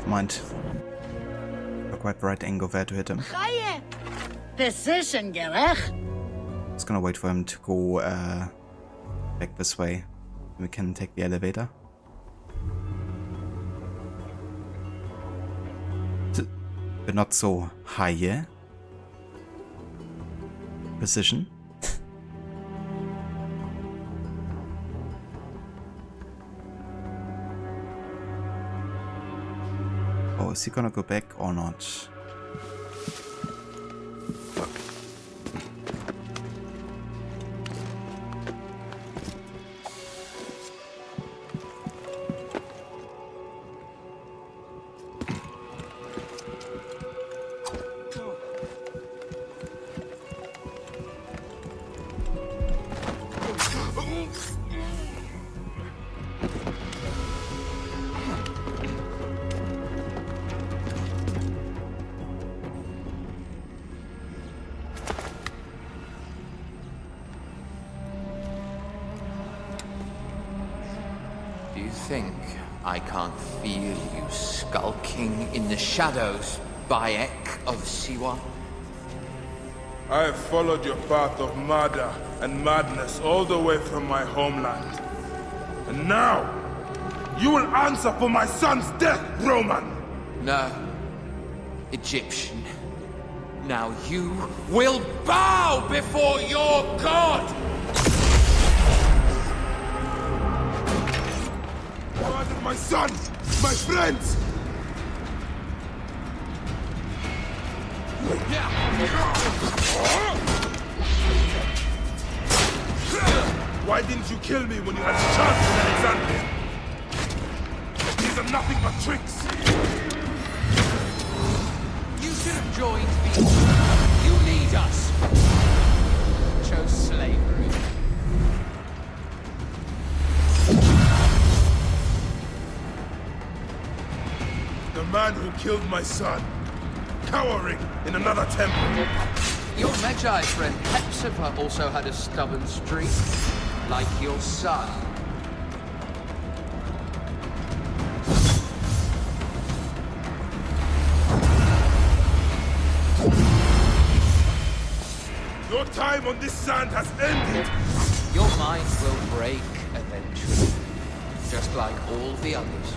Mind. Not quite the right angle there to hit him. Precision gerecht. Let's gonna wait for him to go back this way. We can take the elevator. But not so high, yeah? Precision. Oh, is he gonna go back or not? Fuck. Do you think I can't feel you skulking in the shadows, Bayek of Siwa? I have followed your path of murder and madness all the way from my homeland. And now, you will answer for my son's death, Roman! No. Egyptian. Now you will bow before your god! Murdered my son! My friends! Why didn't you kill me when you had the chance in Alexandria? These are nothing but tricks! You should have joined me. You need us. Chose slavery. The man who killed my son, cowering in another temple. Your MEDJAY friend Hepzibah also had a stubborn streak, like your son. Your time on this sand has ended! Your mind will break eventually, just like all the others.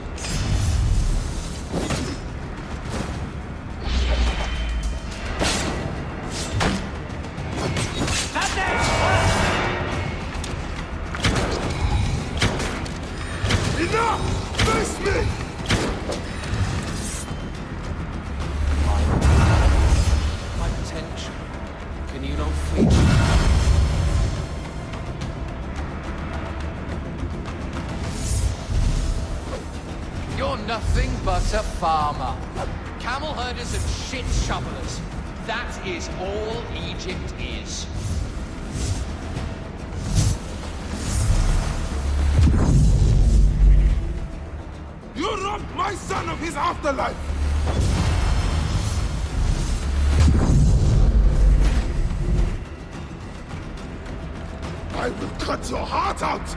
Enough! Face me! My potential. Can you not feel? You're nothing but a farmer. Camel herders and shit shovelers. That is all Egypt is. You robbed my son of his afterlife! I will cut your heart out!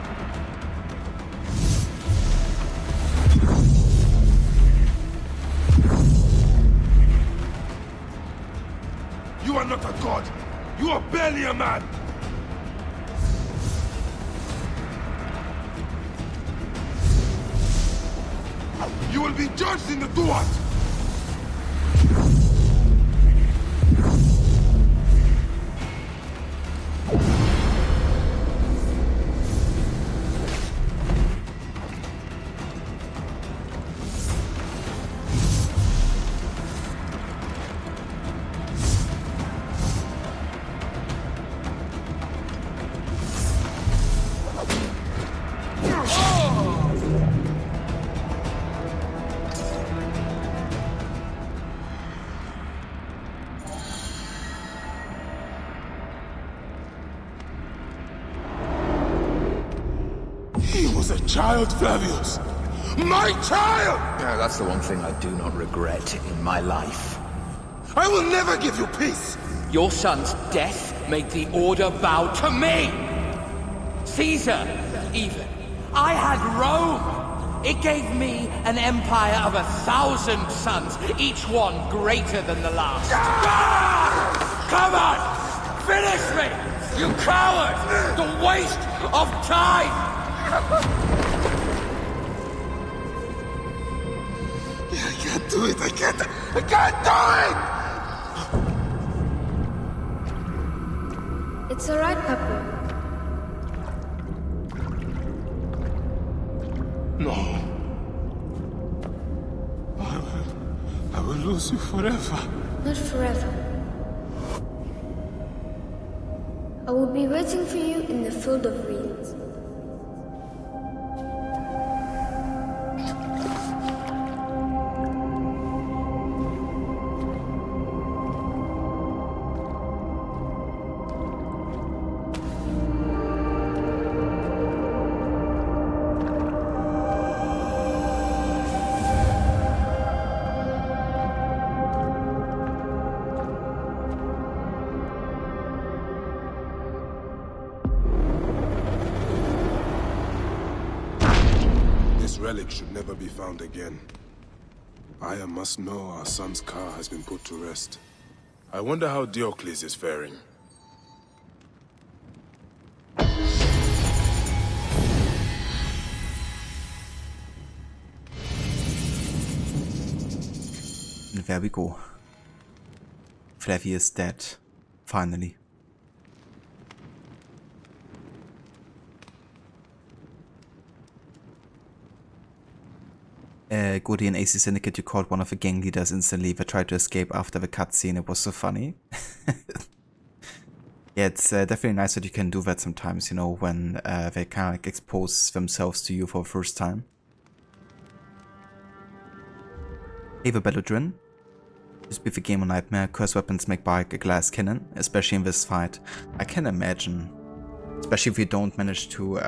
You are not a god! You are barely a man! You will be judged in the Duat! He was a child, Flavius! My child! Yeah, that's the one thing I do not regret in my life. I will never give you peace! Your son's death made the Order bow to me! Caesar, even. I had Rome! It gave me an empire of 1,000 sons, each one greater than the last. Ah! Come on! Finish me! You coward! The waste of time! I can't do it. I can't do it! It's alright, Papa. No. I will lose you forever. Not forever. I will be waiting for you in the field of reeds. Relic should never be found again. Aya must know our son's car has been put to rest. I wonder how Diocles is faring. And there we go. Flavia is dead. Finally. Gordy and AC Syndicate, you called one of the gang leaders instantly that tried to escape after the cutscene. It was so funny. Yeah, it's definitely nice that you can do that sometimes, you know, when they kind of like expose themselves to you for the first time. Hey, the Belladrin. This be the game on Nightmare. Curse weapons make Bark a glass cannon, especially in this fight. I can imagine. Especially if you don't manage to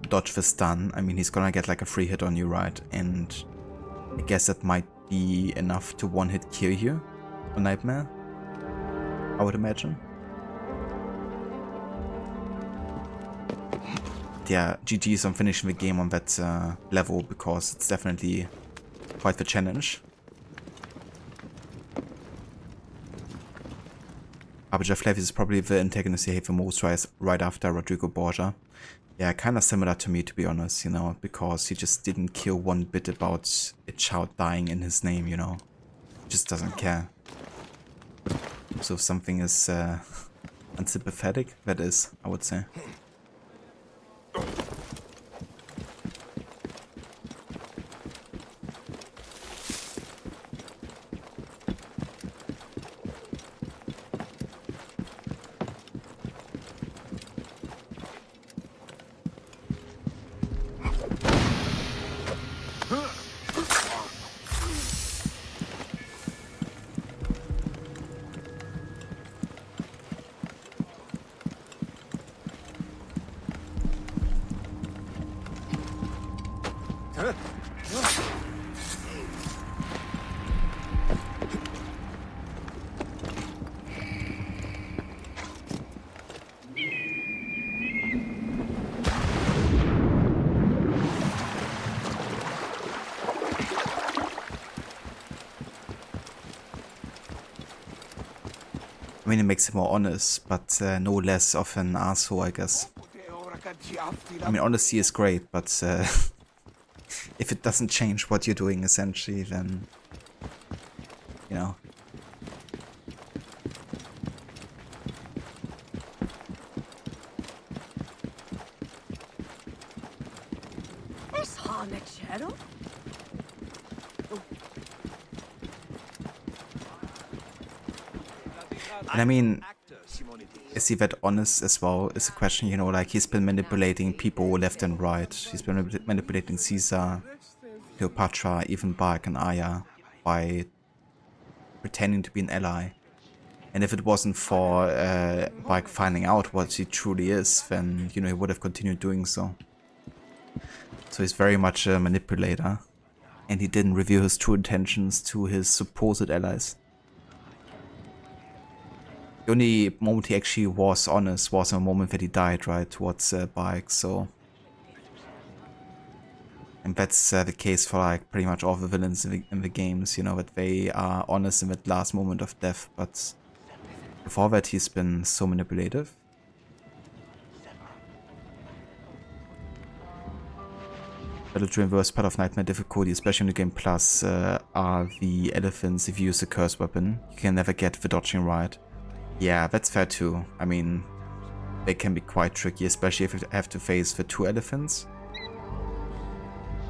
dodge the stun. I mean, he's gonna get like a free hit on you, right? And I guess that might be enough to one-hit kill you on Nightmare, I would imagine. Yeah, GG's on finishing the game on that level, because it's definitely quite the challenge. Arbiter Flavius is probably the antagonist you hate the most right after Rodrigo Borgia. Yeah, kind of similar to me, to be honest, you know, because he just didn't care one bit about a child dying in his name, you know. He just doesn't care. So if something is unsympathetic, that is, I would say. I mean, it makes him more honest, but no less of an asshole, I guess. I mean, honesty is great, but if it doesn't change what you're doing, essentially, then, you know. And I mean, is he that honest as well is a question, you know, like he's been manipulating people left and right. He's been manipulating Caesar, Cleopatra, even Bark and Aya by pretending to be an ally. And if it wasn't for Bark finding out what he truly is, then, you know, he would have continued doing so. So he's very much a manipulator. And he didn't reveal his true intentions to his supposed allies. The only moment he actually was honest was in the moment that he died, right, towards Bark, so... And that's the case for, like, pretty much all the villains in the games, you know, that they are honest in that last moment of death, but... Before that, he's been so manipulative. Battle during worst part of Nightmare difficulty, especially in the game plus, are the elephants. If you use a curse weapon, you can never get the dodging right. Yeah, that's fair too. I mean, they can be quite tricky, especially if you have to face the 2 elephants.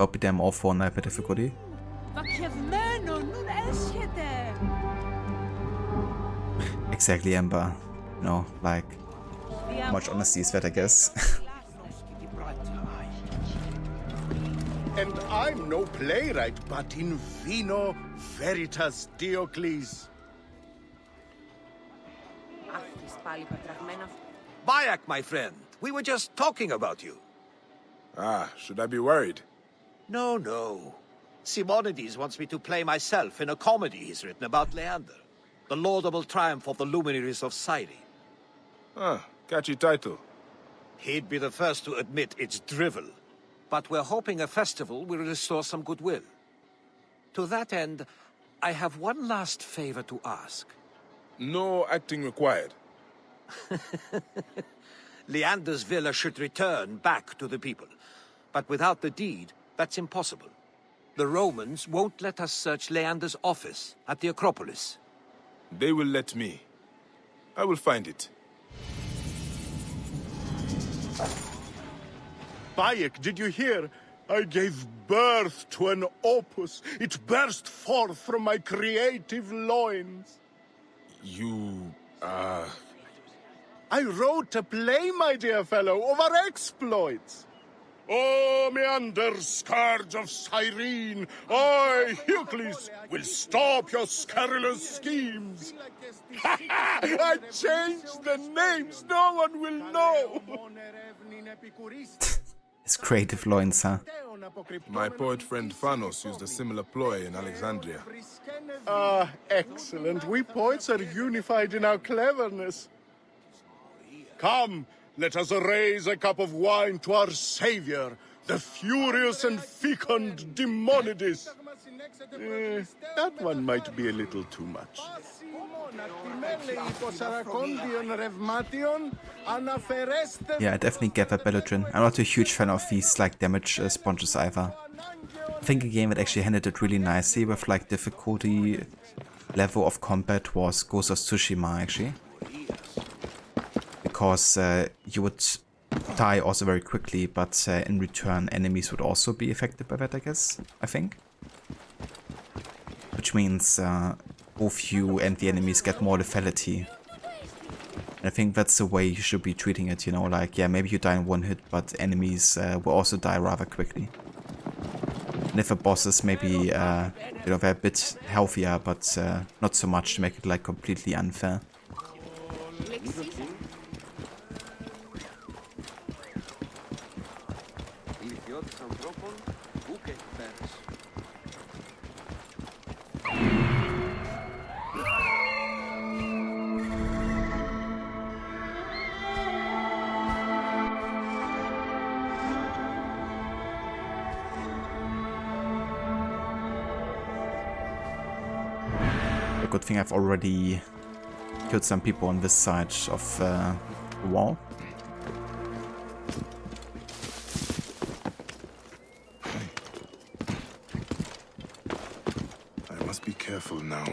I'll be them all for Nightmare difficulty. Exactly, Ember. You know, like, how much honesty is that, I guess. And I'm no playwright, but in vino veritas Diocles. Bayek, my friend, we were just talking about you. Ah, should I be worried? No, no. Simonides wants me to play myself in a comedy he's written about Leander, the laudable triumph of the luminaries of Cyrene. Ah, catchy title. He'd be the first to admit it's drivel. But we're hoping a festival will restore some goodwill. To that end, I have one last favor to ask. No acting required. Leander's villa should return back to the people. But without the deed, that's impossible. The Romans won't let us search Leander's office at the Acropolis. They will let me. I will find it. Bayek, did you hear? I gave birth to an opus. It burst forth from my creative loins. You, I wrote a play, my dear fellow, of our exploits. Oh, Meander, scourge of Cyrene, I, Hercules, will stop your scurrilous schemes. I changed the names, no one will know. His creative loins, huh? My poet friend Phanos used a similar ploy in Alexandria. Ah, excellent. We poets are unified in our cleverness. Come, let us raise a cup of wine to our savior, the furious and fecund Demonides. That one might be a little too much. Yeah, I definitely get that, Belladrin. I'm not a huge fan of these like damage sponges either. I think a game that actually handled it really nicely with like difficulty level of combat was Ghost of Tsushima actually. Because you would die also very quickly, but in return enemies would also be affected by that, I guess, I think. Which means both you and the enemies get more lethality. And I think that's the way you should be treating it, you know, like, yeah, maybe you die in one hit, but enemies will also die rather quickly. And if the bosses maybe, you know, they're a bit healthier, but not so much to make it like completely unfair. Good thing I've already killed some people on this side of the wall. I must be careful now.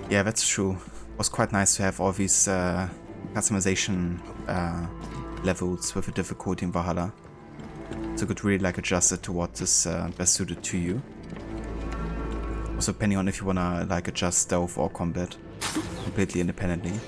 Yeah, that's true. It was quite nice to have all these customization levels with the difficulty in Valhalla. So you could really like adjust it to what is best suited to you. Also depending on if you wanna like adjust stealth or combat completely independently.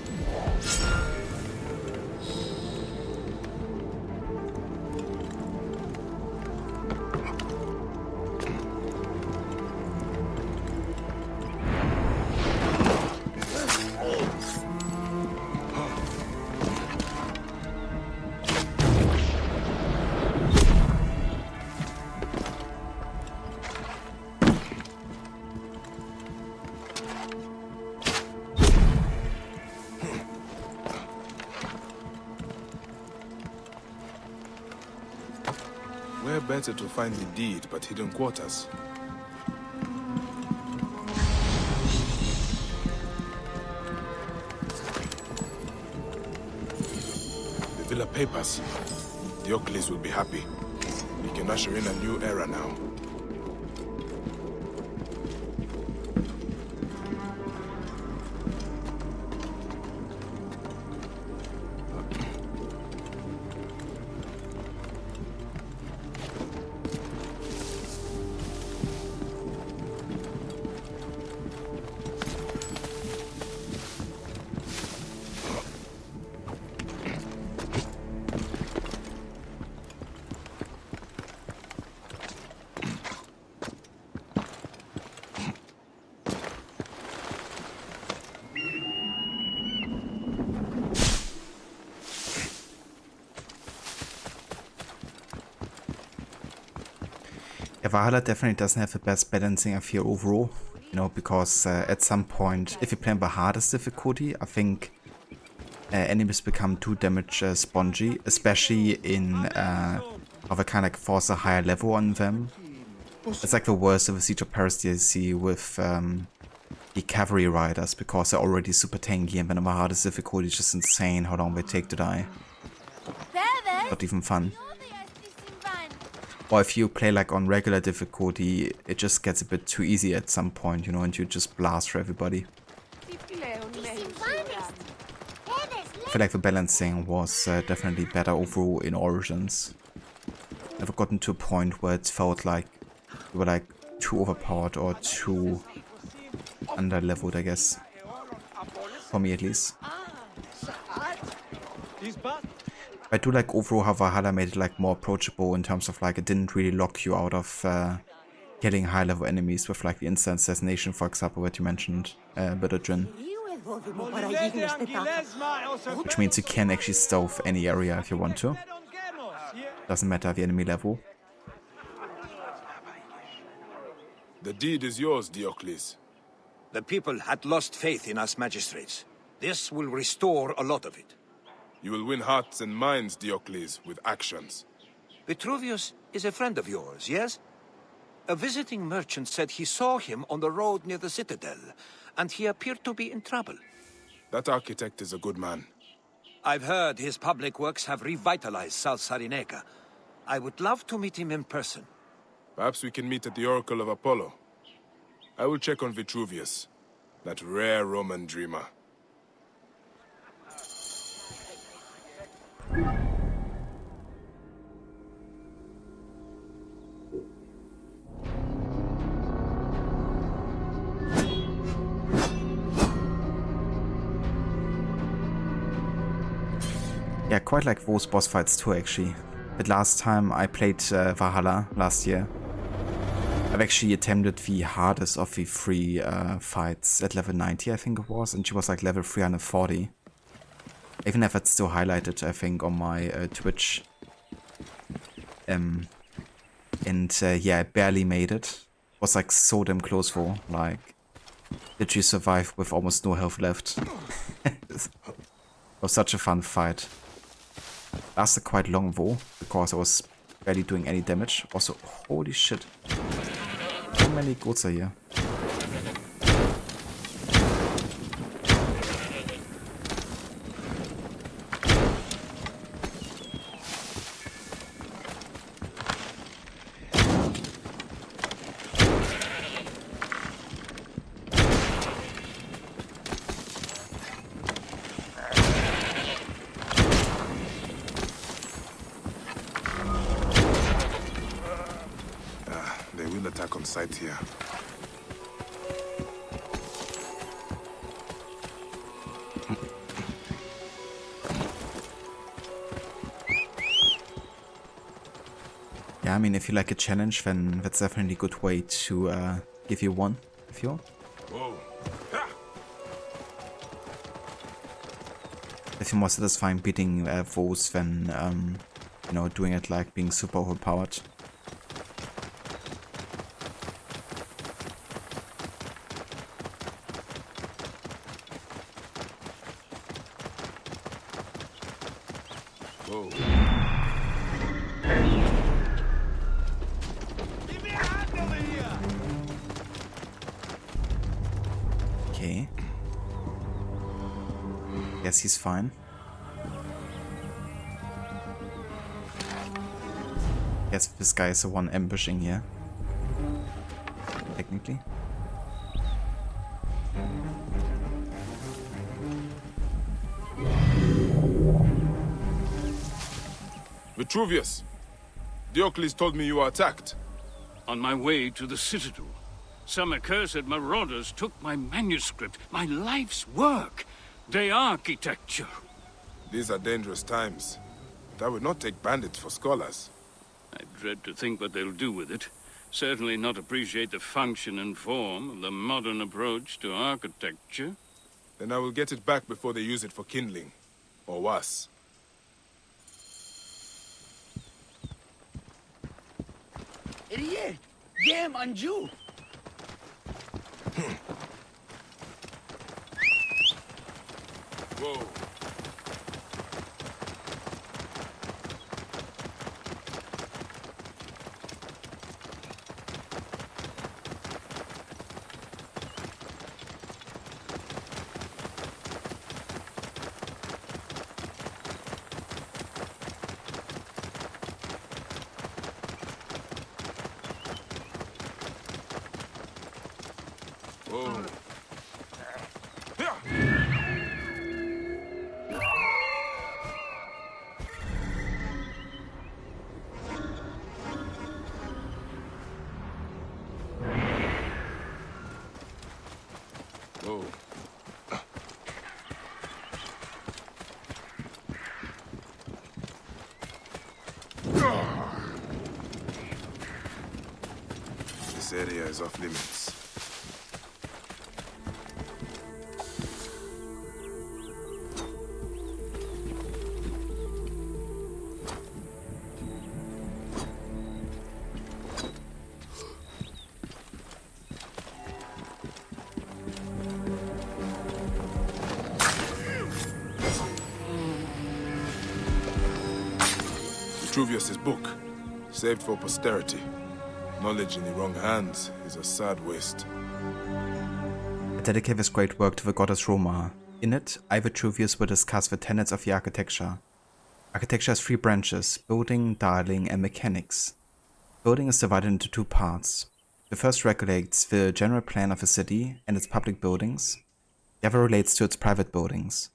better to find the deed but hidden quarters. The villa papers. Diocles will be happy. We can usher in a new era now. Valhalla definitely doesn't have the best balancing, I feel, overall. You know, because at some point, if you play on the hardest difficulty, I think enemies become too damage spongy, especially in how they kind of like force a higher level on them. It's like the worst of the Siege of Paris DLC with the cavalry riders, because they're already super tanky, and then on the hardest difficulty it's just insane how long they take to die. Not even fun. Or if you play like on regular difficulty, it just gets a bit too easy at some point, you know, and you just blast for everybody. I feel like the balancing was definitely better overall in Origins. Never gotten to a point where it felt like you were like too overpowered or too under-leveled, I guess. For me at least. I do like overall how Valhalla made it like more approachable in terms of like it didn't really lock you out of killing high level enemies with like the instant assassination, for example, that you mentioned, Bedouin. Which means you can actually stealth any area if you want to. Doesn't matter the enemy level. The deed is yours, Diocles. The people had lost faith in us magistrates. This will restore a lot of it. You will win hearts and minds, Diocles, with actions. Vitruvius is a friend of yours, yes? A visiting merchant said he saw him on the road near the citadel, and he appeared to be in trouble. That architect is a good man. I've heard his public works have revitalized South Cyrenaica. I would love to meet him in person. Perhaps we can meet at the Oracle of Apollo. I will check on Vitruvius, that rare Roman dreamer. Yeah, quite like those boss fights too, actually. But last time I played Valhalla last year, I've actually attempted the hardest of the 3 fights at level 90, I think it was, and she was like level 340. I even have it still highlighted, I think, on my Twitch. Yeah, I barely made it. Was like so damn close for, like, literally survived with almost no health left. It was such a fun fight. Lasted quite long though, because I was barely doing any damage. Also, holy shit. How many goats are here? Sight here. Yeah, I mean, if you like a challenge, then that's definitely a good way to give you one, I feel. I feel more satisfying beating foes than, you know, doing it like being super overpowered. Okay. Guess he's fine. Guess this guy is the one ambushing here. Technically. Vitruvius, Diocles told me you were attacked. On my way to the citadel, some accursed marauders took my manuscript, my life's work, the architecture. These are dangerous times. But I would not take bandits for scholars. I dread to think what they'll do with it. Certainly not appreciate the function and form of the modern approach to architecture. Then I will get it back before they use it for kindling. Or worse. Idiot! Damn, Anju! Whoa. Whoa. Whoa. This area is off limits. Vitruvius' book, saved for posterity. Knowledge in the wrong hands is a sad waste. I dedicate this great work to the goddess Roma. In it, I, Vitruvius, will discuss the tenets of the architecture. Architecture has 3 branches: building, dialing, and mechanics. Building is divided into 2 parts. The first regulates the general plan of a city and its public buildings. The other relates to its private buildings.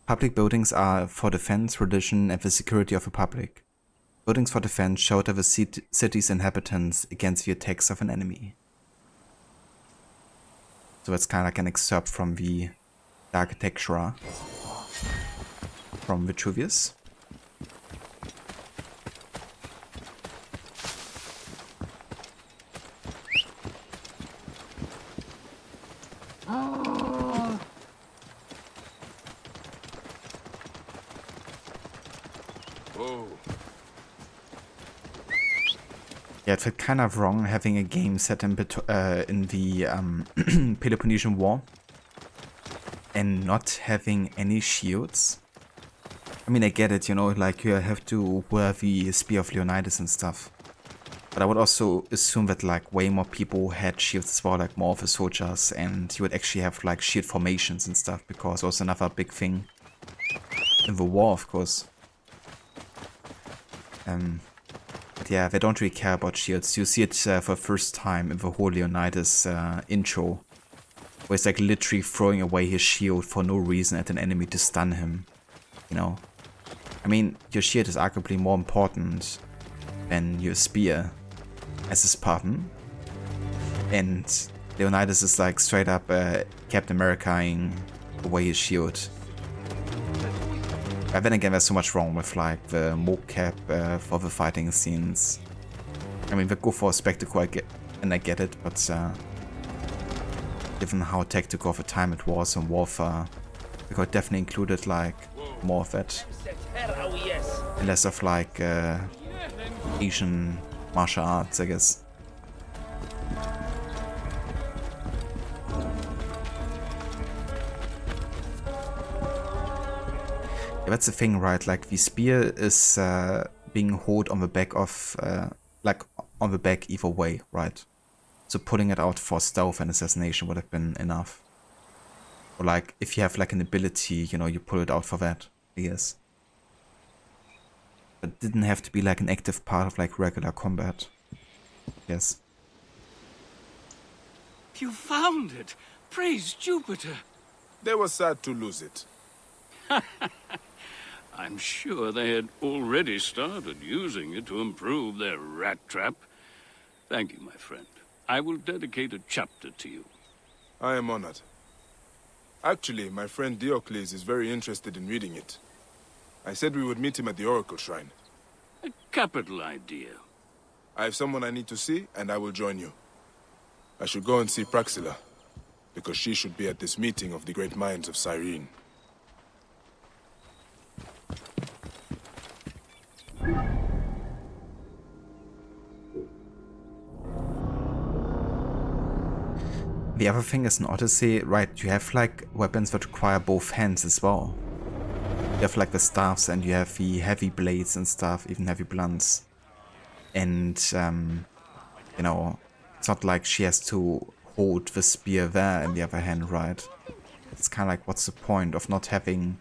Public buildings are for defense, religion, and the security of the public. Buildings for defense shelter the city's inhabitants against the attacks of an enemy. So it's kind of like an excerpt from the architecture from Vitruvius. Whoa. Yeah, it felt kind of wrong having a game set in the Peloponnesian War and not having any shields. I mean, I get it, you know, like you have to wear the Spear of Leonidas and stuff. But I would also assume that like way more people had shields as well, like more of the soldiers, and you would actually have like shield formations and stuff, because it was another big thing in the war, of course. But yeah, they don't really care about shields. You see it for the first time in the whole Leonidas intro, where it's like literally throwing away his shield for no reason at an enemy to stun him, you know. I mean, your shield is arguably more important than your spear as a Spartan. And Leonidas is like straight up Captain America-ing away his shield. But then again, there's so much wrong with like the mocap for the fighting scenes. I mean, they go for a spectacle, I get it, but given how tactical of a time it was in warfare, they could definitely included like more of that. And less of like Asian martial arts, I guess. Yeah, that's the thing, right? Like the spear is being held on the back of, like on the back either way, right? So pulling it out for stealth and assassination would have been enough. Or like, if you have like an ability, you know, you pull it out for that, I guess. But it didn't have to be like an active part of like regular combat. Yes. You found it! Praise Jupiter! They were sad to lose it. I'm sure they had already started using it to improve their rat trap. Thank you, my friend. I will dedicate a chapter to you. I am honored. Actually, my friend Diocles is very interested in reading it. I said we would meet him at the Oracle Shrine. A capital idea. I have someone I need to see, and I will join you. I should go and see Praxilla, because she should be at this meeting of the great minds of Cyrene. The other thing is in Odyssey, right, you have like weapons that require both hands as well. You have like the staffs and you have the heavy blades and stuff, even heavy blunts. And, you know, it's not like she has to hold the spear there in the other hand, right? It's kind of like, what's the point of not having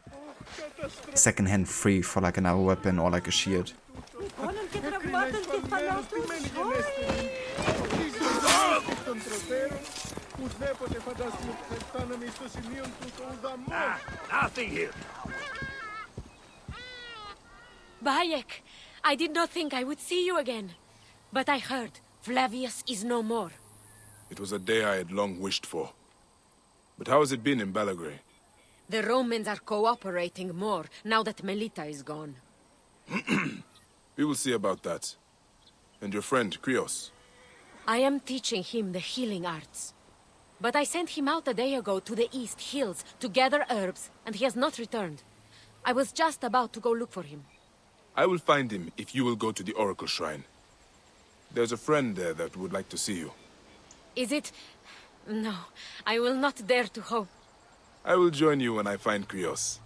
a second hand free for like another weapon or like a shield? Nothing here. Bayek, I did not think I would see you again. But I heard Flavius is no more. It was a day I had long wished for. But how has it been in Belgrade? The Romans are cooperating more now that Melita is gone. We will see about that. And your friend, Krios? I am teaching him the healing arts. But I sent him out a day ago to the East Hills to gather herbs, and he has not returned. I was just about to go look for him. I will find him if you will go to the Oracle Shrine. There's a friend there that would like to see you. Is it... No, I will not dare to hope. I will join you when I find Krios.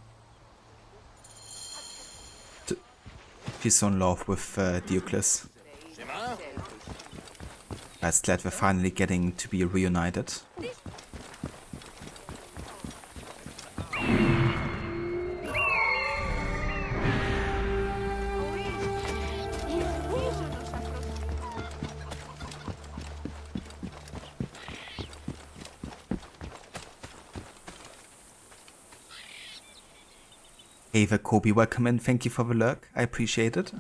She's so in love with Diocles. I was glad we're finally getting to be reunited. Hey there, Kobe, welcome in. Thank you for the lurk. I appreciate it.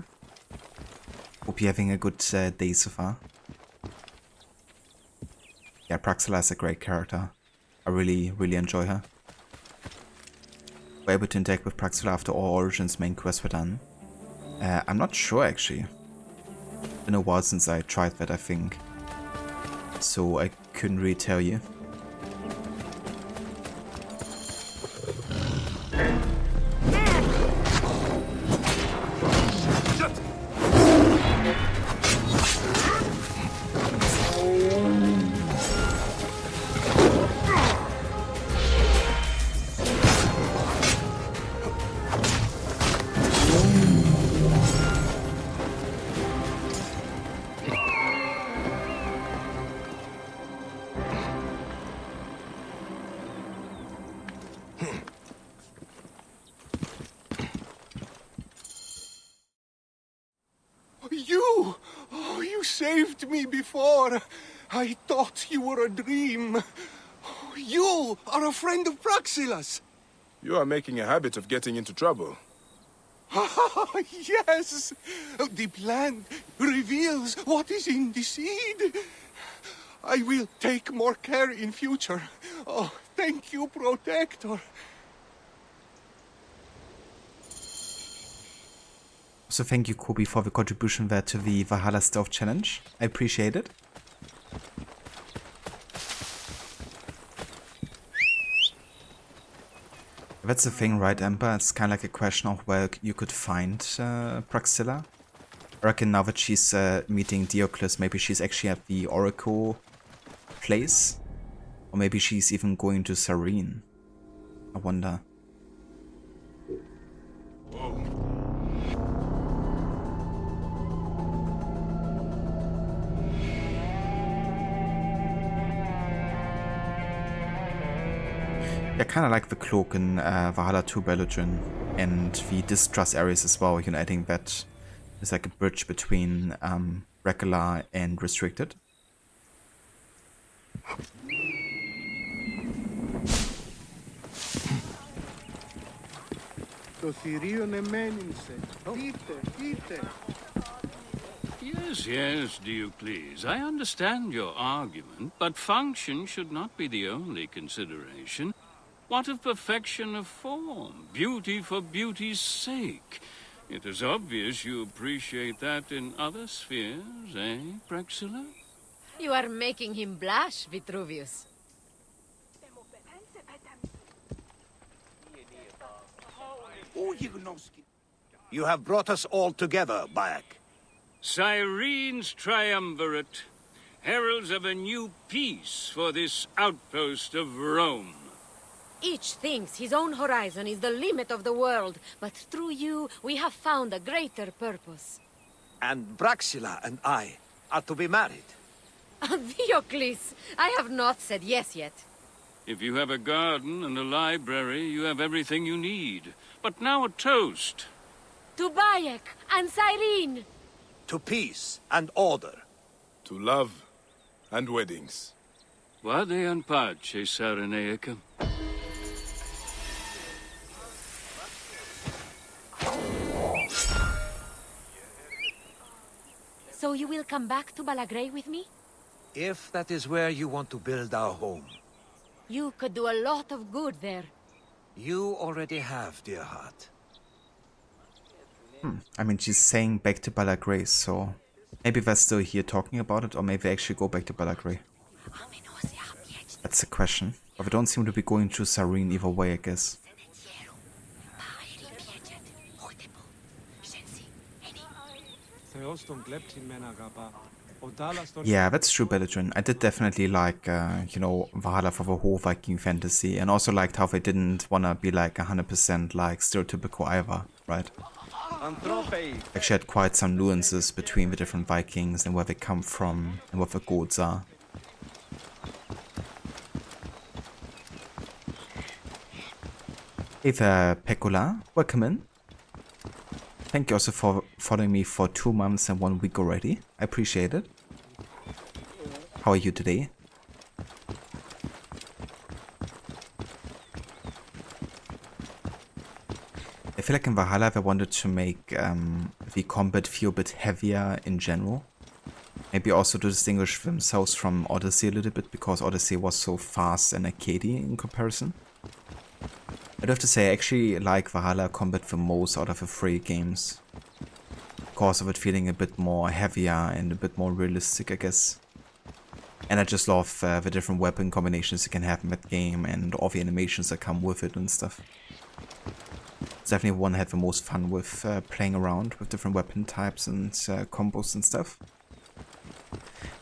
Hope you're having a good day so far. Yeah, Praxilla is a great character. I really enjoy her. We're able to interact with Praxilla after all Origins main quests were done. I'm not sure actually. It's been a while since I tried that, I think. So I couldn't really tell you. You! Oh, you saved me before. I thought you were a dream. You are a friend of Praxilla's. You are making a habit of getting into trouble. Yes! The plant reveals what is in the seed. I will take more care in future. Oh, thank you, Protector. So thank you, Kobe, for the contribution there to the Valhalla Stealth Challenge. I appreciate it. That's the thing, right, Ember? It's kind of like a question of where you could find Praxilla. I reckon now that she's meeting Diocles, maybe she's actually at the Oracle place. Or maybe she's even going to Cyrene. I wonder. Yeah, kind of like the cloak in Valhalla 2 Belgian, and the distrust areas as well, you know, adding that is like a bridge between regular and restricted. Yes, yes, do you please. I understand your argument, but function should not be the only consideration. What of perfection of form? Beauty for beauty's sake? It is obvious you appreciate that in other spheres, eh, Praxilla? You are making him blush, Vitruvius. You have brought us all together, Bayek. Cyrene's triumvirate, heralds of a new peace for this outpost of Rome. Each thinks his own horizon is the limit of the world, but through you, we have found a greater purpose. And Praxilla and I are to be married. Diocles, I have not said yes yet. If you have a garden and a library, you have everything you need. But now a toast. To Bayek and Cyrene. To peace and order. To love and weddings. Vade in pace, Cyrenaica. So you will come back to Balagrae with me? If that is where you want to build our home. You could do a lot of good there. You already have, dear heart. I mean, she's saying back to Balagrae, so maybe they're still here talking about it, or maybe they actually go back to Balagrae. That's the question. But we don't seem to be going to Cyrene either way, I guess. Yeah, that's true, Belgian. I did definitely like, you know, Valhalla for the whole Viking fantasy, and also liked how they didn't want to be like 100% like stereotypical either, right? Actually had quite some nuances between the different Vikings and where they come from and what the gods are. Hey there, Peccola. Welcome in. Thank you also for following me for 2 months and 1 week already. I appreciate it. How are you today? I feel like in Valhalla they wanted to make the combat feel a bit heavier in general. Maybe also to distinguish themselves from Odyssey a little bit, because Odyssey was so fast and arcadey in comparison. I do have to say, I actually like Valhalla combat the most out of the 3 games. Because of it feeling a bit more heavier and a bit more realistic, I guess. And I just love the different weapon combinations you can have in that game and all the animations that come with it and stuff. It's definitely one I had the most fun with playing around with different weapon types and combos and stuff.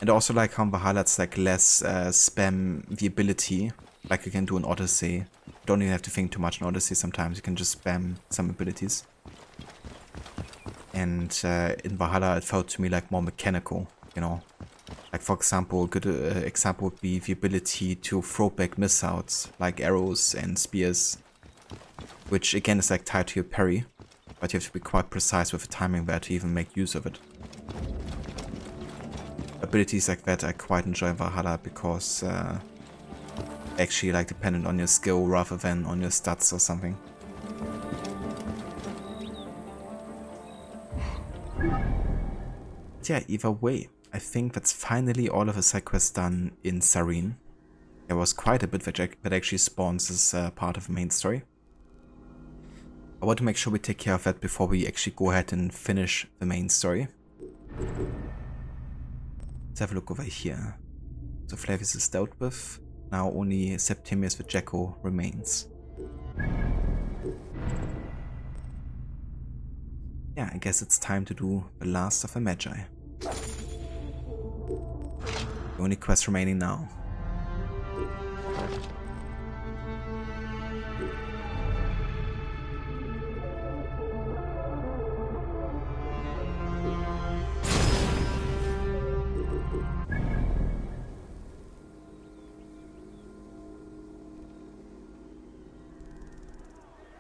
And I also like how in Valhalla it's like less spam the ability like you can do in Odyssey. You don't even have to think too much in Odyssey sometimes, you can just spam some abilities. And in Valhalla it felt to me like more mechanical, you know. Like for example, a good example would be the ability to throw back missiles like arrows and spears. Which again is like tied to your parry, but you have to be quite precise with the timing there to even make use of it. Abilities like that I quite enjoy in Valhalla because actually like dependent on your skill rather than on your stats or something. Yeah, either way, I think that's finally all of the side quests done in Cyrene. There was quite a bit that actually spawns as part of the main story. I want to make sure we take care of that before we actually go ahead and finish the main story. Let's have a look over here. So Flavius is dealt with. Now only Septimius the Jackal remains. Yeah, I guess it's time to do the last of the MEDJAY. The only quest remaining now.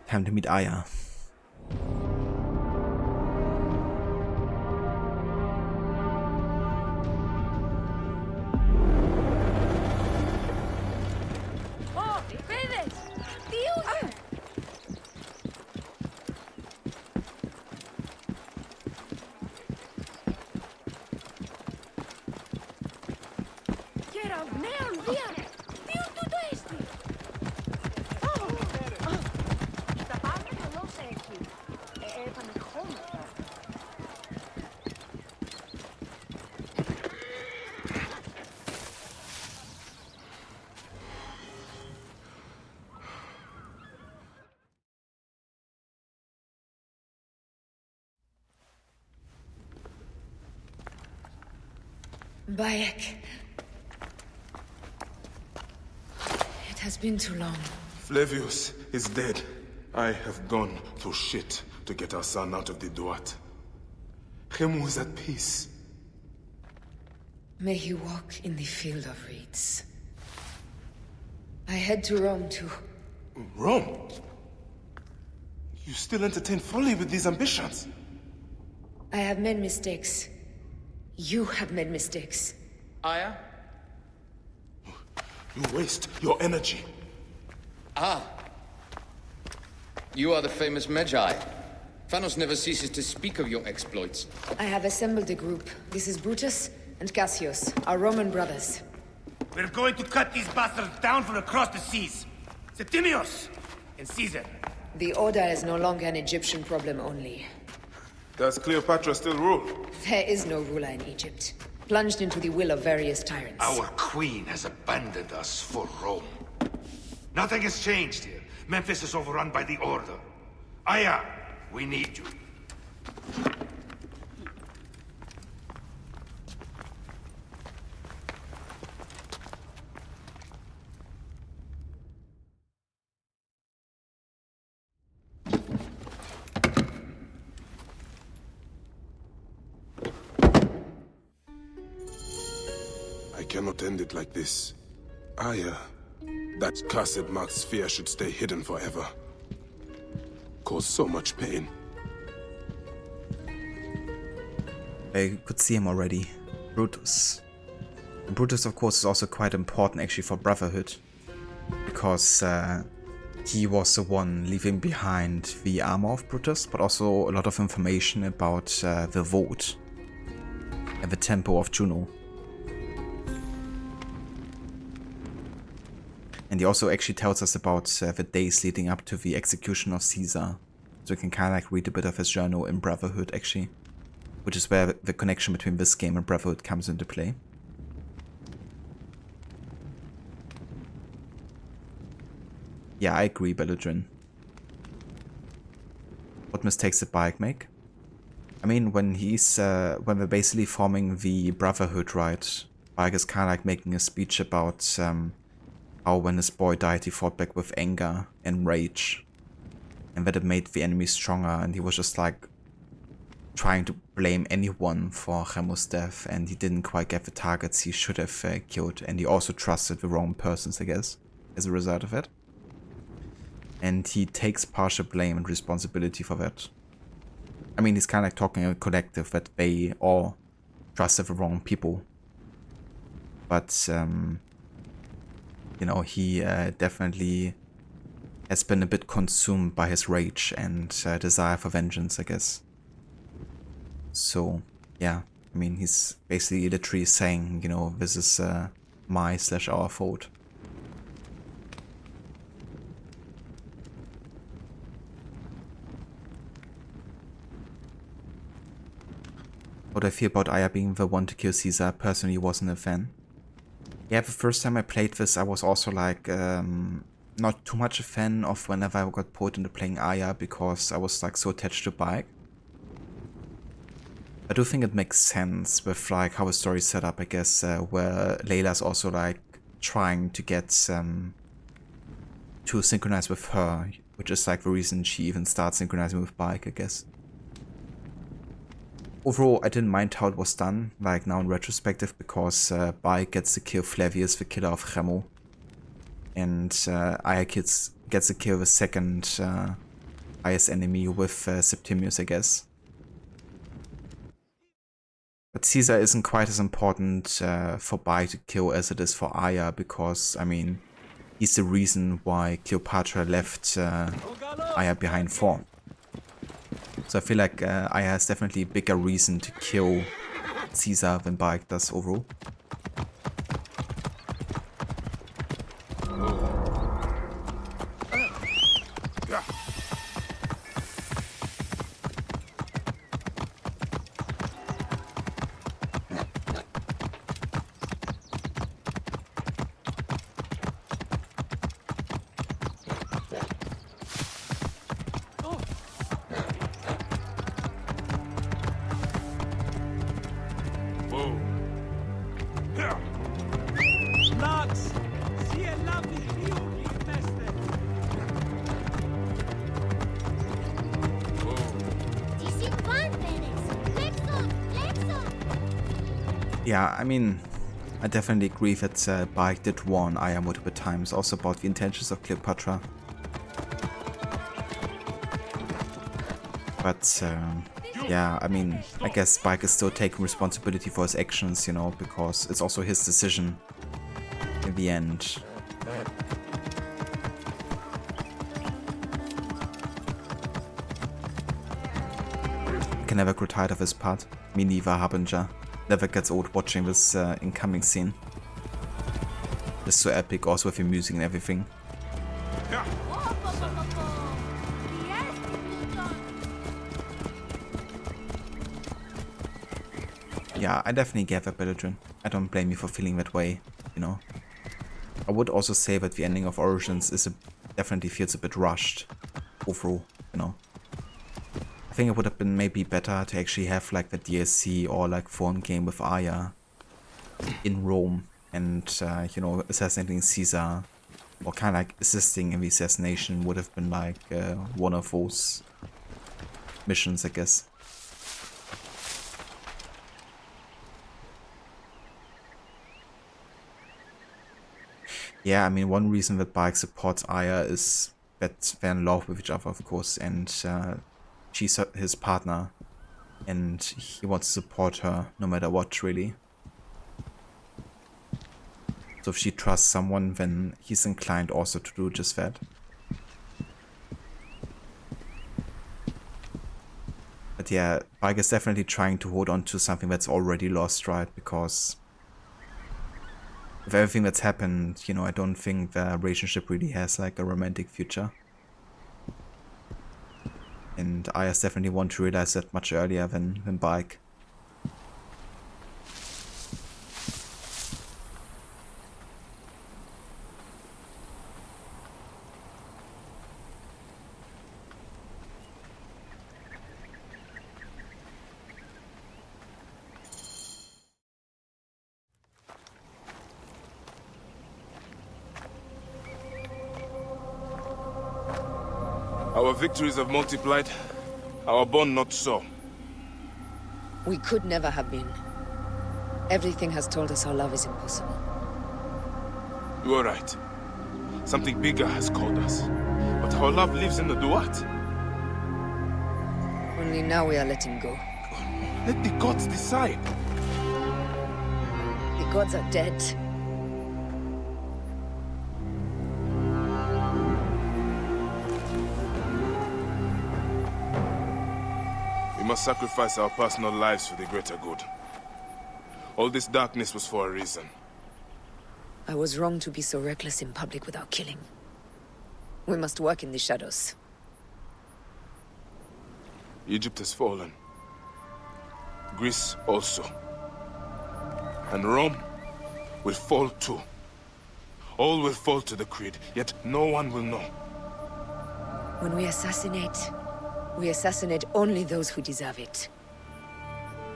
Time to meet Aya. Oh, Pérez! Dios! Quiero neon via! Dios tutto esti! Τα πάμε καλώς εκεί. Επανερχόμεθα. Bayek. It has been too long. Flavius is dead. I have gone through shit to get our son out of the Duat. Khemu is at peace. May he walk in the field of reeds. I head to Rome too. Rome? You still entertain folly with these ambitions? I have made mistakes. You have made mistakes. Aya? You waste your energy. Ah. You are the famous MEDJAY. Thanos never ceases to speak of your exploits. I have assembled a group. This is Brutus and Cassius, our Roman brothers. We're going to cut these bastards down from across the seas. Septimius and Caesar. The Order is no longer an Egyptian problem only. Does Cleopatra still rule? There is no ruler in Egypt. Plunged into the will of various tyrants. Our queen has abandoned us for Rome. Nothing has changed here. Memphis is overrun by the Order. Aya, we need you. I cannot end it like this. Aya, that cursed marked sphere should stay hidden forever. Cause so much pain. I could see him already. Brutus. And Brutus, of course, is also quite important actually for Brotherhood. Because he was the one leaving behind the armor of Brutus, but also a lot of information about the vote at the temple of Juno. And he also actually tells us about the days leading up to the execution of Caesar. So we can kind of like read a bit of his journal in Brotherhood actually. Which is where the connection between this game and Brotherhood comes into play. Yeah, I agree, Belladrin. What mistakes did Bayek make? I mean, when we're basically forming the Brotherhood, right? Bayek is kind of like making a speech about how when his boy died he fought back with anger and rage. And that it made the enemy stronger, and he was just like trying to blame anyone for Remo's death, and he didn't quite get the targets he should have killed, and he also trusted the wrong persons, I guess, as a result of it. And he takes partial blame and responsibility for that. I mean, he's kind of like talking a collective that they all trusted the wrong people. But, you know, he definitely has been a bit consumed by his rage and desire for vengeance, I guess. So, yeah, I mean, he's basically literally saying, you know, this is my/our fault. What I feel about Aya being the one to kill Caesar personally wasn't a fan. Yeah, the first time I played this I was also like not too much a fan of whenever I got pulled into playing Aya because I was like so attached to Bayek. I do think it makes sense with like how the story is set up, I guess, where Layla's also like trying to get to synchronize with her, which is like the reason she even starts synchronizing with Bayek, I guess. Overall, I didn't mind how it was done, like now in retrospective, because Bayek gets to kill Flavius, the killer of Remo, and Aya gets to kill the second highest enemy with Septimius, I guess. But Caesar isn't quite as important for Bike to kill as it is for Aya, because, I mean, he's the reason why Cleopatra left Aya behind for. So I feel like Aya has definitely a bigger reason to kill Caesar than Bike does overall. Yeah, I mean, I definitely agree that Bike did warn Aya multiple times also about the intentions of Cleopatra. But yeah, I mean, I guess Bike is still taking responsibility for his actions, you know, because it's also his decision in the end. I can never grow tired of his part. Me neither, Harbinger. Never gets old watching this incoming scene. It's so epic, also with the music and everything. Yeah, I definitely gave up Belladrin. I don't blame you for feeling that way, you know. I would also say that the ending of Origins is definitely feels a bit rushed overall, you know. I think it would have been maybe better to actually have like the DLC or like phone game with Aya in Rome and, you know, assassinating Caesar or kind of like assisting in the assassination would have been like one of those missions, I guess. Yeah, I mean, one reason that Bike supports Aya is that they're in love with each other, of course, and she's his partner, and he wants to support her no matter what, really. So if she trusts someone, then he's inclined also to do just that. But yeah, Bike is definitely trying to hold on to something that's already lost, right? Because with everything that's happened, you know, I don't think the relationship really has like a romantic future. And I definitely want to realize that much earlier than Bike. Our victories have multiplied, our bond not so. We could never have been. Everything has told us our love is impossible. You are right. Something bigger has called us. But our love lives in the Duat. Only now we are letting go. Let the gods decide. The gods are dead. We must sacrifice our personal lives for the greater good. All this darkness was for a reason. I was wrong to be so reckless in public without killing. We must work in the shadows. Egypt has fallen. Greece also. And Rome will fall too. All will fall to the creed, yet no one will know. When we assassinate only those who deserve it.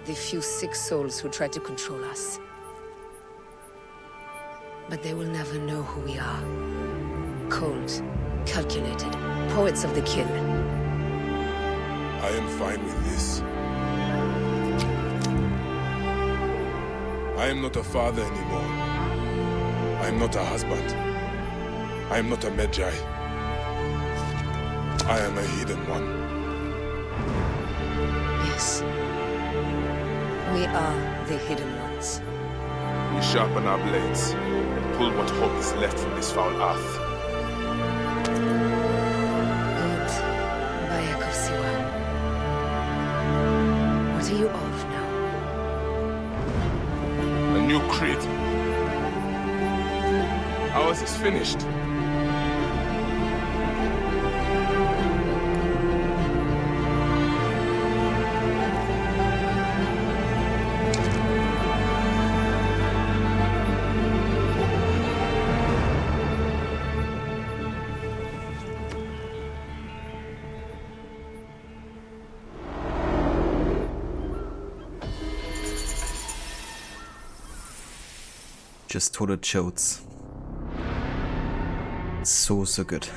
The few sick souls who try to control us. But they will never know who we are. Cold, calculated, poets of the kill. I am fine with this. I am not a father anymore. I am not a husband. I am not a Medjay. I am a hidden one. Yes. We are the hidden ones. We sharpen our blades, pull what hope is left from this foul earth. Good. Bayek of Siwa. What are you of now? A new creed. Ours is finished. Just total chills. So good.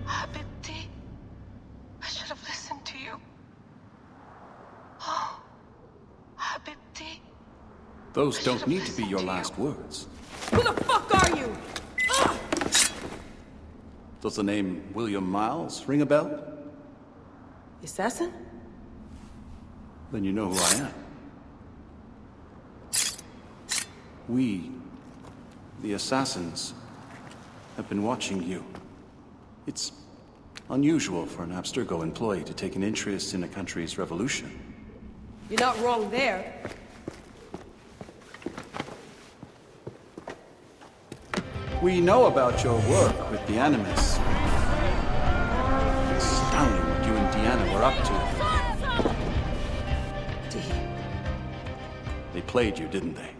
Habibti, I should have listened to you. Oh, Habibti. Those don't need to be your last words. Who the fuck are you? Does the name William Miles ring a bell? The assassin? Then you know who I am. We, the assassins, have been watching you. It's unusual for an Abstergo employee to take an interest in a country's revolution. You're not wrong there. We know about your work with the Animus. It's astounding what you and Deanna were up to. They played you, didn't they?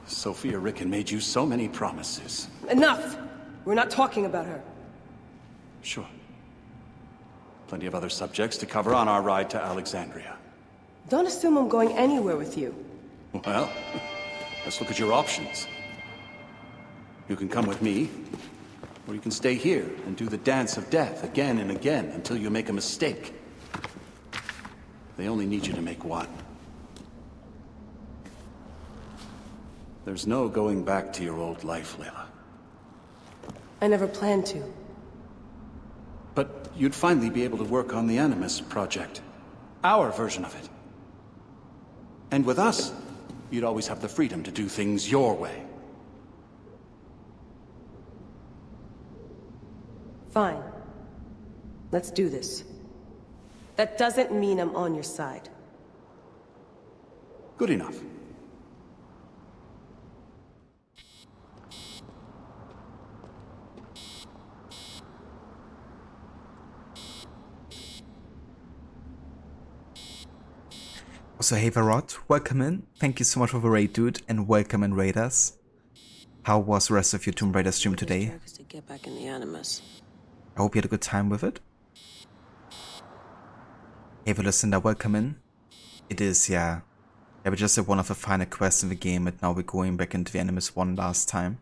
Sophia Ricken made you so many promises. Enough! We're not talking about her. Sure. Plenty of other subjects to cover on our ride to Alexandria. Don't assume I'm going anywhere with you. Well, let's look at your options. You can come with me, or you can stay here and do the dance of death again and again until you make a mistake. They only need you to make one. There's no going back to your old life, Layla. I never planned to. But you'd finally be able to work on the Animus project. Our version of it. And with us, you'd always have the freedom to do things your way. Fine. Let's do this. That doesn't mean I'm on your side. Good enough. Also, hey Varot, welcome in. Thank you so much for the raid, dude, and welcome in Raiders. How was the rest of your Tomb Raider stream today? To get back in the Animus. I hope you had a good time with it. Hey Lucinda, welcome in. It is, yeah. We just did one of the final quests in the game, and now we're going back into the Animus one last time.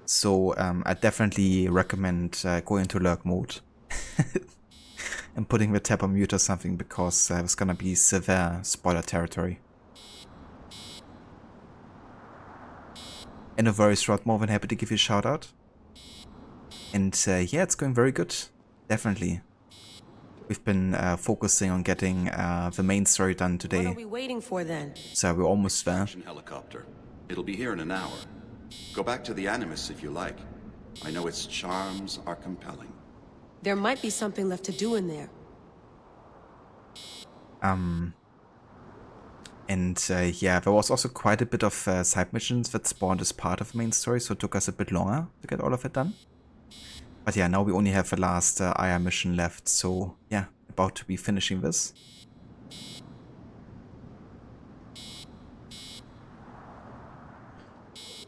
So, I definitely recommend going into lurk mode. And putting the tab on mute or something, because it's gonna be severe spoiler territory. And no worries, Rod, more than happy to give you a shout out. And yeah, it's going very good, definitely. We've been focusing on getting the main story done today. What are we waiting for then? So we're almost there. Helicopter. It'll be here in an hour. Go back to the Animus if you like. I know its charms are compelling. There might be something left to do in there. And yeah, there was also quite a bit of side missions that spawned as part of the main story, so it took us a bit longer to get all of it done. But yeah, now we only have the last Aya mission left, so yeah, about to be finishing this.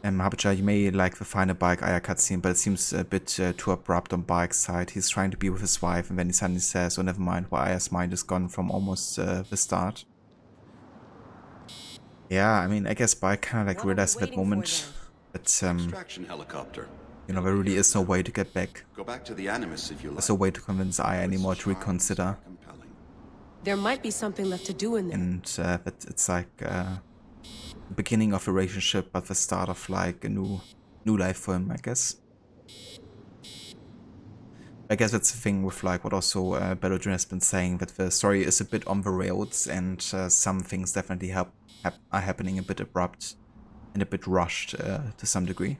Habija, you may like the final Bayek Aya cutscene, but it seems a bit too abrupt on Bayek's side. He's trying to be with his wife, and then he suddenly says, oh never mind, why Aya's mind is gone from almost the start. Yeah, I mean, I guess Bayek kind of like realized at that moment that, Extraction helicopter. you know, there really is no way to get back. Go back to the Animus if you like. There's no way to convince Aya anymore to reconsider. There might be something left to do in there. And that it's like, the beginning of a relationship, but the start of like a new life for him, I guess. I guess that's the thing with like what also Belladrin has been saying, that the story is a bit on the rails, and some things definitely are happening a bit abrupt and a bit rushed to some degree.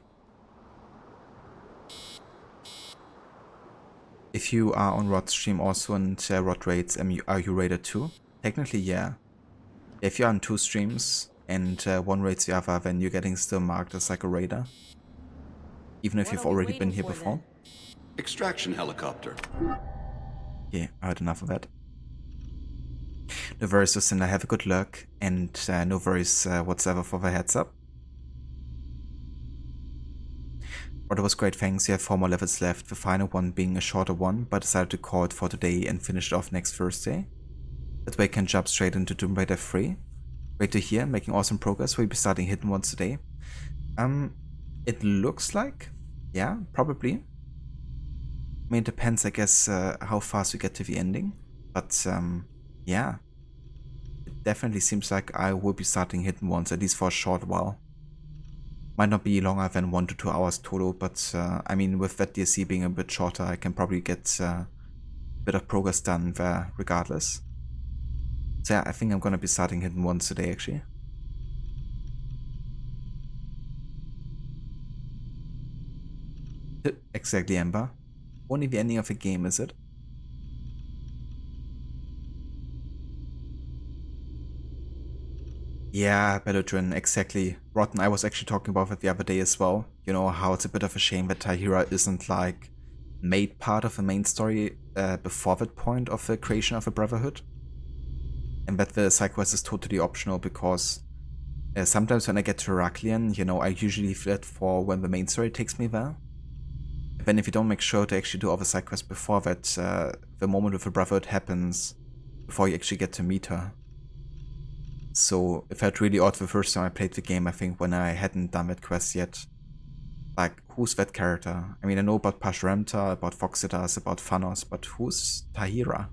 If you are on Rod's stream also and Rod raids, are you raided too? Technically, yeah. If you're on 2 streams and one raids the other, then you're getting still marked as like a raider, even if you've already been here before. Extraction helicopter. Yeah, I heard enough of that. No worries, Lucinda, have a good luck, and no worries whatsoever for the heads up. But it was great, thanks. You have 4 more levels left, the final one being a shorter one, but decided to call it for today and finish it off next Thursday. That way I can jump straight into Tomb Raider 3. Great to hear, making awesome progress. We'll be starting Hidden Ones today. It looks like, yeah, probably. I mean, it depends, I guess, how fast we get to the ending. But, yeah. It definitely seems like I will be starting Hidden Ones, at least for a short while. Might not be longer than 1 to 2 hours total, but, I mean, with that DLC being a bit shorter, I can probably get a bit of progress done there regardless. So yeah, I think I'm gonna be starting Hidden Ones today, actually. Exactly, Ember. Only the ending of the game, is it? Yeah, Belladrin, exactly. Rotten, I was actually talking about it the other day as well. You know, how it's a bit of a shame that Tahira isn't, like, made part of the main story before that point of the creation of the Brotherhood. And that the side quest is totally optional, because sometimes when I get to Heraklion, you know, I usually fled for when the main story takes me there. Then if you don't make sure to actually do all the side quests before that, the moment with the Brotherhood happens before you actually get to meet her. So it felt really odd the first time I played the game, I think, when I hadn't done that quest yet. Like, who's that character? I mean, I know about Pashremta, about Foxitas, about Thanos, but who's Tahira?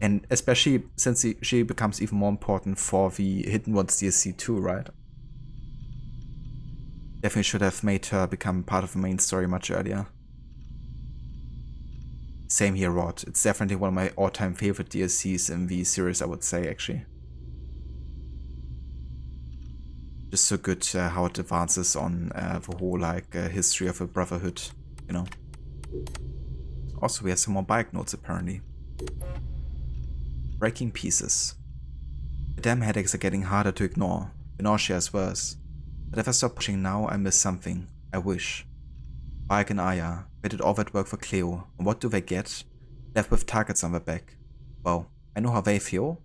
And especially since she becomes even more important for the Hidden Ones DLC too, right? Definitely should have made her become part of the main story much earlier. Same here, Rod. It's definitely one of my all-time favorite DLCs in the series, I would say, actually. Just so good how it advances on the whole, like, history of a Brotherhood, you know. Also, we have some more bike notes, apparently. Breaking pieces. The damn headaches are getting harder to ignore. The nausea is worse. But if I stop pushing now, I miss something. I wish. Bike and Aya, they did all that work for Cleo, and what do they get? Left with targets on their back. Well, I know how they feel.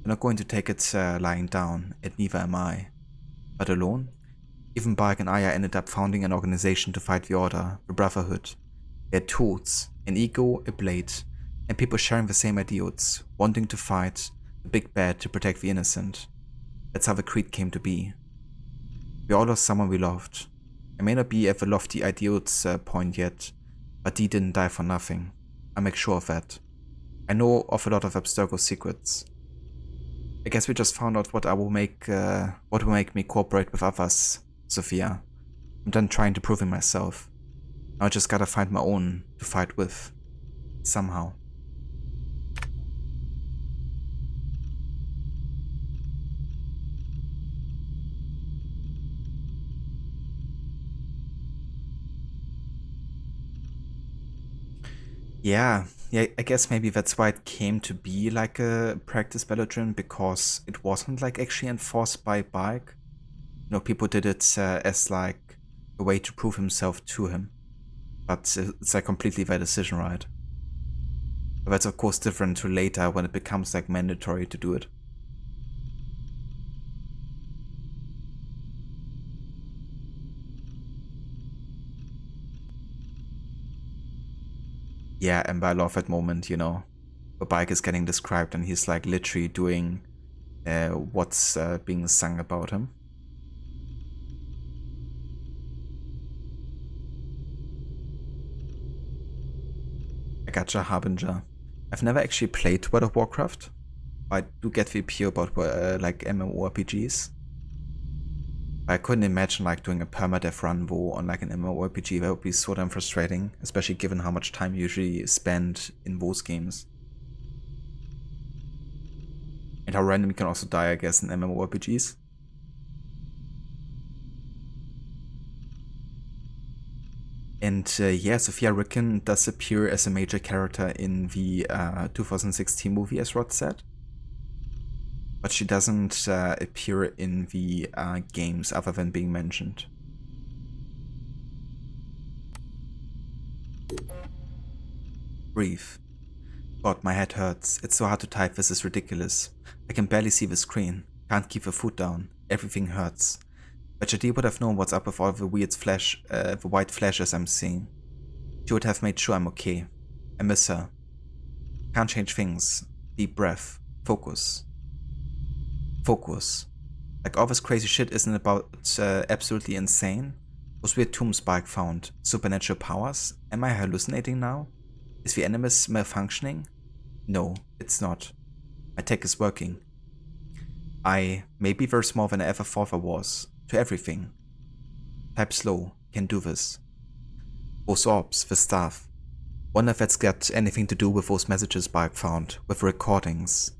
They're not going to take it lying down, and neither am I. But alone? Even Bike and Aya ended up founding an organization to fight the Order, the Brotherhood. They had tools, an ego, a blade, and people sharing the same ideals, wanting to fight the big bad to protect the innocent. That's how the creed came to be. We all lost someone we loved. I may not be at the lofty ideals point yet, but Dee didn't die for nothing. I make sure of that. I know of a lot of Abstergo's secrets. I guess we just found out what will make me cooperate with others, Sophia. I'm done trying to prove it myself. Now I just gotta find my own to fight with. Somehow. Yeah, I guess maybe that's why it came to be like a practice Belladrin, because it wasn't like actually enforced by Bike. You know, people did it as like a way to prove himself to him. But it's like completely their decision, right? But that's of course different to later when it becomes like mandatory to do it. Yeah, and I love that moment, you know, where Bike is getting described and he's like literally doing what's being sung about him. I gotcha, Harbinger. I've never actually played World of Warcraft. I do get the appeal about like MMORPGs. I couldn't imagine like doing a permadeath run on like an MMORPG. That would be so damn frustrating, especially given how much time you usually spend in those games. And how random you can also die, I guess, in MMORPGs. And yeah, Sophia Ricken does appear as a major character in the 2016 movie, as Rod said. But she doesn't appear in the games other than being mentioned. Breathe. God, my head hurts. It's so hard to type, this is ridiculous. I can barely see the screen. Can't keep the foot down. Everything hurts. But Jadee would have known what's up with all the weird the white flashes I'm seeing. She would have made sure I'm okay. I miss her. Can't change things. Deep breath. Focus. Focus. Like all this crazy shit isn't about absolutely insane? Those weird tombs Spike found. Supernatural powers? Am I hallucinating now? Is the Animus malfunctioning? No, it's not. My tech is working. I may be very small than I ever thought I was. To everything. Type slow. Can do this. Those orbs, the staff. Wonder if that's got anything to do with those messages Spike found, with recordings.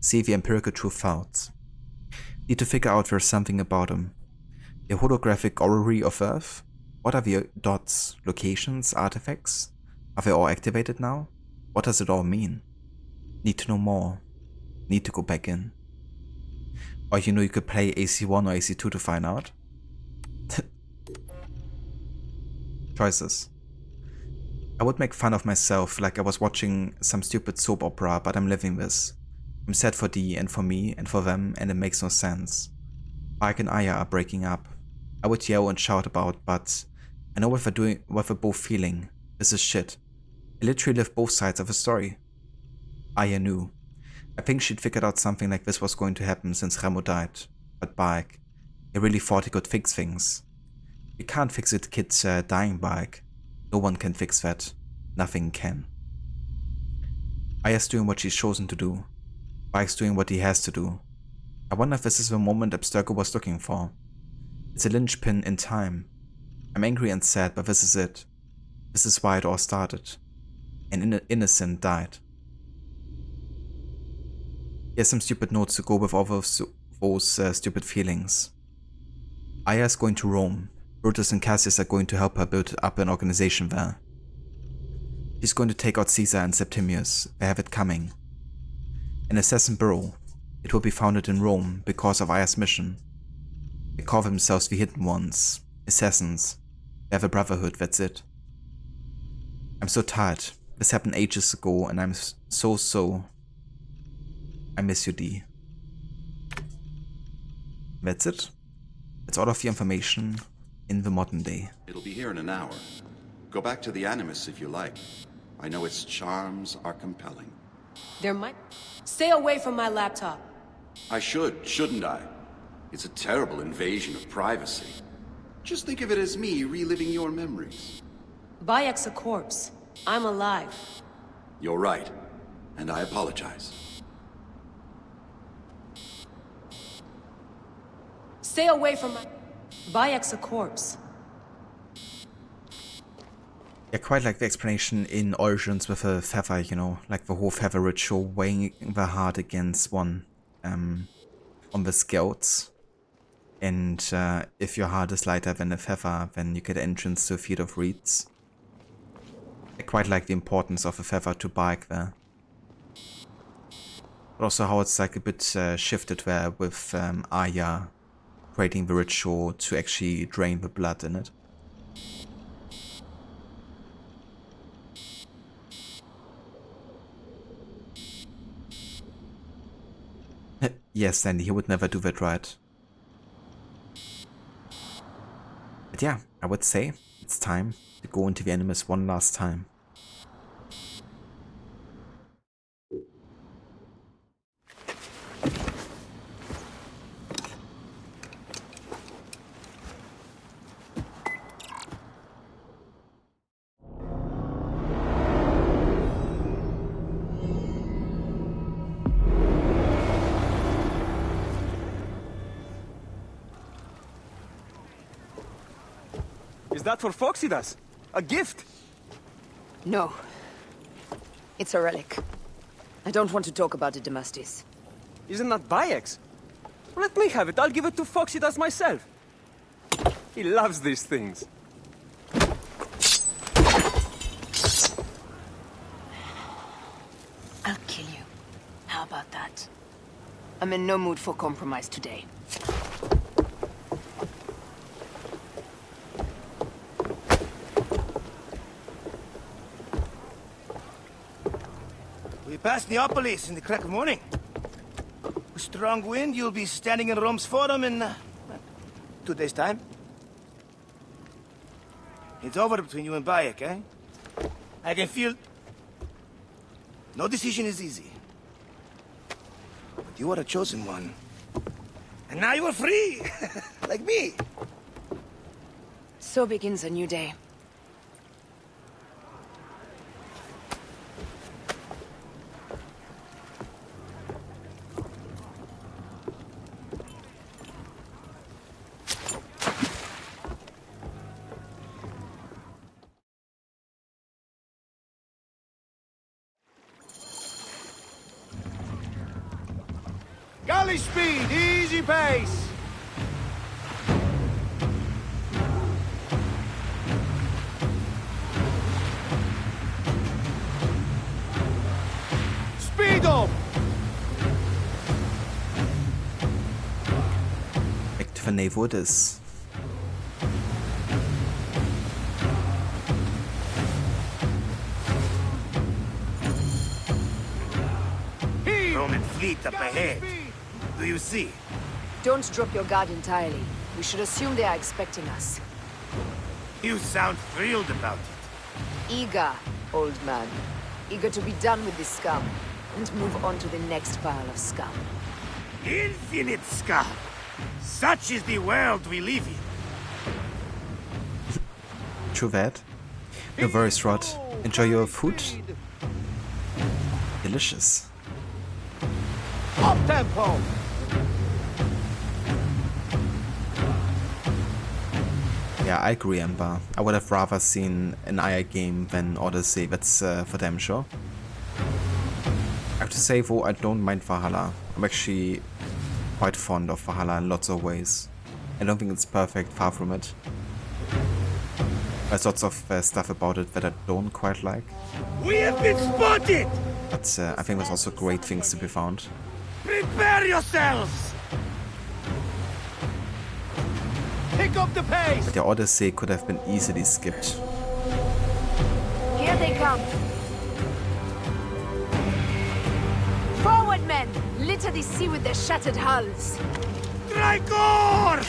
See the empirical truth out. Need to figure out there's something about them. The holographic orrery of Earth? What are the dots, locations, artifacts? Are they all activated now? What does it all mean? Need to know more. Need to go back in. Or you know you could play AC1 or AC2 to find out. Choices. I would make fun of myself like I was watching some stupid soap opera, but I'm living this. I'm sad for Dee and for me and for them, and it makes no sense. Spike and Aya are breaking up. I would yell and shout about, but I know what they're both feeling. This is shit. I literally live both sides of a story. Aya knew. I think she'd figured out something like this was going to happen since Remo died. But Bike, he really thought he could fix things. You can't fix a kid's dying, Bike. No one can fix that. Nothing can. Aya's doing what she's chosen to do. Bike's doing what he has to do. I wonder if this is the moment Abstergo was looking for. It's a linchpin in time. I'm angry and sad, but this is it. This is why it all started. An innocent died. Here's some stupid notes to go with all those stupid feelings. Aya's going to Rome. Brutus and Cassius are going to help her build up an organization there. She's going to take out Caesar and Septimius. They have it coming. An assassin bureau. It will be founded in Rome because of Aya's mission. They call themselves the Hidden Ones. Assassins. They have a brotherhood, that's it. I'm so tired. This happened ages ago and I'm so... I miss you, Dee. That's it. That's all of the information in the modern day. It'll be here in an hour. Go back to the Animus if you like. I know its charms are compelling. There might... Stay away from my laptop. I should, shouldn't I? It's a terrible invasion of privacy. Just think of it as me reliving your memories. Bayek's a corpse. I'm alive. You're right. And I apologize. Stay away from my... Bayek's a corpse. Yeah, quite like the explanation in Origins with a feather, you know, like the whole feather ritual, weighing the heart against one on the scales. And if your heart is lighter than a feather, then you get entrance to a field of reeds. I quite like the importance of a feather to Bike there. But also how it's like a bit shifted there with Aya creating the ritual to actually drain the blood in it. Yes, Sandy, he would never do that, right? But yeah, I would say it's time to go into the Animus one last time. Is that for Phoxidas? A gift? No. It's a relic. I don't want to talk about it, Damastis. Isn't that Bayek's? Let me have it. I'll give it to Phoxidas myself. He loves these things. I'll kill you. How about that? I'm in no mood for compromise today. We passed Neapolis in the crack of morning. With strong wind, you'll be standing in Rome's Forum in 2 days' time. It's over between you and Bayek, eh? I can feel... No decision is easy. But you are a chosen one. And now you are free! Like me! So begins a new day. Galley speed, easy pace! Speed up! Echt wanneer wordt is. Roman fleet up ahead. Do you see? Don't drop your guard entirely. We should assume they are expecting us. You sound thrilled about it. Eager, old man. Eager to be done with this scum. And move on to the next pile of scum. Infinite scum! Such is the world we live in. True that. No worries, Rod. Enjoy your food. Delicious. Up tempo! Yeah, I agree, Ember. I would have rather seen an IA game than Odyssey, that's for damn sure. I have to say though, I don't mind Valhalla. I'm actually quite fond of Valhalla in lots of ways. I don't think it's perfect, far from it. There's lots of stuff about it that I don't quite like. We have been spotted! But I think there's also great things to be found. Prepare yourselves! Pick up the pace! The Odyssey could have been easily skipped. Here they come. Forward, men! Litter the sea with their shattered hulls. Strikers!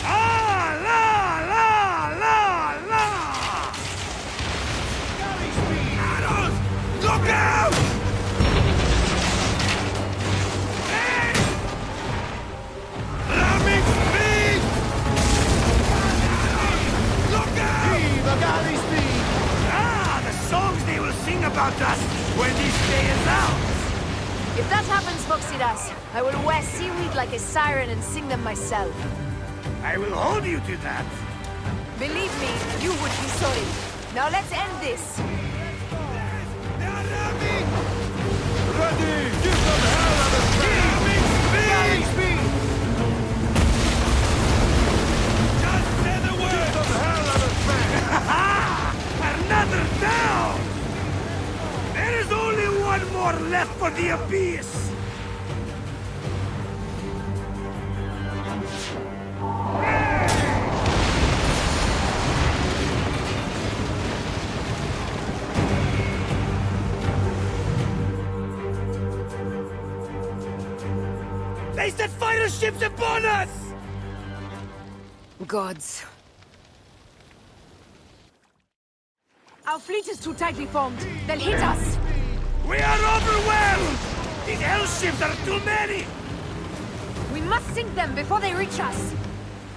Ah, la, la, la, la! Galley speed! Arrows! Look out! Ramming speed! Look out! Viva galley speed! Ah, the songs they will sing about us when this day is out! If that happens, Phoxidas, I will wear seaweed like a siren and sing them myself. I will hold you to that. Believe me, you would be sorry. Now let's end this. Ready! Give them hell of a Galley speed! Just say the word! Give them hell of a Another down! There is only one more left for the abyss! They set fighter ships upon us! Gods. Our fleet is too tightly formed. They'll hit us. We are overwhelmed! These hell ships are too many! We must sink them before they reach us.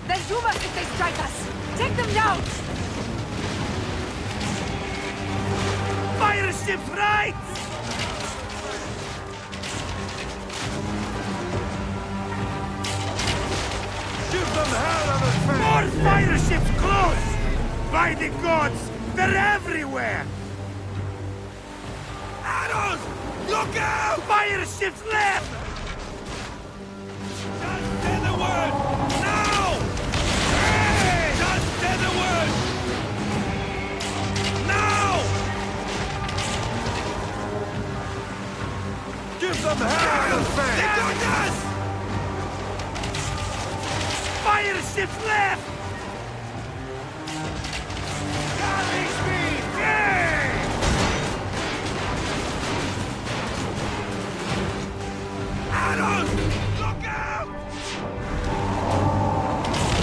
They'll doom us if they strike us. Take them down! Fire ships right! Give them hell of a More fire ships close! By the gods, they're everywhere! Arrows! Look out! Fire ships left! Just say the word! Now! Hey! Just say the word! Now! Give them hell! They got us! Fire ships left! Galley speed! Hey! Arrows! Look out!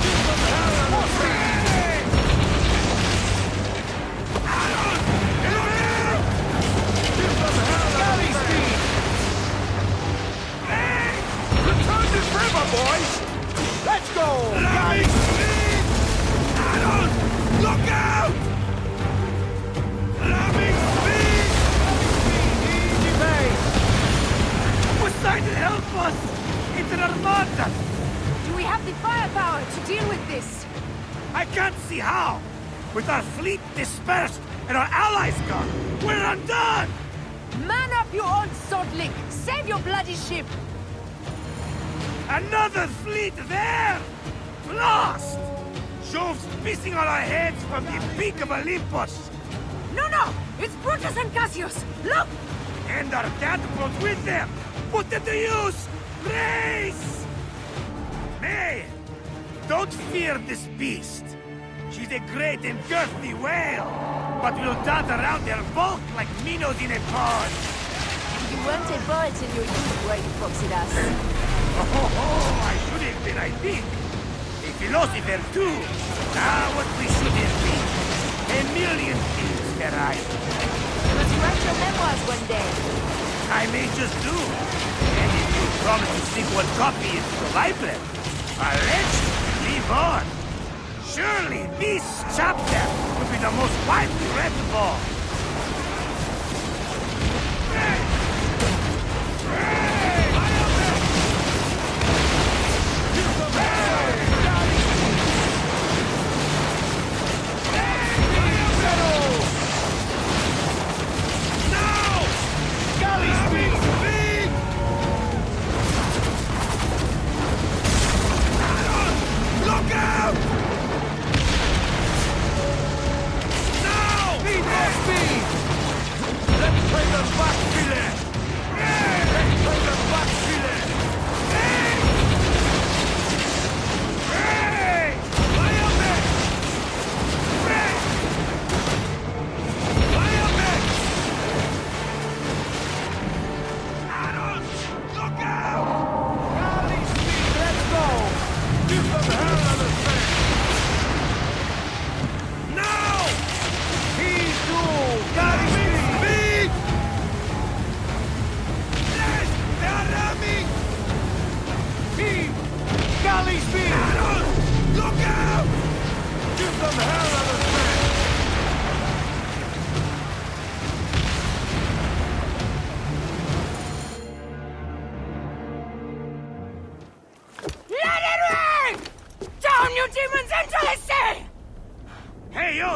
Give them hell on the face! Arrows! Look out! Give them hell on the face! Hey! Return to river, boys! Let's go! Galley speed! Arrows! Look out! Ramming speed! Easy base! Poseidon, help us! It's an armada! Do we have the firepower to deal with this? I can't see how! With our fleet dispersed and our allies gone, we're undone! Man up, you old sodlick! Save your bloody ship! Another fleet there! Lost! Jove's pissing on our heads from the peak of Olympus! No! It's Brutus and Cassius! Look! And our catapults with them! Put them to use! Race! May! Don't fear this beast! She's a great and girthy whale! But we'll dart around her bulk like minnows in a pond! You weren't a bird in your youth, were you, Foxidas? Oh, I should have been, I think. A philosopher, too. Ah, what we should have been. A million things that I... Must write your memoirs one day. I may just do. And if you promise to sneak one copy into the library, our legend live on. Surely this chapter will be the most widely read of all.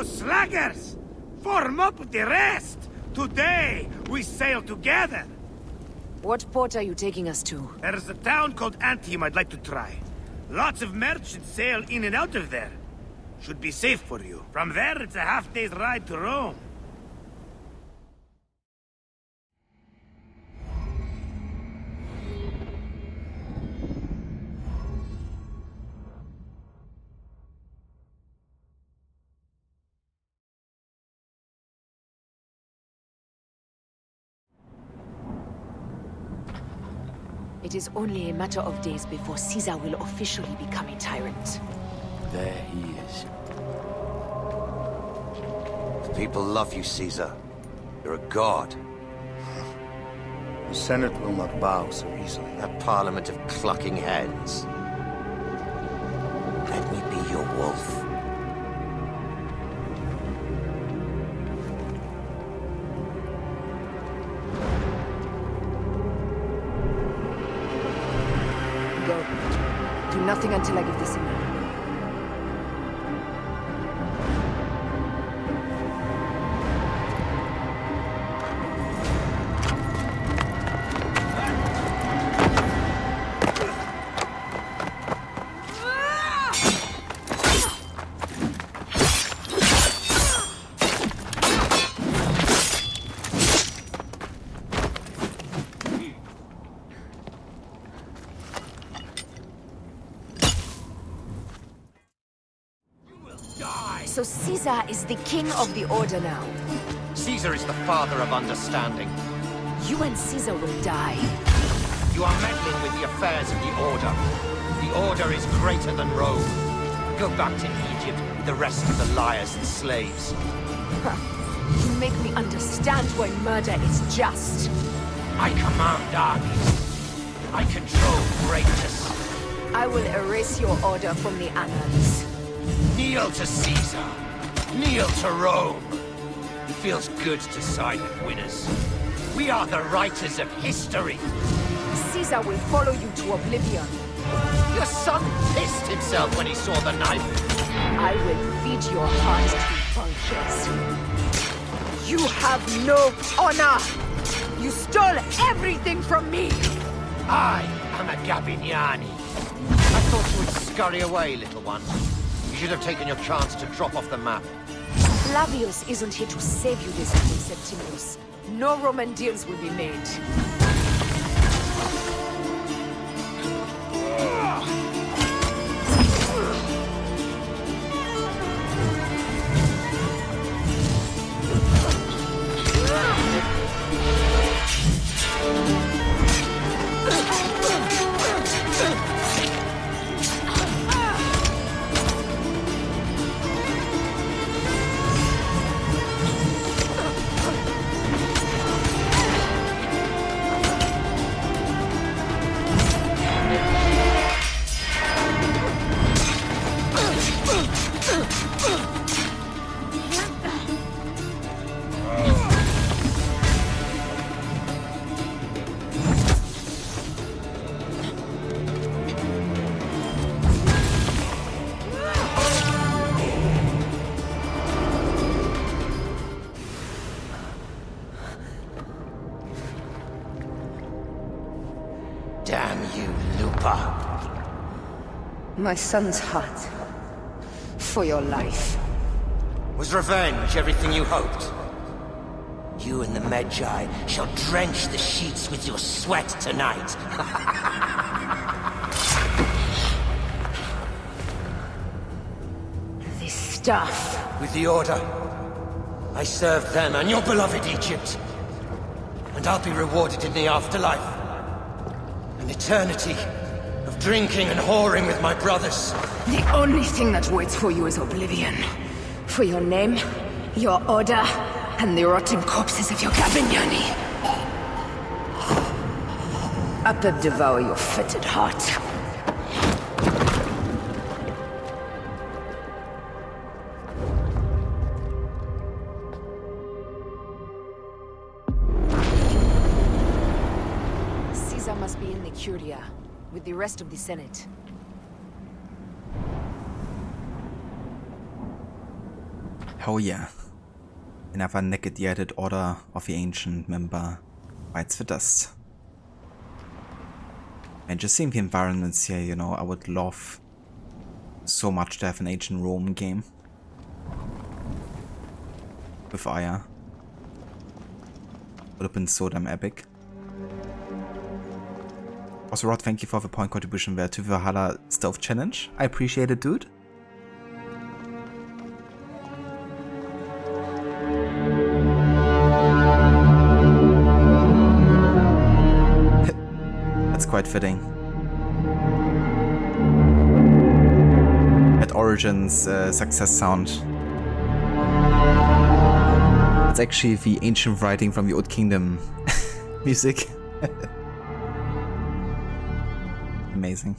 Slackers! Form up with the rest! Today, we sail together! What port are you taking us to? There's a town called Antium I'd like to try. Lots of merchants sail in and out of there. Should be safe for you. From there, it's a half-day's ride to Rome. It is only a matter of days before Caesar will officially become a tyrant. There he is. The people love you, Caesar. You're a god. The Senate will not bow so easily. That parliament of clucking hens. Let me be your wolf. Go. Do nothing until I give the signal. So Caesar is the king of the Order now. Caesar is the father of understanding. You and Caesar will die. You are meddling with the affairs of the Order. The Order is greater than Rome. Go back to Egypt with the rest of the liars and slaves. You make me understand why murder is just. I command armies. I control greatness. I will erase your order from the annals. Kneel to Caesar. Kneel to Rome. It feels good to side with winners. We are the writers of history. Caesar will follow you to oblivion. Your son pissed himself when he saw the knife. I will feed your heart to vultures. You have no honor! You stole everything from me! I am a Gabiniani. I thought you would scurry away, little one. You should have taken your chance to drop off the map. Flavius isn't here to save you this evening, Septimius. No Roman deals will be made. Damn you, Lupa. My son's heart. For your life. Was revenge everything you hoped? You and the MEDJAY shall drench the sheets with your sweat tonight. This stuff. With the Order, I served them and your beloved Egypt. And I'll be rewarded in the afterlife. An eternity of drinking and whoring with my brothers. The only thing that waits for you is oblivion. For your name, your order, and the rotting corpses of your Gabiniani. Up and devour your fetid heart. Caesar must be in the Curia, with the rest of the Senate. Oh yeah. Another negated Order of the Ancient member fights for dust. And just seeing the environments here, you know, I would love so much to have an Ancient Rome game. With Aya. Would have been so damn epic. Also, Rod, thank you for the point contribution there to the Valhalla Stealth Challenge. I appreciate it, dude. That's quite fitting. At Origins success sound. It's actually the ancient writing from the Old Kingdom music. Amazing.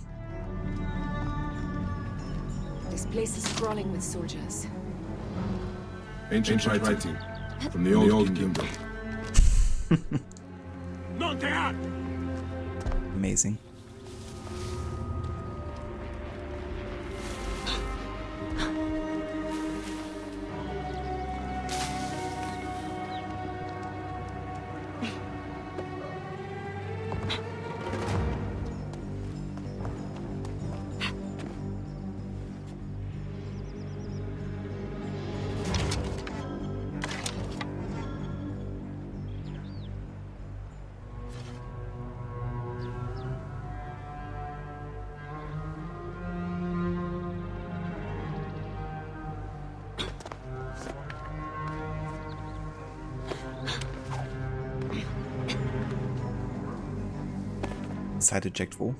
This place is crawling with soldiers. Ancient writing from the Old Kingdom. Amazing. side eject wo.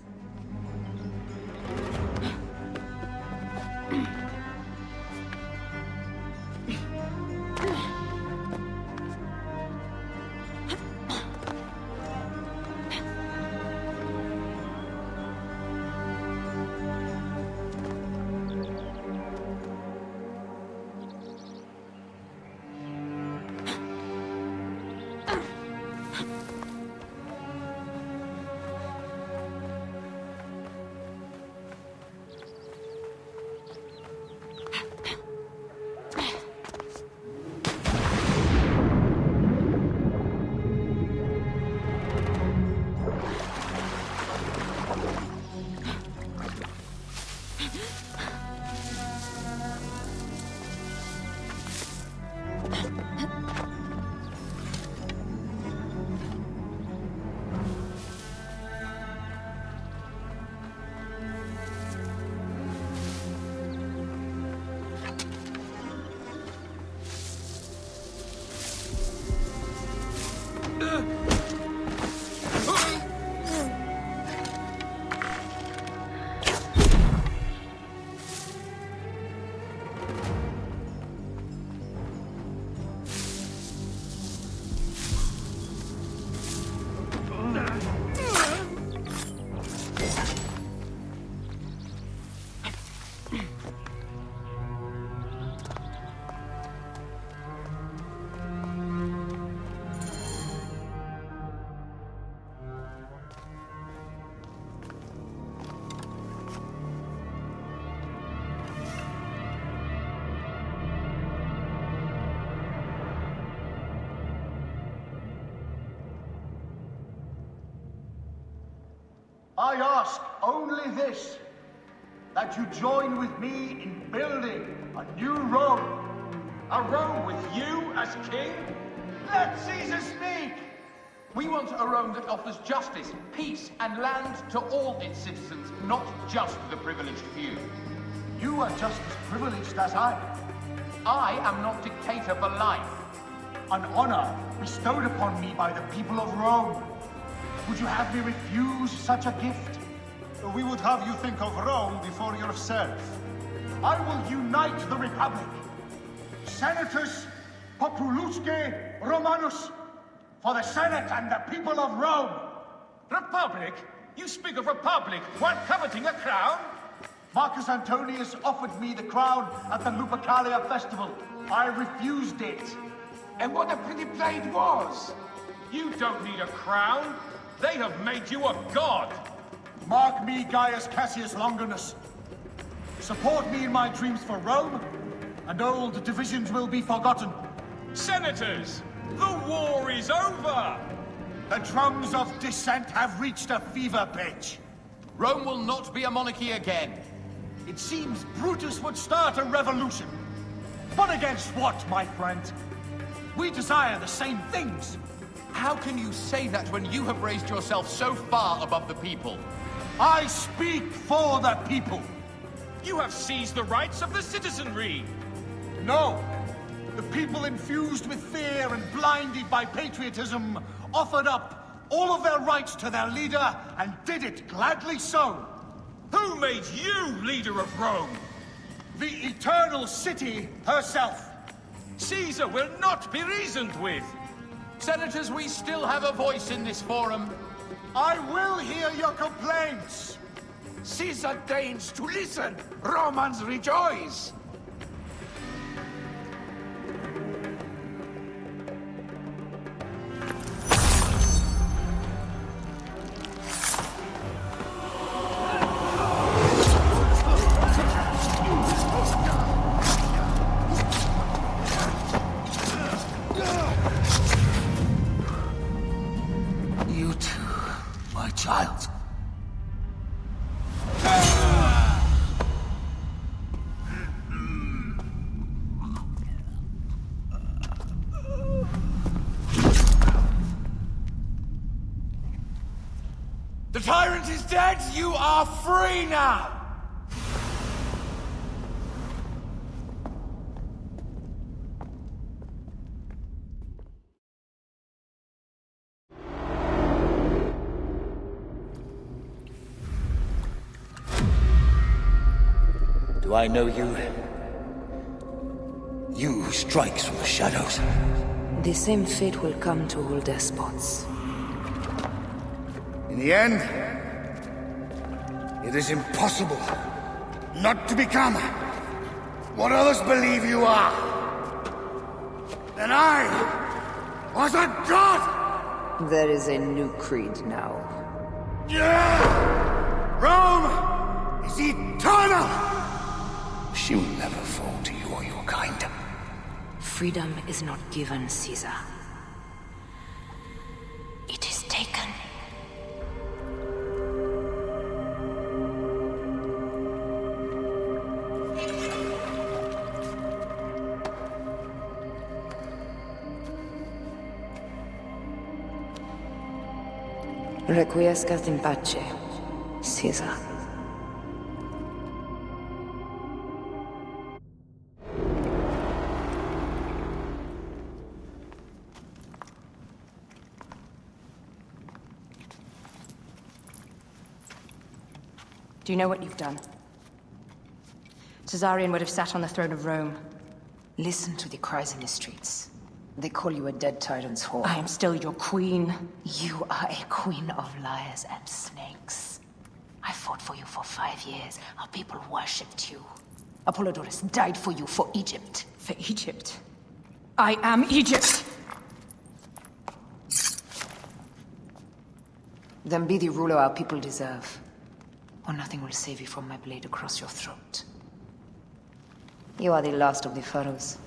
I ask only this, that you join with me in building a new Rome. A Rome with you as king? Let Caesar speak! We want a Rome that offers justice, peace, and land to all its citizens, not just the privileged few. You are just as privileged as I. I am not dictator for life. An honor bestowed upon me by the people of Rome. Would you have me refuse such a gift? We would have you think of Rome before yourself. I will unite the Republic. Senatus Populuske Romanus, for the Senate and the people of Rome. Republic? You speak of republic while coveting a crown? Marcus Antonius offered me the crown at the Lupercalia festival. I refused it. And what a pretty play it was! You don't need a crown. They have made you a god! Mark me, Gaius Cassius Longinus. Support me in my dreams for Rome, and old divisions will be forgotten. Senators, the war is over! The drums of dissent have reached a fever pitch. Rome will not be a monarchy again. It seems Brutus would start a revolution. But against what, my friend? We desire the same things. How can you say that when you have raised yourself so far above the people? I speak for the people. You have seized the rights of the citizenry. No. The people infused with fear and blinded by patriotism offered up all of their rights to their leader and did it gladly so. Who made you leader of Rome? The eternal city herself. Caesar will not be reasoned with. Senators, we still have a voice in this forum. I will hear your complaints. Caesar deigns to listen. Romans rejoice. The tyrant is dead! You are free now! Do I know you? You who strikes from the shadows. The same fate will come to all despots. In the end, it is impossible not to become what others believe you are. And I was a god! There is a new creed now. Rome is eternal! She will never fall to you or your kind. Freedom is not given, Caesar. It is taken. Requiescat in pace, Caesar. Do you know what you've done? Caesarion would have sat on the throne of Rome. Listen to the cries in the streets. They call you a dead tyrant's whore. I am still your queen. You are a queen of liars and snakes. I fought for you for 5 years. Our people worshipped you. Apollodorus died for you, for Egypt. For Egypt? I am Egypt! Then be the ruler our people deserve. Or nothing will save you from my blade across your throat. You are the last of the pharaohs.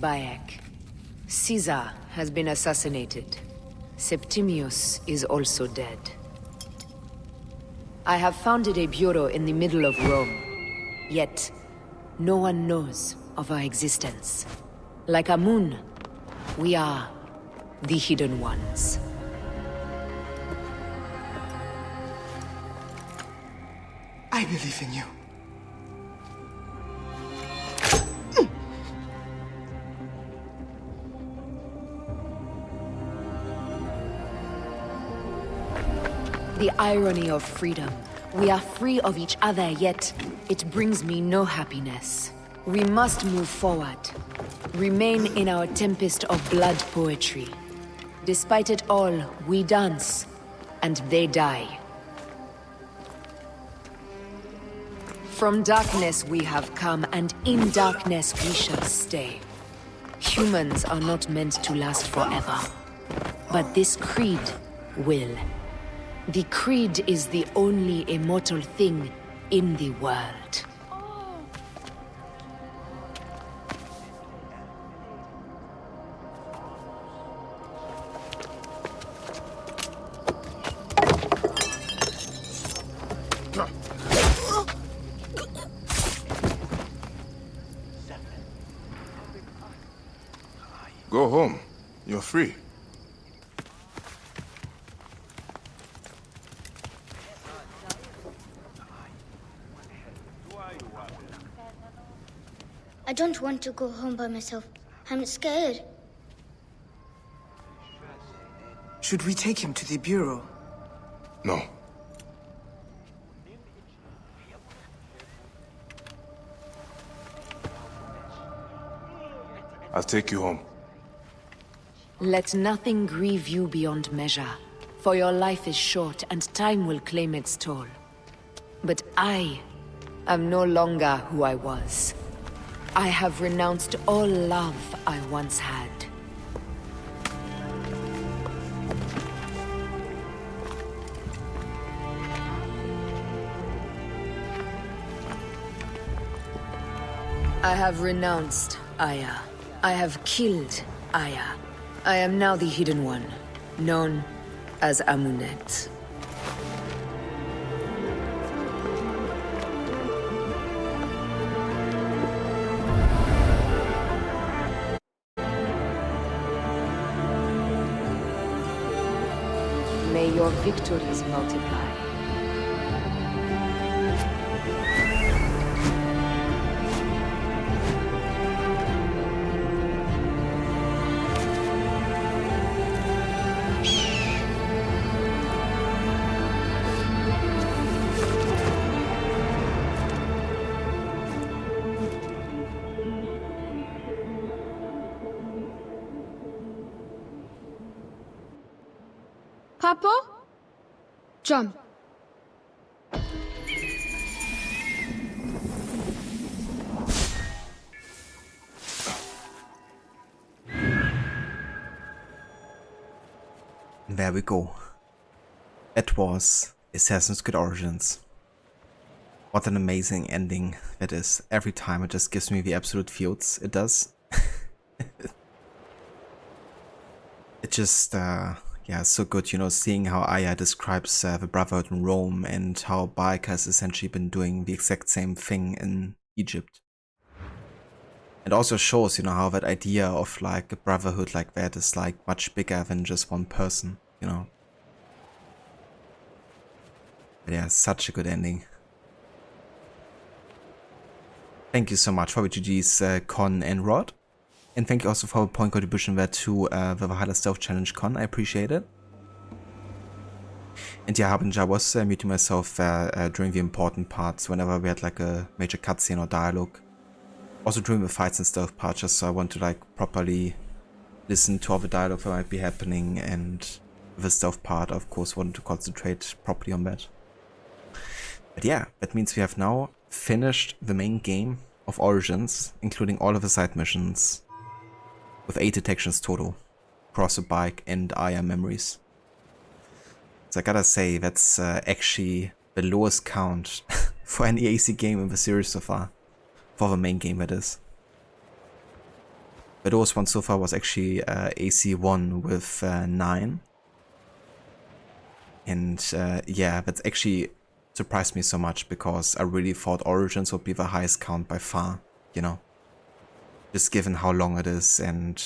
Bayek. Caesar has been assassinated. Septimius is also dead. I have founded a bureau in the middle of Rome. Yet, no one knows of our existence. Like Amun, we are the Hidden Ones. I believe in you. The irony of freedom. We are free of each other, yet it brings me no happiness. We must move forward. Remain in our tempest of blood poetry. Despite it all, we dance, and they die. From darkness we have come, and in darkness we shall stay. Humans are not meant to last forever. But this creed will. The creed is the only immortal thing in the world. Go home. You're free. I don't want to go home by myself. I'm scared. Should we take him to the bureau? No. I'll take you home. Let nothing grieve you beyond measure, for your life is short and time will claim its toll. But I am no longer who I was. I have renounced all love I once had. I have renounced Aya. I have killed Aya. I am now the Hidden One, known as Amunet. May your victories multiply. Papa? Jump. There we go. That was Assassin's Creed Origins. What an amazing ending that is. Every time it just gives me the absolute feels. It does. It just, yeah, so good, you know, seeing how Aya describes the Brotherhood in Rome and how Bayek has essentially been doing the exact same thing in Egypt. It also shows, you know, how that idea of like a brotherhood like that is like much bigger than just one person, you know. But yeah, such a good ending. Thank you so much for GG's Con and Rod. And thank you also for a point contribution there to the Valhalla Stealth Challenge Con. I appreciate it. And yeah, Harbinger was muting myself during the important parts, whenever we had like a major cutscene or dialogue. Also during the fights and stealth parts, just so I want to like properly listen to all the dialogue that might be happening, and the stealth part, of course, wanted to concentrate properly on that. But yeah, that means we have now finished the main game of Origins, including all of the side missions, with 8 detections total, across the Bayek and Aya memories. So I gotta say, that's actually the lowest count for any AC game in the series so far. For the main game, that is. The lowest one so far was actually AC1 with 9. And yeah, that's actually surprised me so much, because I really thought Origins would be the highest count by far, you know. Just given how long it is, and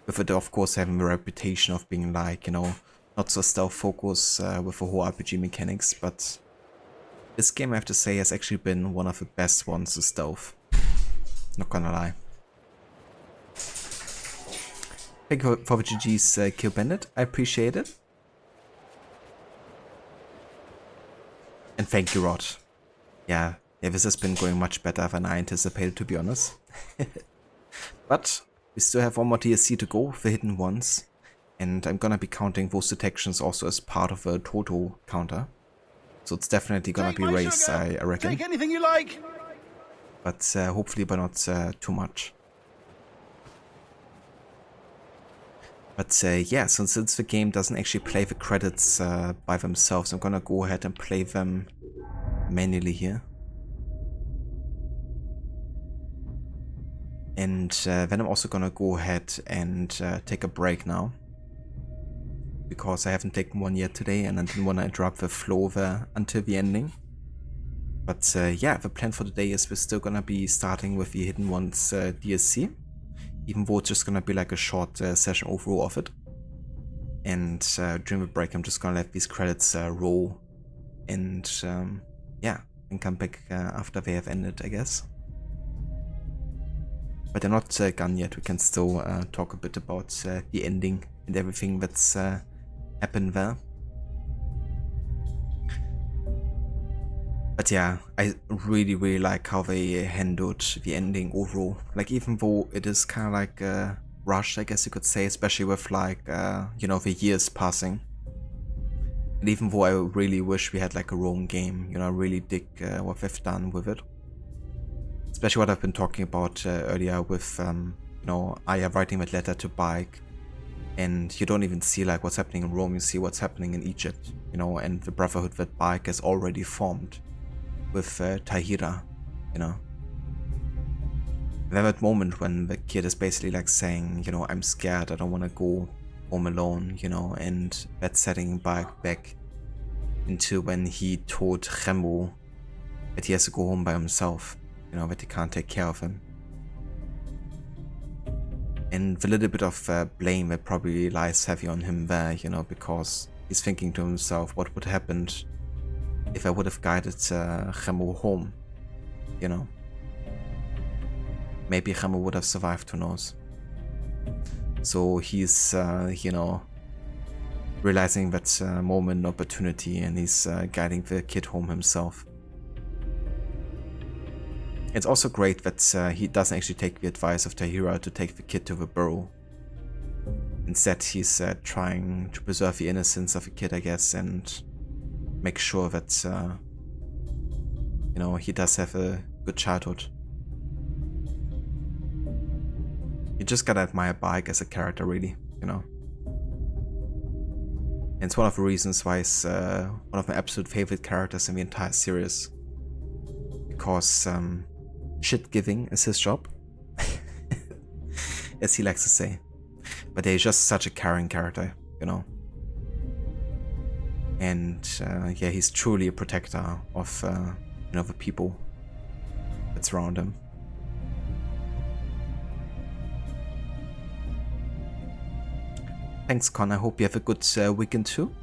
with it of course having the reputation of being like, you know, not so stealth focus with the whole RPG mechanics, but this game, I have to say, has actually been one of the best ones to stealth. Not gonna lie. Thank you for the GG's Kill Bandit, I appreciate it. And thank you, Rod. Yeah, this has been going much better than I anticipated, to be honest. But we still have one more DLC to go, the hidden ones. And I'm gonna be counting those detections also as part of a total counter. So it's definitely gonna be raised, I reckon. Take anything you like. But hopefully by not too much. But yeah, since the game doesn't actually play the credits by themselves, I'm gonna go ahead and play them manually here. And then I'm also gonna go ahead and take a break now, because I haven't taken one yet today, and I didn't want to interrupt the flow there until the ending. But yeah, the plan for today is we're still gonna be starting with the Hidden Ones DLC, even though it's just gonna be like a short session overall of it. And during the break, I'm just gonna let these credits roll, and yeah, and come back after they have ended, I guess. But they're not gone yet. We can still talk a bit about the ending and everything that's happened there. But yeah, I really like how they handled the ending overall. Like, even though it is kind of like rushed, I guess you could say, especially with like, you know, the years passing. And even though I really wish we had like a Rome game, you know, I really dig what they've done with it. Especially what I've been talking about earlier with, you know, Aya writing that letter to Bayek. And you don't even see like what's happening in Rome, you see what's happening in Egypt, you know, and the brotherhood that Bayek has already formed with Tahira, you know. And then that moment when the kid is basically like saying, you know, I'm scared, I don't want to go home alone, you know, and that's setting Bayek back into when he told Khembu that he has to go home by himself, you know, that he can't take care of him. And the little bit of blame that probably lies heavy on him there, you know, because he's thinking to himself, what would have happened if I would have guided Remo home, you know? Maybe Remo would have survived, who knows? So he's, you know, realizing that moment, opportunity, and he's guiding the kid home himself. It's also great that he doesn't actually take the advice of Tahira to take the kid to the burrow. Instead, he's trying to preserve the innocence of the kid, I guess, and make sure that, you know, he does have a good childhood. You just gotta admire Bayek as a character, really, you know. And it's one of the reasons why he's one of my absolute favorite characters in the entire series. Because shit giving is his job, as he likes to say. But he's just such a caring character, you know. And yeah, he's truly a protector of you know, the people that surround him. Thanks, Con. I hope you have a good weekend too.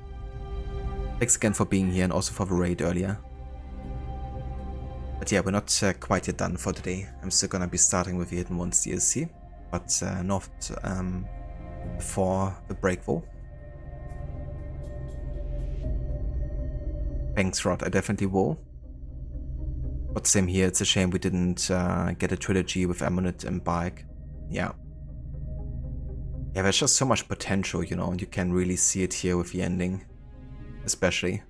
Thanks again for being here and also for the raid earlier. But yeah, we're not quite yet done for today. I'm still gonna be starting with the Hidden Ones DLC, but not before the break though. Thanks, Rod. I definitely will. But same here. It's a shame we didn't get a trilogy with Ammonit and Bayek. Yeah. Yeah, there's just so much potential, you know, and you can really see it here with the ending, especially.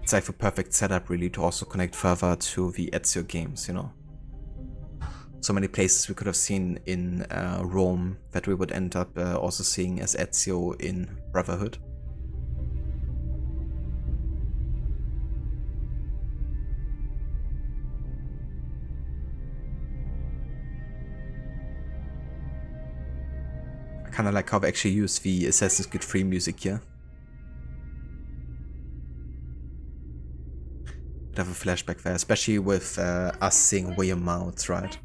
It's like the perfect setup, really, to also connect further to the Ezio games, you know. So many places we could have seen in Rome that we would end up also seeing as Ezio in Brotherhood. I kind of like how they actually use the Assassin's Creed 3 music here. Bit of a flashback there, especially with us seeing William Mouths, right?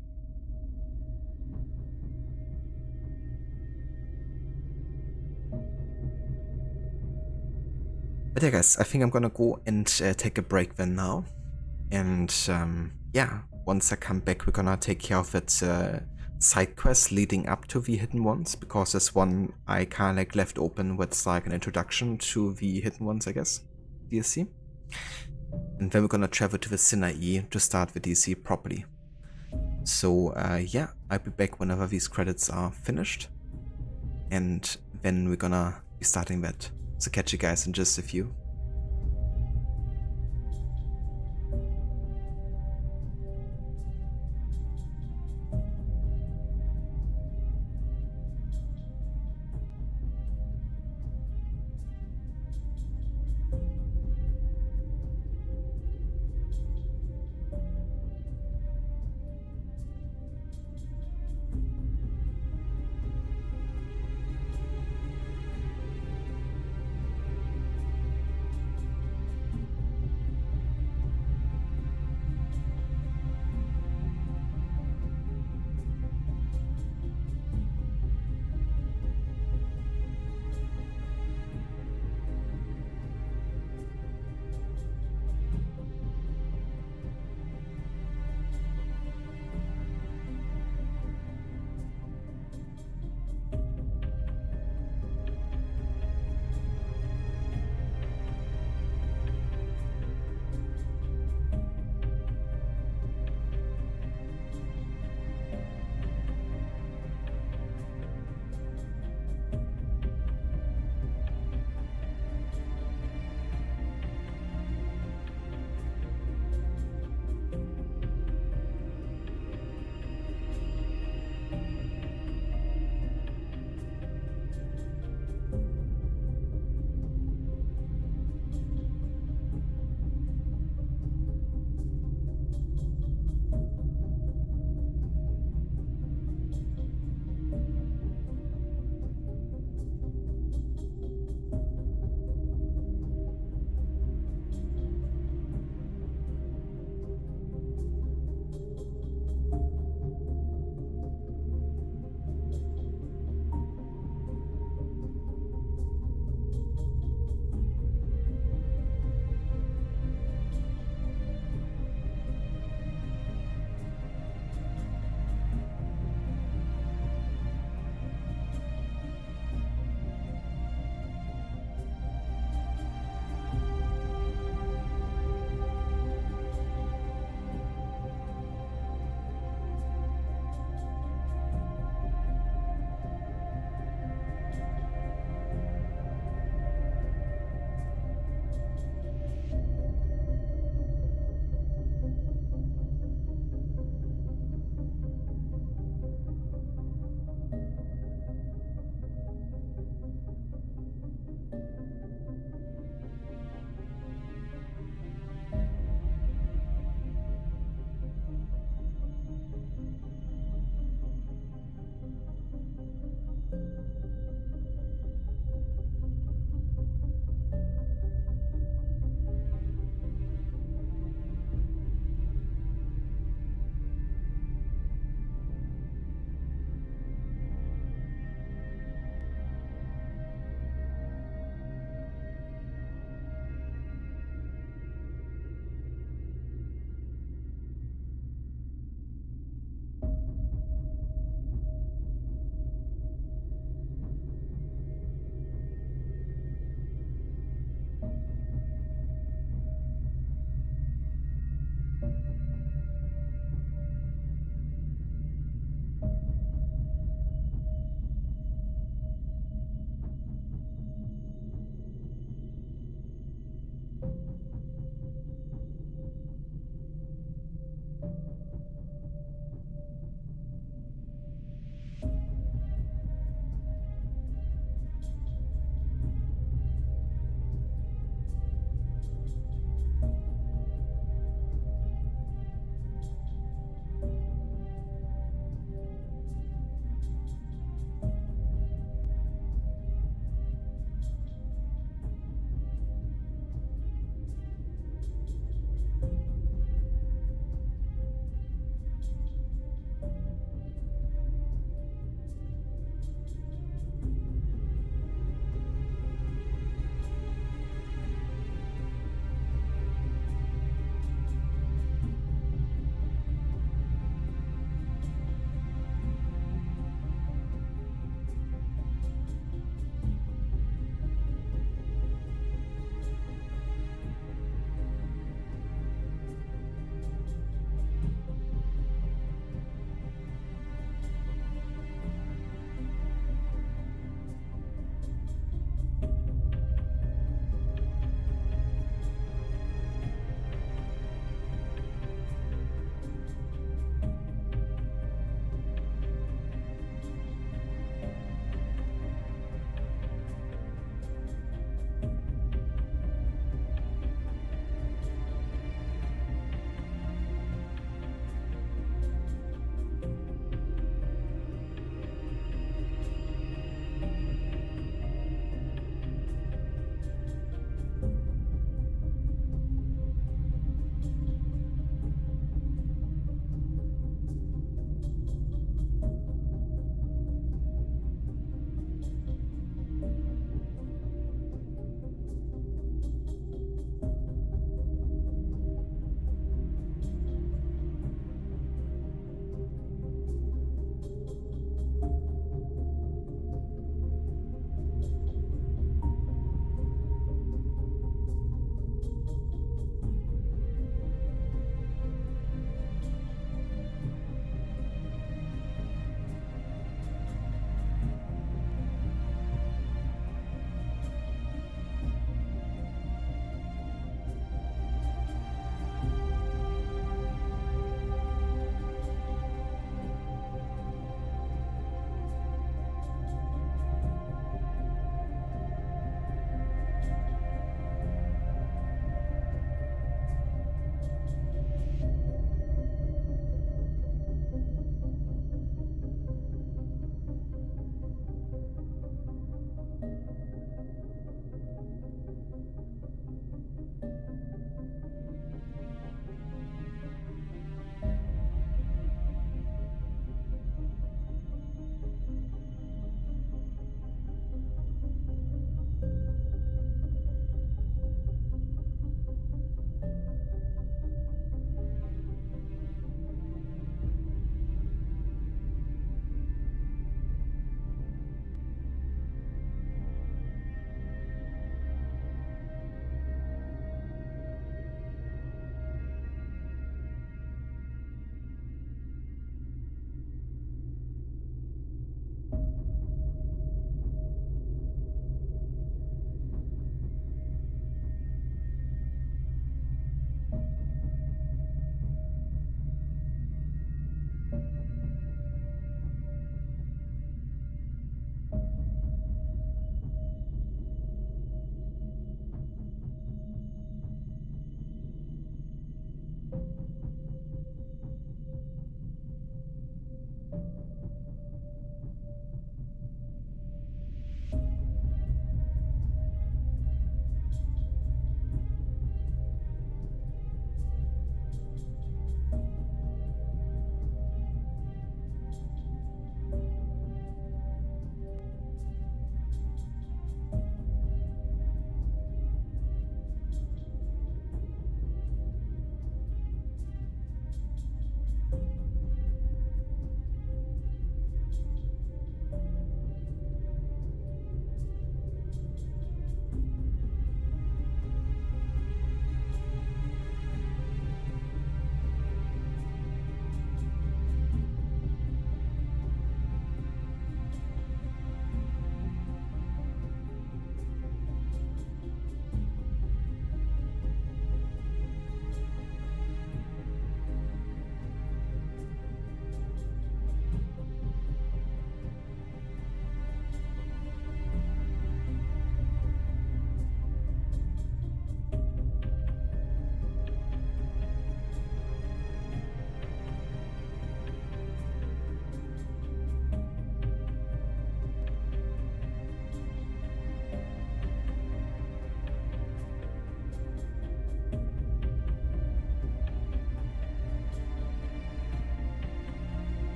But yeah, guys, I think I'm gonna go and take a break then now. And yeah, once I come back, we're gonna take care of that side quest leading up to the Hidden Ones, because there's one I kind of like left open with like an introduction to the Hidden Ones, I guess, DLC. And then we're gonna travel to the Cyrenaica to start the DLC properly. So yeah, I'll be back whenever these credits are finished, and then we're gonna be starting that. So catch you guys in just a few.